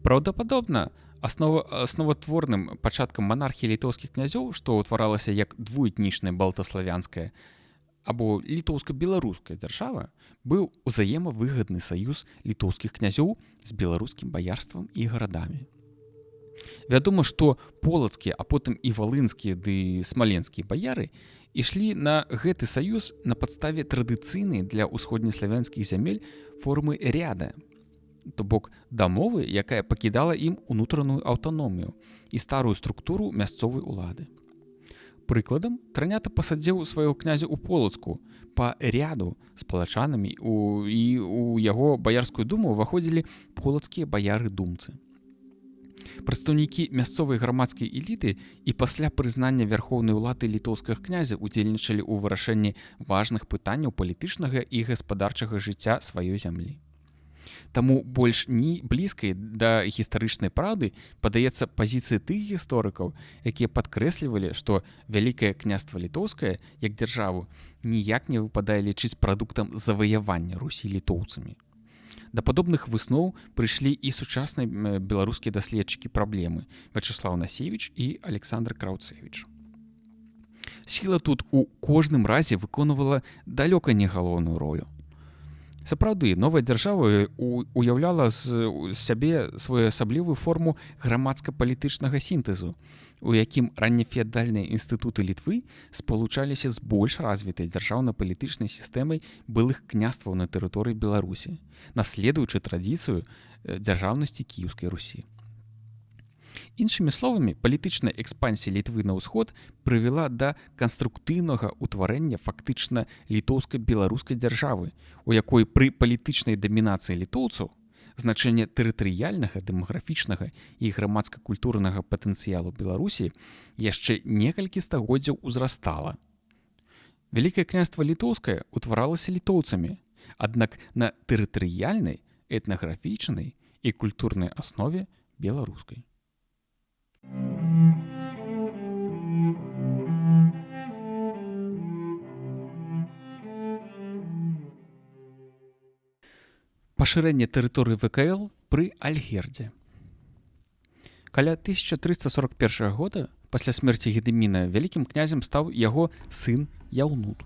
Праўдападобна, асноватворным пачаткам манархіі літоўскіх князёў, што ўтваралася як двуэтнічная балтаславянская або літоўска-беларуская дзяржава, быў узаемавыгадны саюз літоўскіх князёў з беларускім баярствам і гарадамі. Вядома, што полацкія, а потым і валынскія ды смаленскія баяры ішлі на гэты саюз на падставе традыцыйнай для ўсходнеславянскіх зямель формы ряда, то бок дамовы, якая пакідала ім унутраную аўтаномію і старую структуру мясцовай улады. Прыкладам, Транята пасадзіў свайго князя ў Полацку па ряду з палачанамі, і ў яго баярскую думу ўваходзілі полацкія баяры-думцы. Прадстаўнікі мясцовай грамадскай эліты і пасля прызнання вярхоўнай улады літоўскага князя удзельнічалі ў вырашэнні важных пытанняў палітычнага і гаспадарчага жыцця сваёй зямлі. Таму больш не блізкай да гістарычнай праўды падаецца пазіцыя тых гісторыкаў, якія падкрэслівалі, што Вялікае княства Літоўскае, як дзяржаву, ніяк не выпадае лічыць прадуктам заваявання Русі літоўцамі. Да падобных высноў прыйшлі і сучасныя беларускія даследчыкі праблемы Вячаслаў Насевіч і Александр Краўцевіч. Сіла тут у кожным разе выконвала далёка не галоўную ролю. Сапраўды, новая дзяржава уяўляла з сябе своеасаблівую форму грамадска-палітычнага сінтэзу, у якім раннефеадальныя інстытуты Літвы спалучаліся з больш развітай дзяржаўна-палітычнай сістэмай былых княстваў на тэрыторыі Беларусі, наследуючы традыцыю дзяржаўнасці Кіеўскай Русі. Іншымі словамі, палітычная экспансія Літвы на ўсход прывяла да канструктыўнага ўтварэння фактычна літоўска-беларускай дзяржавы, у якой пры палітычнай дамінацыі літоўцаў значэнне тэрытарыяльнага, дэмаграфічнага і грамадска-культурнага патэнцыялу Беларусі яшчэ некалькі стагоддзяў узрастала. Вялікае княства Літоўскае ўтваралася літоўцамі, аднак на тэрытарыяльнай, этнаграфічнай і культурнай аснове беларускай. Пашырэнне тэрыторыі ВКЛ пры Альгердзе. Каля 1341 года, пасля смерці Гедыміна, вялікім князем стаў яго сын Яўнут.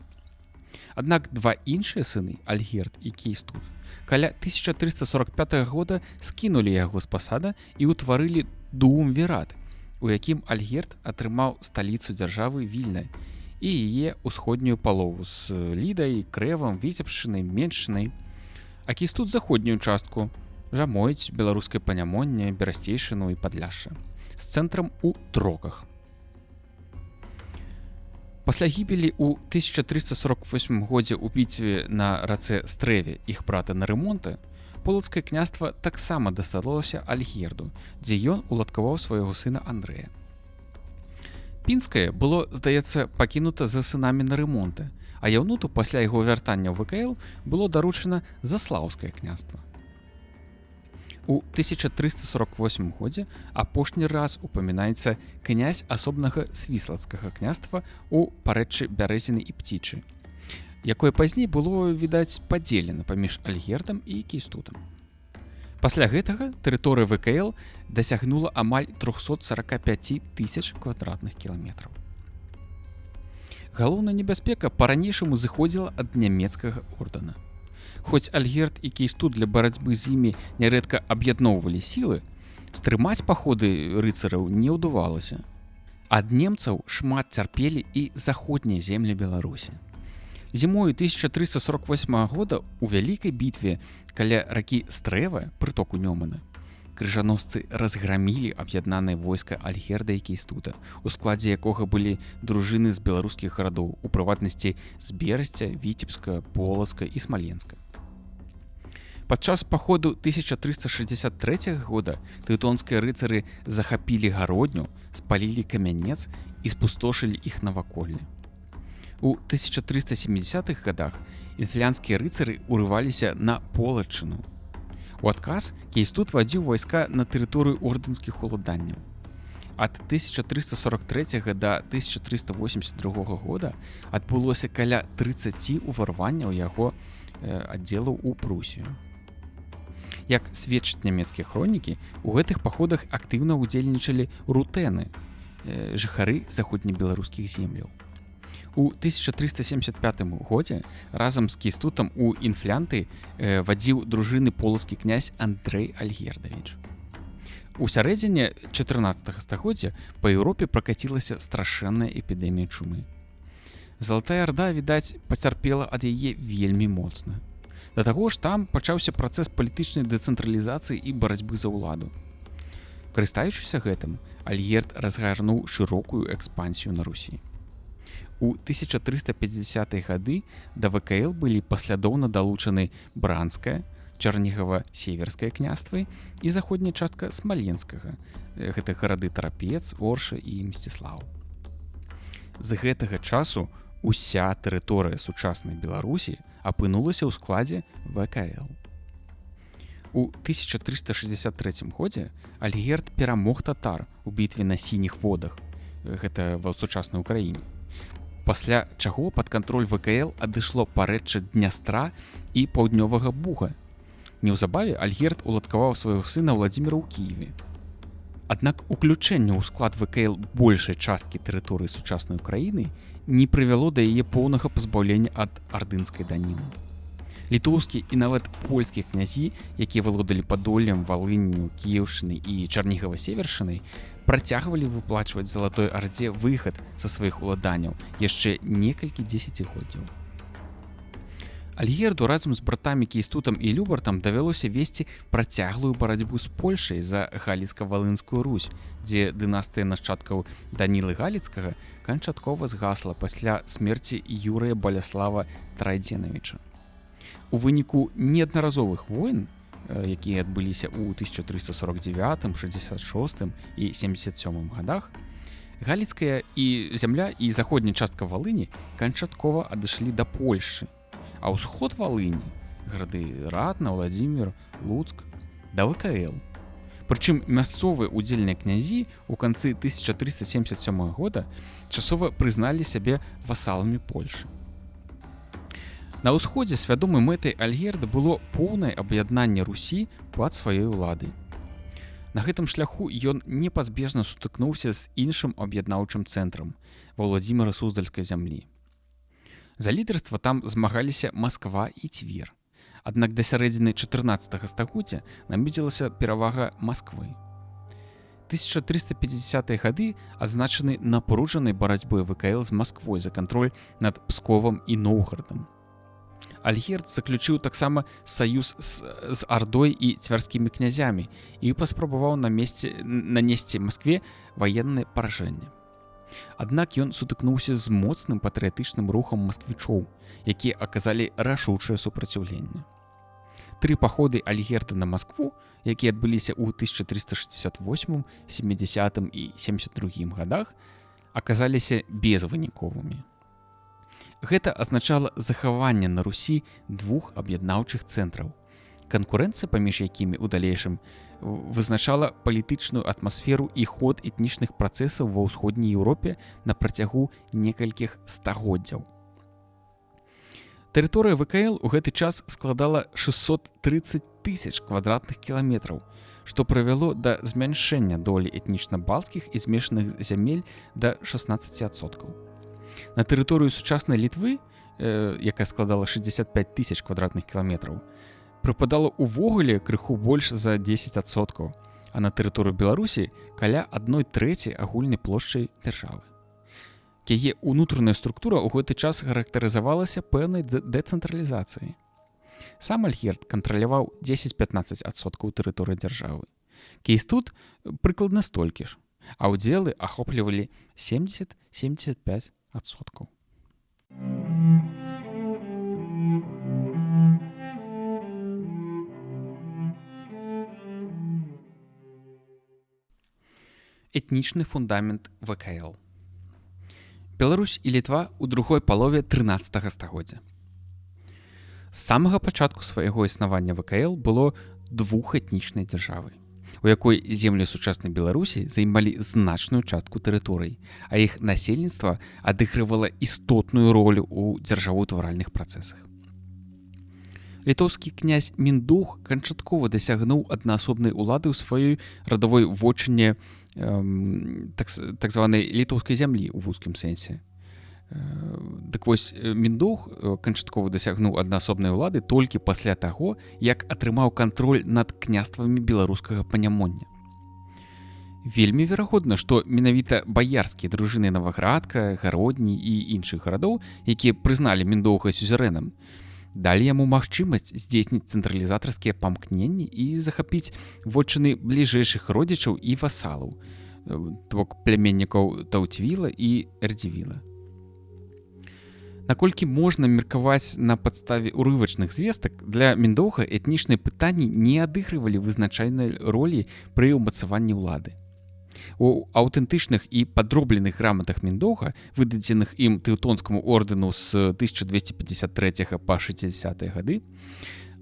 Аднак два іншыя сыны, Альгерд і Кейстут, каля 1345 года скінулі яго з пасада і ўтварылі дуумвірат, у якім Альгерд атрымаў сталіцу дзяржавы Вільна і яе ўсходнюю палову з Лідай, Крэвам, Віцебшчынай, Меншчынай, а Кейстут заходнюю частку, Жамойць, беларускае Панямонне, Берасцейшчыну і Падляшша, з цэнтрам у Троках. Пасля гібелі ў 1348 годзе ў бітве на рацэ Стрэве іх брата Нарымонта, полацкае княства таксама дасталося Альгерду, дзе ён уладкаваў свайго сына Андрэя. Пінскае было, здаецца, пакінута за сынамі Нарымонта, а Яўнуту пасля яго вяртання ў ВКЛ было даручана Заслаўскае княства. У 1348 годзе апошні раз упамінаецца князь асобнага свіслацкага княства ў парэччы Бярэзіны і Пцічы, якое пазней было, відаць, падзелена паміж Альгердам і Кейстутам. Пасля гэтага тэрыторыя ВКЛ дасягнула амаль 345 тысяч квадратных кіламетраў. Галоўная небяспека па-ранейшаму зыходзіла ад нямецкага ордэна. Хоць Альгерд і Кейстут для барацьбы з імі нярэдка аб'ядноўвалі сілы, стрымаць паходы рыцараў не ўдавалася. Ад немцаў шмат цярпелі і заходнія землі Беларусі. Зімою 1348 года у вялікай бітве каля ракі Стрэва, прытоку Нёмана, крыжаносцы разграмілі аб'яднанае войска Альгерда і Кейстута, у складзе якога былі дружыны з беларускіх гарадоў, у прыватнасці з Берасця, Віцебска, Полацка і Смаленска. Падчас паходу 1363 года тэўтонскія рыцары захапілі гародню, спалілі камянец і спустошылі іх наваколле. У 1370-х годах інфлянскія рыцары урываліся на Полаччыну. У адказ Кейстут вадзіў вайска на тэрыторыю ордэнскіх уладанняў. Ад 1343 да 1382 года адбылося каля 30 уварванняў яго аддзелаў у Прусію. Як сведчаць нямецкія хронікі, у гэтых паходах актыўна ўдзельнічалі рутэны, жыхары заходнебеларускіх земляў. У 1375 годзе разам з Кейстутам у інфлянты вадзіў дружыны полацкі князь Андрэй Альгердавіч. У сярэдзіне 14 стагоддзя па Еўропе пракацілася страшэнная эпідэмія чумы. Залатая Арда, відаць, пацярпела ад яе вельмі моцна. Да таго ж там пачаўся працэс палітычнай дэцэнтралізацыі і барацьбы за ўладу. Карыстаючыся гэтым, Альгерд разгарнуў шырокую экспансію на Русі. У 1350-е гады да ВКЛ былі паслядоўна далучаны Бранскае, Чарнігава-Северскае княствы і заходняя частка Смаленскага. Гэта гарады Тарапец, Орша і Мсціслаў. З гэтага часу уся тэрыторыя сучаснай Беларусі апынулася ў складзе ВКЛ. У 1363 годзе Альгерд перамог татар у бітве на Сініх водах. Гэта ва сучаснай Украіне. Пасля чаго пад кантроль ВКЛ адышло парэчча Днястра і паўднёвага Буга. Неўзабаве Альгерд уладкаваў свайго сына Владзіміра ў Кіеве. Аднак уключэнне ў склад ВКЛ большай часткі тэрыторыі сучаснай Украіны не прывяло да яе поўнага пазбаўлення ад ардынскай даніны. Літоўскія і нават польскія князі, якія валодалі Падоллем, Валынню, Кіеўшчынай і Чарнігава-Севершчынай, працягвалі выплачваць Залатой Ардзе выхад са сваіх уладанняў яшчэ некалькі дзесяцігоддзяў. Альгерду разам з братамі Кейстутам і Любартам давялося весці працяглую барацьбу з Польшай за Галіцка-Валынскую Русь, дзе дынастыя нашчадкаў Данілы Галіцкага канчаткова згасла пасля смерці Юрыя Баляслава Трайдзенавіча. У выніку неаднаразовых войн, якія адбыліся ў 1349, 66 і 77 годах, Галіцкая і зямля і заходняя частка Валыні канчаткова адышлі да Польшчы, а ўсход Валыні, гарады Ратна, Владзімір, Луцк, да ВКЛ. Прычым мясцовыя удзельныя князі ў канцы 1377 года часова прызналі сябе васаламі Польшы. На ўсходзе свядомай мэтай Альгерда было поўнае аб'яднанне Русі пад сваёй уладай. На гэтым шляху ён непазбежна сутыкнуўся з іншым аб'яднаўчым цэнтрам ва Владзіміра-Суздальскай зямлі. За лідарства там змагаліся Масква і Цвер. Аднак да сярэдзіны 14 стагоддзя намедзілася перавага Масквы. 1350-е гады адзначаны напружанай барацьбой ВКЛ з Масквой за кантроль над Псковам і Новгарадам. Альгерд заключыў таксама саюз з Ардой і цвярскімі князямі і паспрабаваў нанесці Маскве ваеннае паражэнне. Аднак ён сутыкнуўся з моцным патрыятычным рухам масквічоў, якія аказалі рашучае супраціўленне. 3 паходы Альгерда на Маскву, якія адбыліся ў 1368, 70 і 72 годах, аказаліся безвыніковымі. Гэта азначала захаванне на Русі 2 аб'яднаўчых цэнтраў. Канкурэнцыя паміж якімі ў далейшым вызначала палітычную атмасферу і ход этнічных працэсаў ва ўсходняй Еўропе на працягу некалькіх стагоддзяў. Тэрыторыя ВКЛ у гэты час складала 630 тысяч квадратных кіламетраў, што прывяло да змяншэння долі этнічна-балцкіх і змешаных зямель да 16%. На тэрыторыю сучаснай Літвы, якая складала 65 тысяч квадратных кіламетраў, прыпадала ўвогуле крыху больш за 10%, а на тэрыторыю Беларусі каля 1/3 агульнай плошчай дзяржавы. Яе ўнутраная структура ў гэты час характарызавалася пэўнай дэцэнтралізацыяй. Сам Альгерд кантраляваў 10-15% тэрыторыі дзяржавы. Кейс тут прыкладна столькі ж, а ўдзелы ахоплівалі 70-75%. Этнічны фундамент ВКЛ. Беларусь і Літва ў другой палове 13 стагоддзя. З самага пачатку свайго існавання ВКЛ было двухэтнічнай дзяржавай, у якой землі сучаснай Беларусі займалі значную частку тэрыторый, а іх насельніцтва адыгрывала істотную ролю ў дзяржаўтваральных працэсах. Літоўскі князь Міндух канчаткова дасягнуў аднаасобнай улады ў сваёй радавой вотчыне так званай літоўскай зямлі ў вузкім сэнсе. Дык вось Міндух канчаткова дасягнуў аднаасобнай улады толькі пасля таго, як атрымаў кантроль над княствамі беларускага панямоння. Вельмі верагодна, што менавіта баярскія дружыны Наваградка, Гародні і іншых гарадоў, якія прызналі Міндуха сюзерэнам, далі яму магчымасць здзейсніць цэнтралізатарскія памкненні і захапіць вотчыны бліжэйшых родзічаў і васалаў, то бок пляменнікаў Таўцвіла і Радзівіла. Наколькі можна меркаваць на падставе урывачных звестак, для Міндоўга этнічныя пытанні не адыгрывалі вызначальнай ролі пры ўмацаванні ўлады. У аўтэнтычных і падробленых граматах Міндоўга, выдадзеных ім Тэўтонскаму ордэну з 1253 па 60-е гады,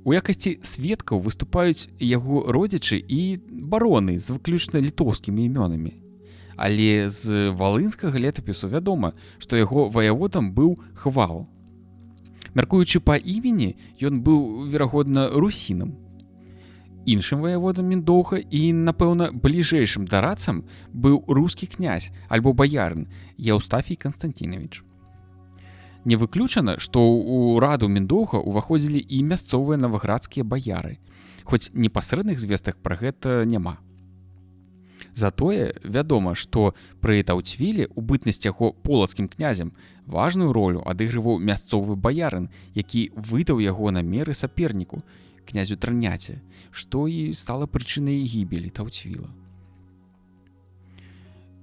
у якасці сведкаў выступаюць яго родзічы і бароны з выключна літоўскімі імёнамі. Але з валынскага летапісу вядома, што яго ваяводам быў Хвал. Мяркуючы па імені, ён быў, верагодна, русінам. Іншым ваяводам Міндоўга і, напэўна, бліжэйшым да рацам быў рускі князь альбо баярын Яўстафій Канстантінавіч. Не выключана, што ў раду Міндоўга ўваходзілі і мясцовыя наваградскія баяры, хоць непасрэдных звестак пра гэта няма. Затое вядома, што пры Таўцвіле ў бытнасць яго полацкім князем важную ролю адыгрываў мясцовы баярын, які выдаў яго на меры саперніку, князю Траняце, што і стала прычынай гібелі Таўцвіла.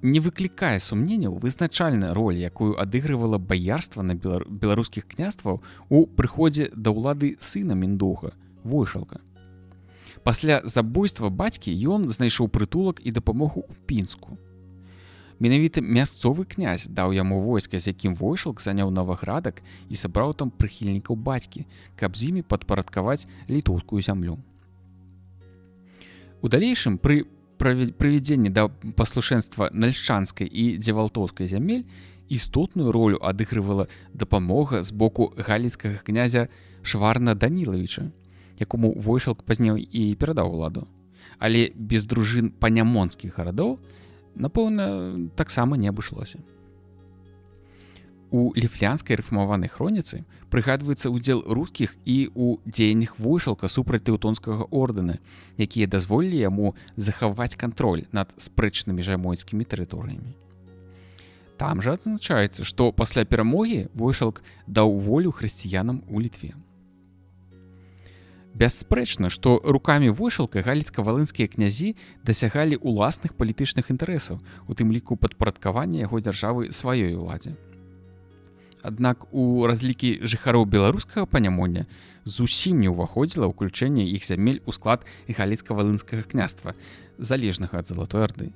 Не выклікае сумненняў вызначальная роль, якую адыгрывала баярства на беларускіх княстваў у прыходзе да ўлады сына Міндоўга, Войшалка. Пасля забойства бацькі ён знайшоў прытулак і дапамогу ў Пінску. Менавіта мясцовы князь даў яму войска, з якім Войшалк заняў Наваградак і сабраў там прыхільнікаў бацькі, каб з імі падпарадкаваць літоўскую зямлю. У далейшым, пры прывядзенні да паслушэнства нальшчанскай і дзевалтоўскай зямель істотную ролю адыгрывала дапамога з боку галіцкага князя Шварна Данілавіча, якому Войшалк пазней і перадаў уладу. Але без дружын панямонскіх гарадоў, напэўна, таксама не абышлося. У ліфлянскай рэфармаванай хроніцы прыгадваецца ўдзел рускіх і ў дзеяннях Войшалка супраць Тэўтонскага ордэна, якія дазволілі яму захаваць кантроль над спрэчнымі жамойцкімі тэрыторыямі. Там жа адзначаецца, што пасля перамогі Войшалк даў волю хрысціянам у Літве. Бясспрэчна, што рукамі Войшалка галіцка-валынскія князі дасягалі ўласных палітычных інтарэсаў, у тым ліку падпарадкавання яго дзяржавы сваёй уладзе. Аднак у разлікі жыхароў беларускага панямоння зусім не ўваходзіла ўключэнне іх зямель у склад галіцка-валынскага княства, залежнага ад Залатой Арды.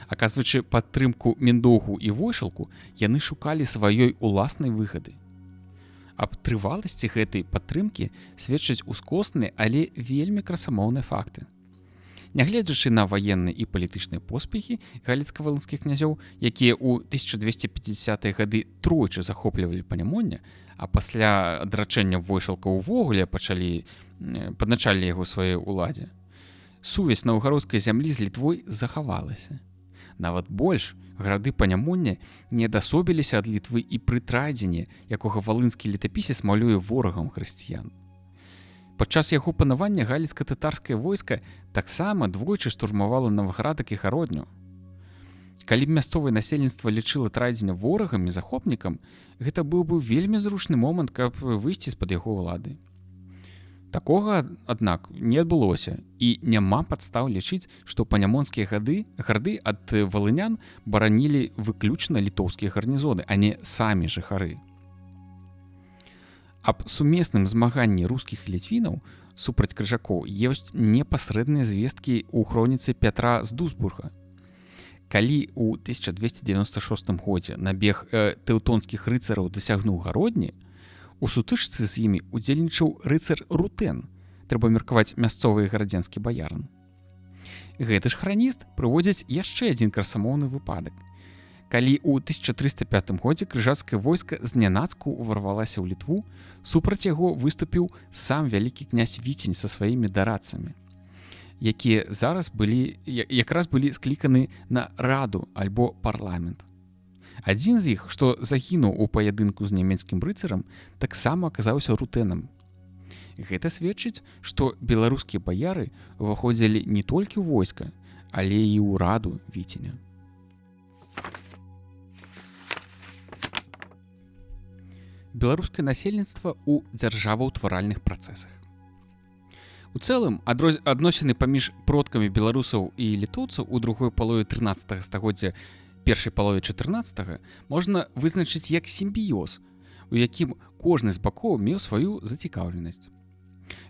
Аказваючы падтрымку Міндоўгу і Войшалку, яны шукалі сваёй уласнай выгады. Аб трываласці гэтай падтрымкі сведчаць ускосныя, але вельмі красамоўныя факты. Нягледзячы на ваенныя і палітычныя поспехі галіцка-волынскіх князёў, якія ў 1250-е гады тройчы захоплівалі Панямонне, а пасля адрачэння войшалка ўвогуле падначалі яго сваёй уладзе, сувязь наўгародскай зямлі з Літвой захавалася. Нават больш, гарады Панямоння не адасобіліся ад Літвы і пры Трайдзене, якога валынскі летапісец малюе ворагам хрысціян. Падчас яго панавання галіцка-татарскае войска таксама двойчы штурмавала Наваградак і Гародню. Калі б мясцовае насельніцтва лічыла Трайдзеня ворагам і захопнікам, гэта быў бы вельмі зручны момант, каб выйсці з-пад яго ўлады. Такога, аднак, не адбылося, і няма падстаў лічыць, што панямонскія гарды ад валынян баранілі выключна літоўскія гарнізоны, а не самі жыхары. Аб сумесным змаганні рускіх і літвінаў супраць крыжакоў ёсць непасрэдныя звесткі ў хроніцы Пятра з Дусбурга. Калі ў 1296 годзе набег тэўтонскіх рыцараў дасягнуў Гародні, у сутычцы з імі удзельнічаў рыцар Рутэн, трэба меркаваць мясцовы гарадзенскі баярын. Гэты ж храніст прыводзіць яшчэ адзін красамоўны выпадак. Калі ў 1305 годзе крыжацкае войска знянацку ўварвалася ў Літву, супраць яго выступіў сам вялікі князь Віцень са сваімі дарадцамі, якія якраз былі скліканы на раду альбо парламент. Адзін з іх, што загінуў у паядынку з нямецкім рыцарам, таксама аказаўся рутэнам. Гэта сведчыць, што беларускія баяры ўваходзілі не толькі ў войска, але і ў раду Віценя. Беларускае насельніцтва ў дзяржаваўтваральных працэсах. У цэлым, адносіны паміж продкамі беларусаў і літоўцаў у другой палове 13 стагоддзя, першай палове 14 можна вызначыць як сімбіёз, у якім кожны з бакоў меў сваю зацікаўленасць.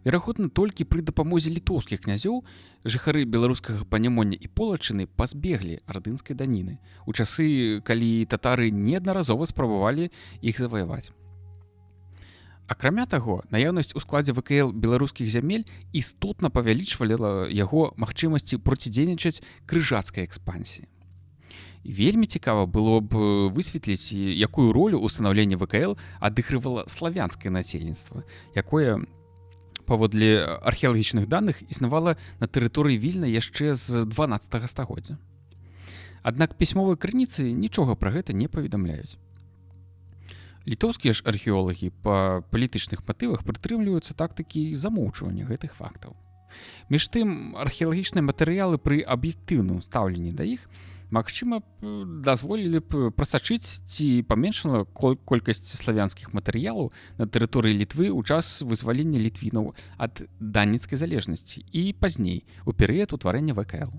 Верагодна, толькі пры дапамозе літоўскіх князёў жыхары беларускага Панямоння і Полачыны пазбеглі ардынскай даніны у часы, калі татары неаднаразова спрабавалі іх заваяваць. Акрамя таго, наяўнасць у складзе ВКЛ беларускіх зямель істотна павялічвала яго магчымасці процідзейнічаць крыжацкай экспансіі. Вельмі цікава было б высветліць, якую ролю ў станаўленні ВКЛ адыгрывала славянскае насельніцтва, якое, паводле археалагічных даных, існавала на тэрыторыі Вільна яшчэ з 12 стагоддзя. Аднак пісьмовыя крыніцы нічога пра гэта не паведамляюць. Літоўскія ж археолагі па палітычных матывах прытрымліваюцца тактыкі замоўчвання гэтых фактаў. Між тым, археалагічныя матэрыялы пры аб'ектыўным стаўленні да іх, магчыма, дазволілі б прасачыць, ці паменшала колькасць славянскіх матэрыялаў на тэрыторыі Літвы ў час вызвалення літвінаў ад данніцкай залежнасці і пазней, у перыяд утварэння ВКЛ.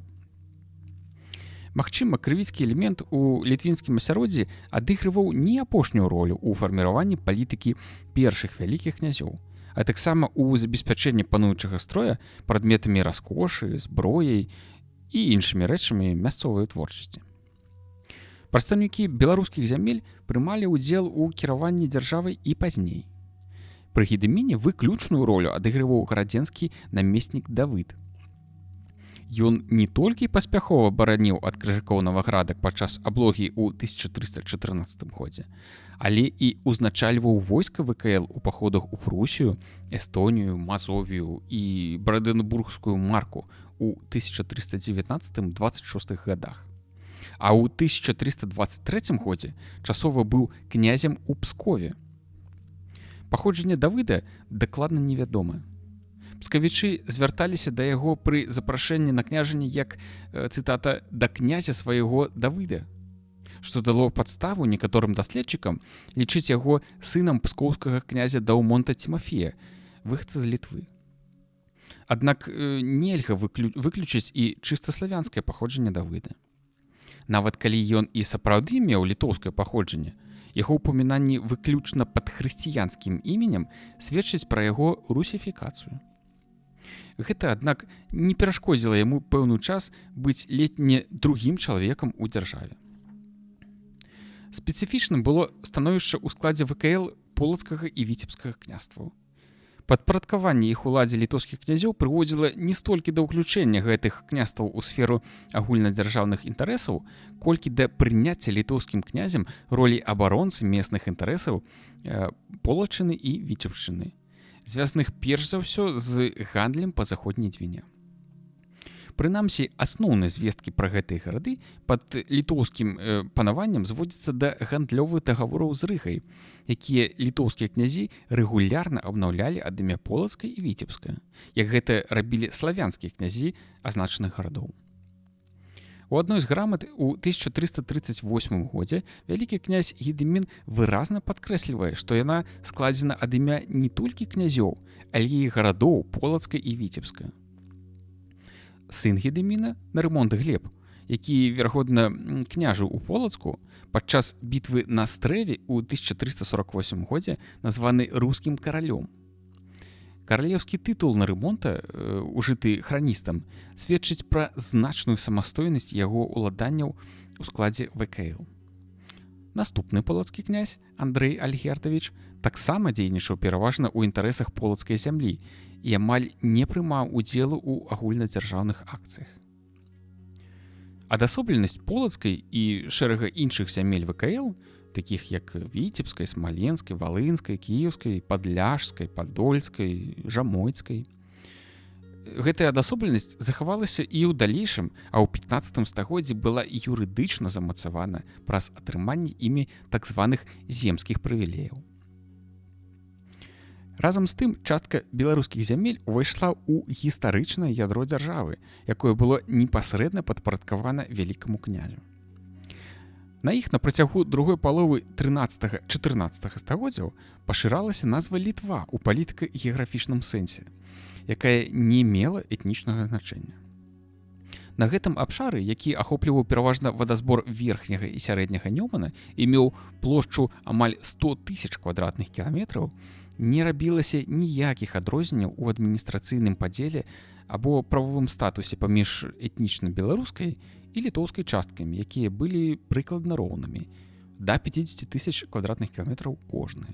Магчыма, крывіцкі элемент у літвінскім асяроддзі адыгрываў не апошнюю ролю ў фарміраванні палітыкі першых вялікіх князёў, а таксама ў забеспячэнні пануючага строя прадметамі раскошы, зброяй і іншымі рэчамі мясцовай творчасці. Прадстаўнікі беларускіх зямель прымалі ўдзел у кіраванні дзяржавай і пазней. Пры Гедыміне выключную ролю адыгрываў гарадзенскі намеснік Давыд. Ён не толькі паспяхова бараніў ад крыжакоў Наваградак падчас аблогі ў 1314 годзе, але і ўзначальваў войска ВКЛ у паходах у Прусію, Эстонію, Мазовію і Бранденбургскую марку ў 1319-26 годах. А ў 1323 годзе часова быў князем у Пскове. Паходжанне Давыда дакладна невядомае. Пскавічы звярталіся да яго пры запрашэнні на княжанне як, цытата, «да князя свайго Давыда», што дало падставу некаторым даследчыкам лічыць яго сынам пскоўскага князя Даўмонта Тимофея, выхадца з Літвы. Аднак нельга выключыць і чыста славянскае паходжанне Давыда. Нават калі ён і сапраўды меў літоўскае паходжанне, яго ўпамінанні выключна пад хрысціянскім іменем сведчаць пра яго русіфікацыю. Гэта, аднак, не перашкодзіла яму пэўны час быць ледзь не другім чалавекам у дзяржаве. Спецыфічным было становішча ў складзе ВКЛ полацкага і віцебскага княстваў. Падпарадкаванне іх уладзе літоўскіх князёў прыводзіла не столькі да ўключэння гэтых княстваў у сферу агульнадзяржаўных інтарэсаў, колькі да прыняцця літоўскім князем ролі абаронцы местных інтарэсаў Полачыны і Віцебшчыны, звязаных перш за ўсё з гандлем па заходняй Двіне. Прынамсі, асноўныя звесткі пра гэтыя гарады пад літоўскім панаваннем зводзяцца да гандлёвых дагавораў з Рыгай, якія літоўскія князі рэгулярна абнаўлялі ад імя Полацкай і Віцебска, як гэта рабілі славянскія князі азначаных гарадоў. У адной з грамат у 1338 годзе вялікі князь Гедымін выразна падкрэслівае, што яна складзена ад імя не толькі князёў, але і гарадоў Полацкай і Віцебска. Сын Гедыміна, Нарымонд Глеб, які, верагодна, княжыў у Полацку, падчас бітвы на Стрэве ў 1348 годзе названы рускім каралём. Каралеўскі тытул Нарымонта, ужыты храністам, сведчыць пра значную самастойнасць яго ўладанняў у складзе ВКЛ. Наступны полацкі князь, Андрэй Альгертавіч, таксама дзейнічаў пераважна ў інтарэсах полацкай зямлі і амаль не прымаў удзелу ў агульнадзяржаўных акцыях. Адасобленасць полацкай і шэрага іншых зямель ВКЛ, такіх як Віцебскай, Смаленскай, Валынскай, Кіеўскай, Падляшскай, Падольскай, Жамойцкай. Гэтая адасобленасць захавалася і ў далейшым, а ў 15 стагоддзі была юрыдычна замацавана праз атрыманне імі так званых земскіх прывілеяў. Разам з тым, частка беларускіх зямель увайшла ў гістарычнае ядро дзяржавы, якое было непасрэдна падпарадкавана вялікаму князю. На іх на працягу другой паловы 13-14 стагоддзяў пашыралася назва Літва ў палітыка-геаграфічным сэнсе, якая не мела этнічнага значэння. На гэтым абшары, які ахопліваў пераважна вадазбор верхняга і сярэдняга Нёмана і меў плошчу амаль 100 000 квадратных кіламетраў, не рабілася ніякіх адрозненняў у адміністрацыйным падзеле або правовым статусе паміж этнічна беларускай і літоўскай часткамі, якія былі прыкладна роўнымі, да 50 000 квадратных кіламетраў кожная.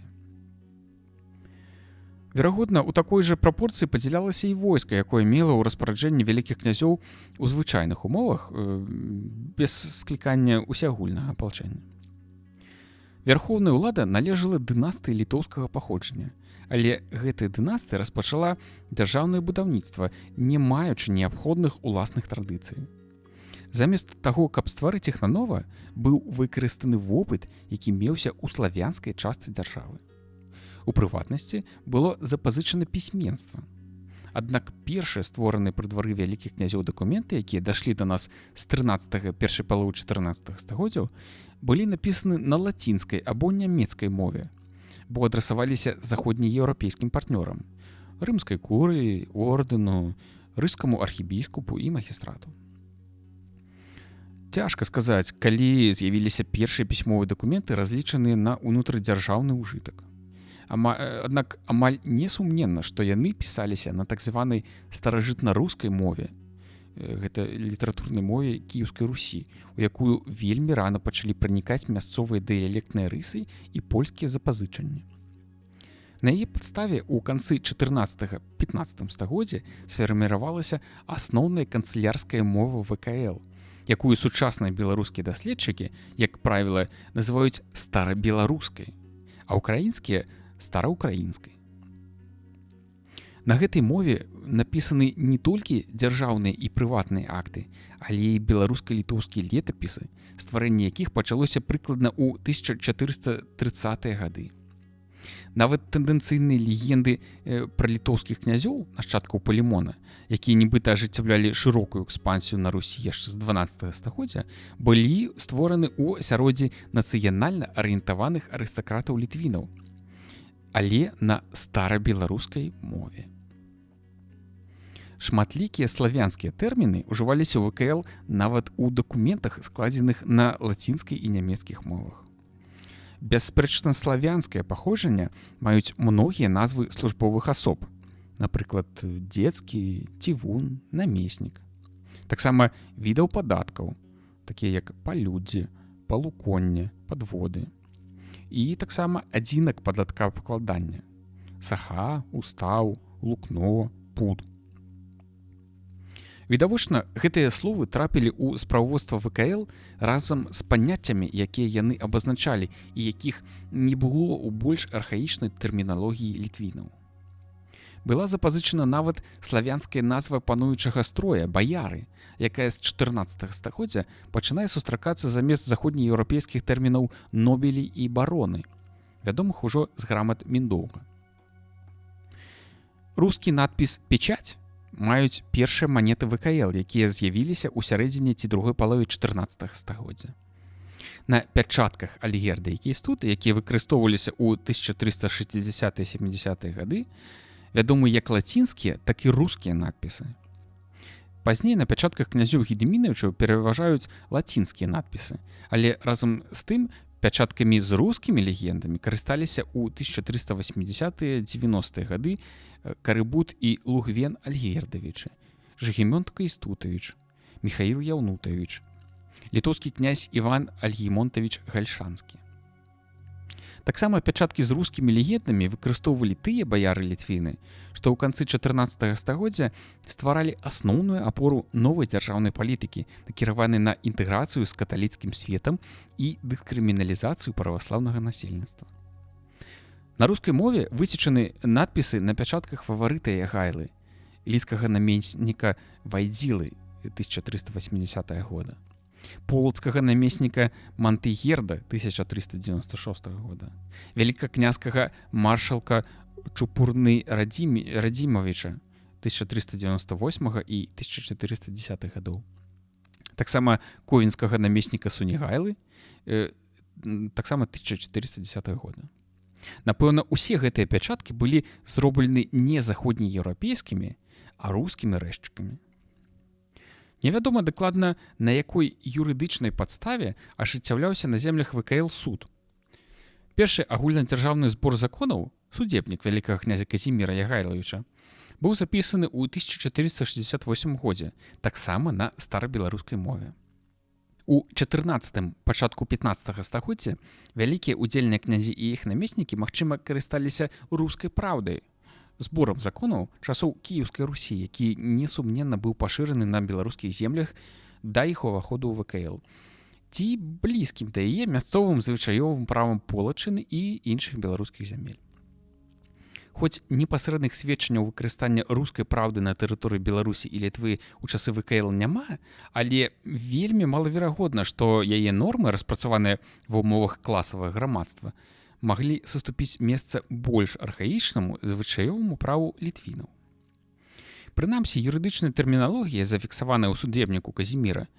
Верагодна, у такой жа прапорцыі падзялялася і войска, якое мела ў распараджэнні вялікіх князёў у звычайных умовах, без склікання усеагульнага апалчэння. Вярхоўная ўлада належала дынастыі літоўскага паходжання, але гэтая дынастыя распачала дзяржаўнае будаўніцтва, не маючы неабходных уласных традыцый. Замест таго, каб стварыць іх нанова, быў выкарыстаны вопыт, які меўся ў славянскай частцы дзяржавы. У прыватнасці было запазычана пісьменства. Аднак першыя створаныя пры двары вялікіх князёў дакументы, якія дашлі да нас з 13-га першай паловы 14 стагоддзяў, былі напісаны на лацінскай або нямецкай мове, бо адрасаваліся заходнееўрапейскім партнёрам, рымскай курыі, ордэну, рыскаму архібіскупу і магістрату. Цяжка сказаць, калі з'явіліся першыя пісьмовыя дакументы, разлічаныя на ўнутрадзяржаўны ўжытак. Аднак амаль несумненна, што яны пісаліся на так званай старажытна-рускай мове, гэта літаратурнай мове Кіеўскай Русі, у якую вельмі рана пачалі пранікаць мясцовыя дыялектныя рысы і польскія запазычанні. На яе падставе ў канцы 14-15 стагоддзя сфарміравалася асноўная канцылярская мова ВКЛ, якую сучасныя беларускія даследчыкі, як правіла, называюць старабеларускай, а ўкраінскія стараўкраінскай. На гэтай мове напісаны не толькі дзяржаўныя і прыватныя акты, але і беларуска-літоўскія летапісы, стварэнне якіх пачалося прыкладна ў 1430-е гады. Нават тэндэнцыйныя легенды пра літоўскіх князёў, нашчадкаў Палімона, якія нібыта ажыццяўлялі шырокую экспансію на Русі яшчэ з 12 стагоддзя, былі створаны ў асяроддзі нацыянальна арыентаваных арыстакратаў-літвінаў, але на старабеларускай мове. Шматлікія славянскія тэрміны ўжываліся ў ВКЛ нават у дакументах, складзеных на лацінскай і нямецкіх мовах. Бясспрэчна славянскае паходжанне маюць многія назвы службовых асоб, напрыклад, дзецкі, цівун, намеснік. Таксама відаў падаткаў, такія як палюддзе, палуконне, падводы. І таксама адзінак падаткавыкладання, саха, устаў, лукно, пуд. Відавочна, гэтыя словы трапілі ў справаводства ВКЛ разам з паняццямі, якія яны абазначалі і якіх не было ў больш архаічнай тэрміналогіі літвінаў. Была запазычана нават славянская назва пануючага строя баяры, якая з 14 стагоддзя пачынае сустракацца замест заходнееўрапейскіх тэрмінаў нобелі і бароны, вядомых ужо з грамат Міндоўга. Рускі надпіс «Печать» маюць першыя манеты ВКЛ, якія з'явіліся ў сярэдзіне ці другой палове 14 стагоддзя. На пячатках Альгерда і Кейстута, якія выкарыстоўваліся ў 1360-70-е гады, вядомы як лацінскія, так і рускія надпісы. Пазней на пячатках князёў Гедымінавічаў пераважаюць лацінскія надпісы, але разам з тым пячаткамі з рускімі легендамі карысталіся ў 1380-90-е гады Карыбут і Лугвен Альгердавічы, Жыгімонт Кейстутавіч, Міхаіл Яўнутавіч, літоўскі князь Іван Альгімонтавіч Гальшанскі. Таксама пячаткі з рускімі легендамі выкарыстоўвалі тыя баяры-літвіны, што ў канцы 14 стагоддзя стваралі асноўную апору новай дзяржаўнай палітыкі, накіраванай на інтэграцыю з каталіцкім светам і дыскрыміналізацыю праваслаўнага насельніцтва. На рускай мове высечаны надпісы на пячатках фаварыта Ягайлы, ліцкага намесніка Вайдзілы 1380 года, полацкага намесніка Мантыгерда 1396 года, вялікакняскага маршалка Чупурны Радзімавіча 1398 і 1410 гадоў. Таксама ковенскага намесніка Сунігайлы таксама 1410 года. Напэўна, усе гэтыя пячаткі былі зроблены не заходнееўрапейскімі, а рускімі рэшчыкамі. Невядома дакладна, на якой юрыдычнай падставе ажыццяўляўся на землях ВКЛ суд. Першы агульнадзяржаўны збор законаў, судебнік вялікага князя Казіміра Ягайлавіча, быў запісаны ў 1468 годзе, таксама на старабеларускай мове. У 14-м, пачатку 15 стагоддзя вялікія удзельныя князі і іх намеснікі, магчыма, карысталіся рускай праўдай, зборам законаў часоў Кіеўскай Русі, які несумненна быў пашыраны на беларускіх землях да іх уваходу ў ВКЛ, ці блізкім да яе мясцовым звычаёвым правам Полачыны і іншых беларускіх зямель. Хоць непасрэдных сведчанняў выкарыстання рускай праўды на тэрыторыі Беларусі і Літвы ў часы ВКЛ няма, але вельмі малаверагодна, што яе нормы, распрацаваныя ва ўмовах класавага грамадства, маглі саступіць месца больш архаічнаму звычаёваму праву літвінаў. Прынамсі, юрыдычная тэрміналогія, зафіксаваная ў судебніку Казіміра,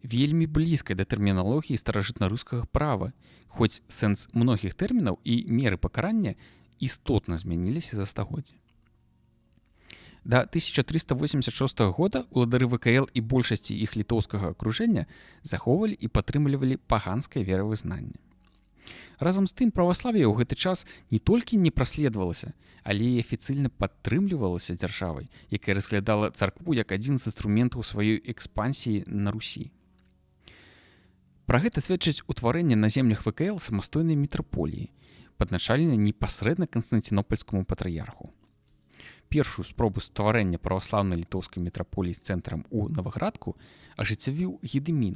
вельмі блізкая да тэрміналогіі старажытнарускага права, хоць сэнс многіх тэрмінаў і меры пакарання істотна змяніліся за стагоддзі. Да 1386 года уладары ВКЛ і большасці іх літоўскага акружэння захоўвалі і падтрымлівалі паганскае веравызнанне. Разам з тым, праваславе ў гэты час не толькі не праследавалася, але і афіцыйна падтрымлівалася дзяржавай, якая разглядала царкву як адзін з інструментаў сваёй экспансіі на Русі. Пра гэта сведчыць утварэнне на землях ВКЛ самастойнай мітраполіі, падначаленай непасрэдна Канстанцінопальскаму патрыярху. Першую спробу стварэння праваслаўнай літоўскай мітраполіі з цэнтрам у Наваградку ажыццявіў Гедымін.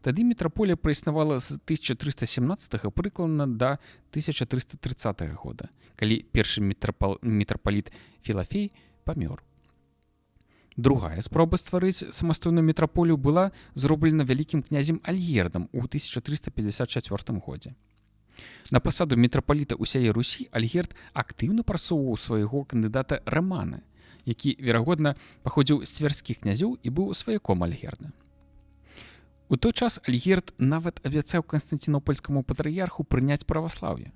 Тады мітраполія праіснавала з 1317 прыкладна да 1330 года, калі першы мітрапаліт Філафей памёр. Другая спроба стварыць самастойную мітраполію была зроблена вялікім князем Альгердам у 1354 годзе. На пасаду мітрапаліта ўсяе Русі Альгерд актыўна прасоўваў свайго кандыдата Рамана, які, верагодна, паходзіў з цвярскіх князёў і быў сваяком Альгерда. У той час Альгерд нават абяцаў Канстанцінопальскаму патрыярху прыняць праваслаўе.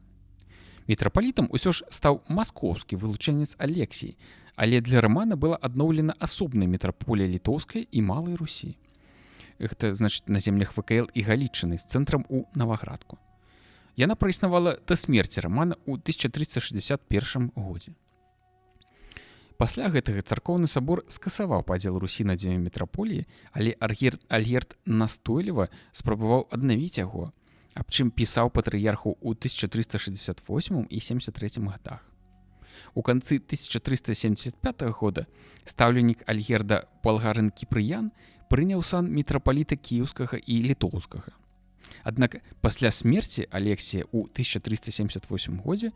Мітрапалітам усё ж стаў маскоўскі вылучэнец Алексій, але для Рамана была адноўлена асобная мітраполія літоўскай і Малай Русі. Гэта, значыць, на землях ВКЛ і Галічыны з цэнтрам у Наваградку. Яна праіснавала да смерці Рамана ў 1361 годзе. Пасля гэтага царкоўны сабор скасаваў падзел Русі на дзве мітраполіі, але Альгерд настойліва спрабаваў аднавіць яго, аб чым пісаў патрыярху ў 1368 і 73 годах. У канцы 1375 года стаўленік Альгерда Балгарын-Кіпрыян прыняў сан мітрапаліта кіеўскага і літоўскага. Аднак пасля смерці Алексія ў 1378 годзе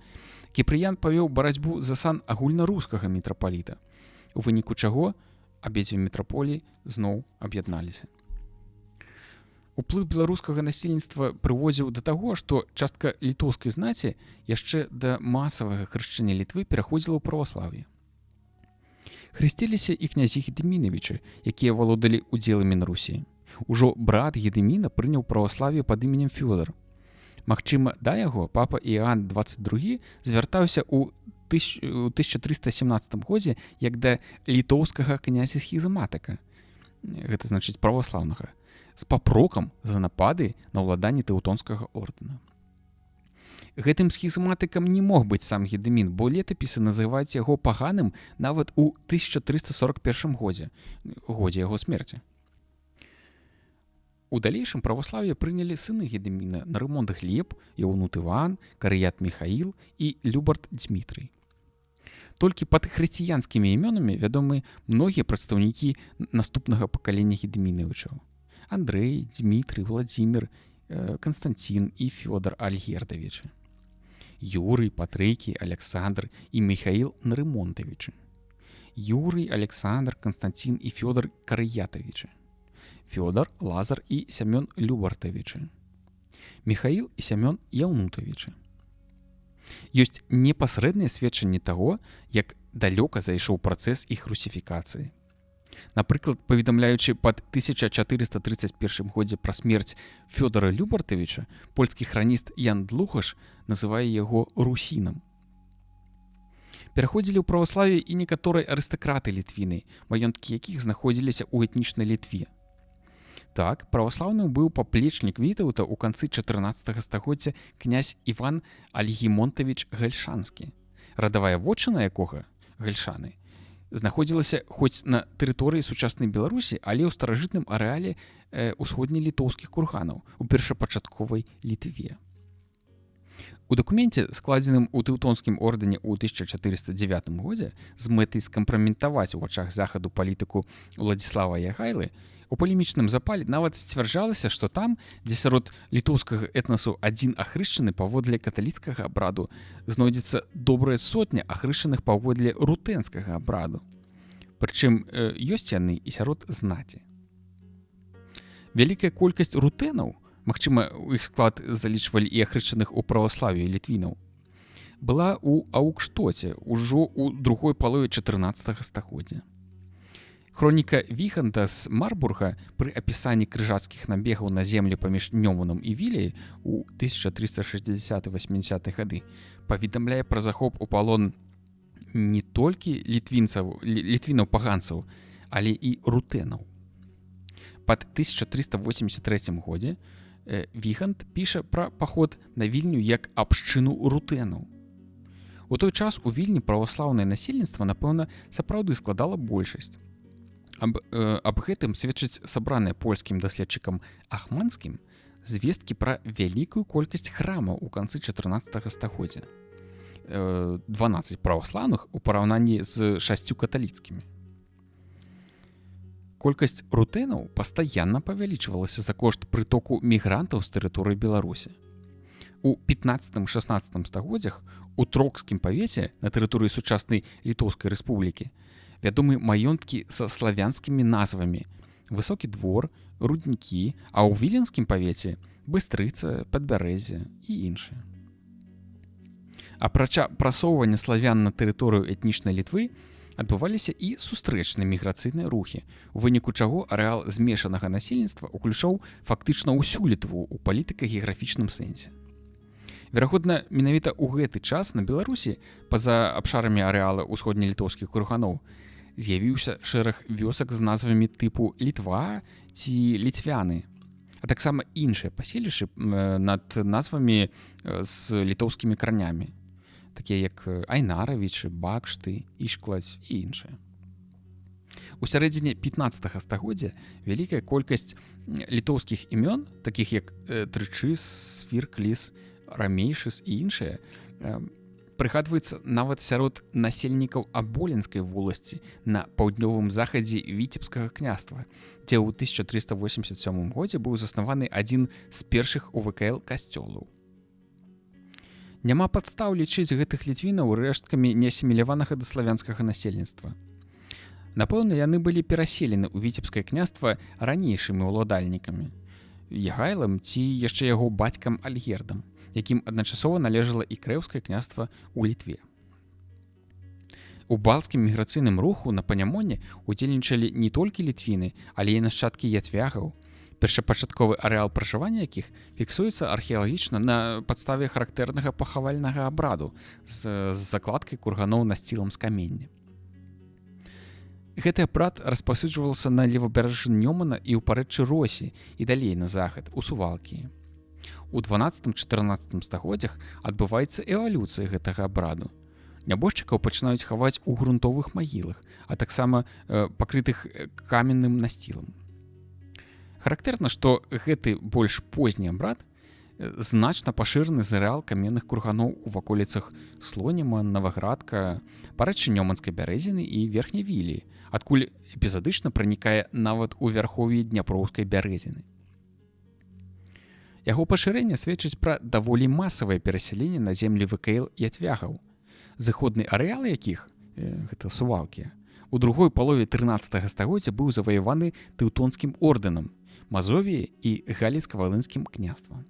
Кіпрыян павёў барацьбу за сан агульнарускага мітрапаліта, у выніку чаго абедзве мітраполіі зноў аб'ядналіся. Уплыў беларускага насельніцтва прыводзіў да таго, што частка літоўскай знаці яшчэ да масавага хрышчэння Літвы пераходзіла ў праваслаўе. Хрысціліся і князі Гедымінавічы, якія валодалі удзеламі на Русі. Ужо брат Гедыміна прыняў праваславе пад іменем Фёдар. Магчыма, да яго папа Іоанн XXII звяртаўся ў 1317 годзе як да літоўскага князя схізматыка, гэта значыць праваслаўнага, з папрокам за напады на ўладанне тэўтонскага ордэна. Гэтым схізматыкам не мог быць сам Гедымін, бо летапісы называюць яго паганым нават у 1341 годзе яго смерці. У далейшым праваслаўе прынялі сыны Гедыміна Нарымонд Глеб, Яўнут Іван, Карыят Міхаіл і Любарт Дзмітрый. Толькі пад хрысціянскімі імёнамі вядомы многія прадстаўнікі наступнага пакалення Гедымінавічаў: Андрэй, Дзмітрый, Владзімір, Канстанцін і Фёдар Альгердавічы, Юрый, Патрыкі, Александр і Міхаіл Нарымонтавічы, Юрый, Александр, Канстанцін і Фёдар Карыятавічы, Фёдар, Лазар і Сямён Любартавічы, Міхаіл і Сямён Яўнутавічы. Ёсць непасрэдныя сведчанні таго, як далёка зайшоў працэс іх русіфікацыі. Напрыклад, паведамляючы пад 1431 годзе пра смерць Фёдара Любартавіча, польскі храніст Ян Длухаш называе яго русінам. Пераходзілі ў праваславе і некаторыя арыстакраты Літвіны, маёнткі якіх знаходзіліся ў этнічнай Літве. Так, праваслаўным быў паплечнік Вітаўта ў канцы 14 стагоддзя князь Іван Альгімонтавіч Гальшанскі, радавая вотчына якога, гальшаны, знаходзілася хоць на тэрыторыі сучаснай Беларусі, але ў старажытным арэале ўсходне-літоўскіх курганаў у першапачатковай Літве. У дакуменце, складзеным у тэўтонскім ордэне ў 1409 годзе з мэтай скампраметаваць у вачах захаду палітыку Уладзіслава Ягайлы, у палемічным запале нават сцвярджалася, што там, дзе сярод літоўскага этнасу адзін ахрышчаны паводле каталіцкага абраду, знойдзецца добрая сотня ахрышчаных паводле рутэнскага абраду. Прычым ёсць яны і сярод знаці. Вялікая колькасць рутэнаў, магчыма, у іх склад залічвалі і ахрышчаных у праваславе літвінаў, была ў Аўкштоце ўжо ў другой палове 14 стагоддзя. Хроніка Віганда з Марбурга пры апісанні крыжацкіх набегаў на землі паміж Нёманам і Віляй у 1360-80 гады паведамляе пра захоп у палон не толькі літвінаў-паганцаў, але і рутэнаў. Пад 1383 годзе Віганд піша пра паход на Вільню як абшчыну рутэнаў. У той час у Вільні праваслаўнае насельніцтва, напэўна, сапраўды складала большасць. Аб гэтым сведчыць сабраныя польскім даследчыкам Ахманскім звесткі пра вялікую колькасць храмаў у канцы 14 стагоддзя. 12 праваслаўных у параўнанні з 6 каталіцкімі. Колькасць рутэнаў пастаянна павялічвалася за кошт прытоку мігрантаў з тэрыторыі Беларусі. У 15-16 стагоддзях у Трокскім павеце на тэрыторыі сучаснай Літоўскай рэспублікі вядомы маёнткі са славянскімі назвамі Высокі двор, Руднікі, а ў Віленскім павеце Быстрыца, Падбярэзне і іншыя. Апрача прасоўвання славян на тэрыторыю этнічнай Літвы адбываліся і сустрэчныя міграцыйныя рухі, у выніку чаго арэал змешанага насельніцтва ўключаў фактычна ўсю Літву ў палітыка-геаграфічным сэнсе. Верагодна, менавіта ў гэты час на Беларусі, па-за абшарамі арэала ўсходне-літоўскіх курганоў, з'явіўся шэраг вёсак з назвамі тыпу Літва ці Ліцвяны, а таксама іншыя паселішчы над назвамі з літоўскімі карнямі, такія як Айнаравічы, Бакшты, Ішкладзь і іншыя. У сярэдзіне 15 стагоддзя вялікая колькасць літоўскіх імён, такіх як Трычыс, Свіркліс, Рамейшыс і іншыя, прыгадваецца нават сярод насельнікаў Аболінскай воласці на паўднёвым захадзе Віцебскага княства, дзе ў 1387 годзе быў заснаваны адзін з першых УВКЛ касцёлаў. Няма падстаў лічыць гэтых літвінаў рэшткамі неасіміляванага да славянскага насельніцтва. Напэўна, яны былі пераселены ў Віцебскае княства ранейшымі ўладальнікамі, Ягайлам ці яшчэ яго бацькам Альгердам, якім адначасова належала і крэўскае княства ў Літве. У балцкім міграцыйным руху на Панямоне удзельнічалі не толькі літвіны, але і нашчадкі ятвягаў, першапачатковы арэал пражывання якіх фіксуецца археалагічна на падставе характэрнага пахавальнага абраду з закладкай курганоў насцілам з камення. Гэты абрад распаўсюджваўся на левабярэжжы Нёмана і ў парэччы Росі і далей на захад, у Сувалкіі. У 12-14 стагоддзях адбываецца эвалюцыя гэтага абраду. Нябожчыкаў пачынаюць хаваць у грунтовых магілах, а таксама пакрытых каменным насцілам. Характэрна, што гэты больш позні абрад значна пашыраны з арэал каменных курганоў у ваколіцах Слоніма, Наваградка, парэччы Нёманскай бярэзіны і Верхняй Віліі, адкуль эпізадычна пранікае нават у вярхоўі Дняпроўскай бярэзіны. Яго пашырэнне сведчыць пра даволі масавае перасяленне на землі ВКЛ ятвягаў, зыходны арэал якіх, гэта Сувалкія, у другой палове 13 стагоддзя быў заваяваны Тэўтонскім ордэнам, Мазовіяй і Галіцка-Валынскім княствам.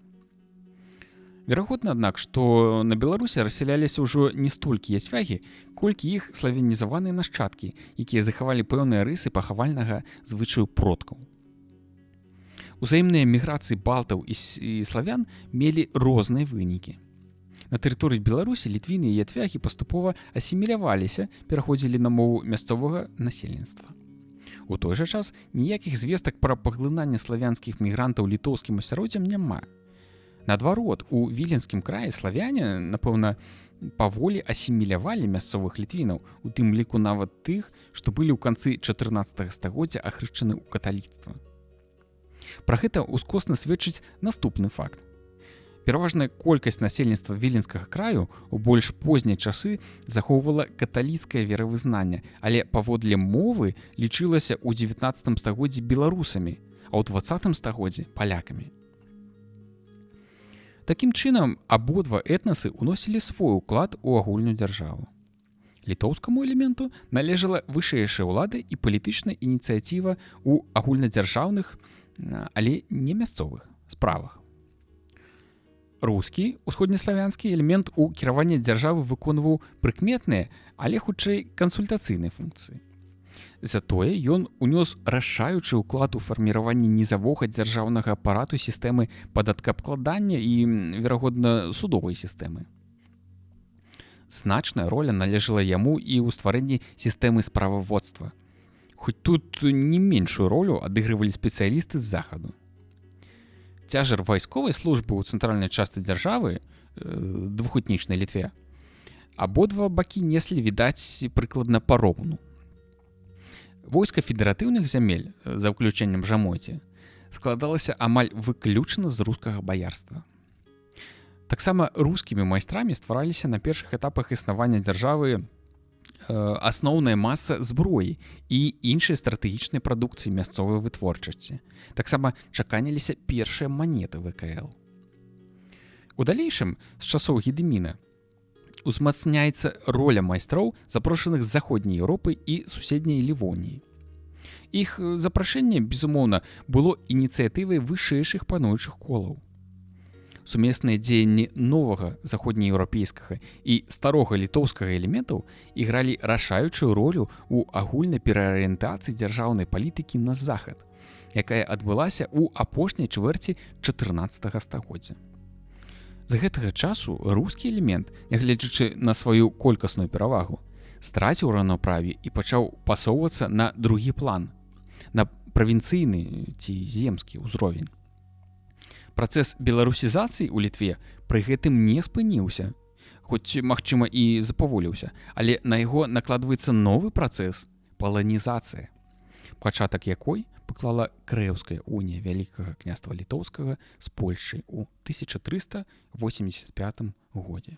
Верагодна, аднак, што на Беларусі рассяляліся ўжо не столькі ятвягі, колькі іх славянізаваныя нашчадкі, якія захавалі пэўныя рысы пахавальнага звычаю продкаў. Узаемныя міграцыі балтаў і славян мелі розныя вынікі. На тэрыторыі Беларусі літвіны і ятвягі паступова асіміляваліся, пераходзілі на мову мясцовага насельніцтва. У той жа час ніякіх звестак пра паглынанне славянскіх мігрантаў літоўскім асяроддзям няма. Наадварот, у Віленскім краі славяне, напэўна, паволі асімілявалі мясцовых літвінаў, у тым ліку нават тых, што былі ў канцы 14 стагоддзя ахрышчаны ў каталіцтва. Пра гэта ўскосна сведчыць наступны факт. Пераважная колькасць насельніцтва Віленскага краю ў больш позняй часы захоўвала каталіцкае веравызнанне, але паводле мовы лічылася ў 19 стагоддзі беларусамі, а ў 20 стагоддзі палякамі. Такім чынам, абодва этнасы ўносілі свой уклад у агульную дзяржаву. Літоўскаму элементу належала вышэйшая ўлада і палітычная ініцыятыва ў агульнадзяржаўных, але не мясцовых справах. Рускі, усходнеславянскі элемент у кіраванні дзяржавы выконваў прыкметныя, але хутчэй кансультацыйныя функцыі. Затое ён унёс рашаючы ўклад у фарміраванні нізавога дзяржаўнага апарату сістэмы падаткаабкладання і, верагодна, судовай сістэмы. Значная роля належала яму і ў стварэнні сістэмы справаводства. Хоць тут не меншую ролю адыгрывалі спецыялісты з захаду. Цяжар вайсковай службы ў цэнтральнай частцы дзяржавы, двухэтнічнай Літве, абодва бакі неслі, відаць, прыкладна пароўну. Войска федэратыўных зямель, за ўключэннем Жамоті, складалася амаль выключна з рускага баярства. Таксама рускімі майстрамі ствараліся на першых этапах існавання дзяржавы асноўная маса зброі і іншай стратэгічнай прадукцыі мясцовай вытворчасці. Таксама чаканіліся першыя манеты ВКЛ. У далейшым, з часоў Гедыміна, узмацняецца роля майстроў, запрошаных з заходняй Еўропы і суседняй Лівоніі. Іх запрашэнне, безумоўна, было ініцыятывай вышэйшых пануючых колаў. Сумесныя дзеянні новага заходнееўрапейскага і старога літоўскага элементаў ігралі рашаючую ролю ў агульнай пераарыентацыі дзяржаўнай палітыкі на захад, якая адбылася ў апошняй чвэрці 14 стагоддзя. З гэтага часу рускі элемент, нягледзячы на сваю колькасную перавагу, страціў раўнаправе і пачаў пасоўвацца на другі план, на правінцыйны ці земскі ўзровень. Працэс беларусізацыі ў Літве пры гэтым не спыніўся, хоць, магчыма, і запаволіўся, але на яго накладваецца новы працэс – паланізацыя, пачатак якой паклала Крэўская унія Вялікага княства Літоўскага з Польшчай у 1385 годзе.